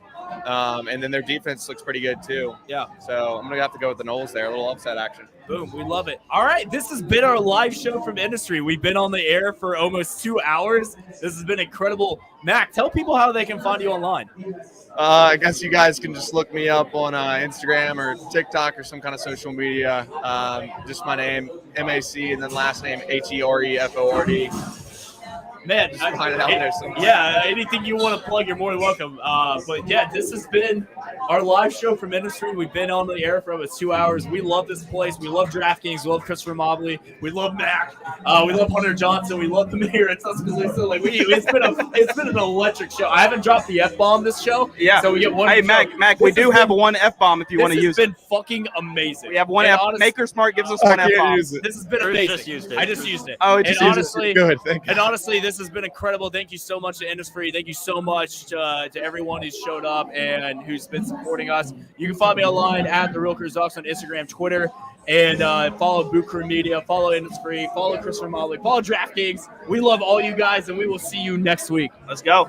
And then their defense looks pretty good too. Yeah. So I'm going to have to go with the Knowles there. A little upset action. Boom. We love it. All right. This has been our live show from Industry. We've been on the air for almost 2 hours. This has been incredible. Mac, tell people how they can find you online. I guess you guys can just look me up on Instagram or TikTok or some kind of social media. Just my name, MAC, and then last name HEREFORD. Man, Just find it out there somewhere. yeah, anything you want to plug, you're more than welcome. But yeah, this has been our live show from Industry. We've been on the air for almost 2 hours. We love this place. We love DraftKings. We love Christopher Mobley. We love Mac. We love Hunter Johnson. We love the mayor at Tuscaloosa. Like it's been an electric show. I haven't dropped the F-bomb this show. Yeah. So we get one. Hey, show. Mac, we This do has have been- one F-bomb if you want to use This it. has been fucking amazing. We have one And F. honest- Maker Smart gives us one F-bomb. use it. This has been Bruce amazing. just used it. I just used it. Oh, it And just used it. honestly, Good. Thank you. And honestly, this has been incredible. Thank you so much to Innisfree. Thank you so much to everyone who's showed up and who's been supporting us. You can follow me online at The Real Cruz Docs on Instagram, Twitter, and follow Boot Crew Media, follow Innisfree, follow Christopher Mobley, follow DraftKings. We love all you guys, and we will see you next week. Let's go.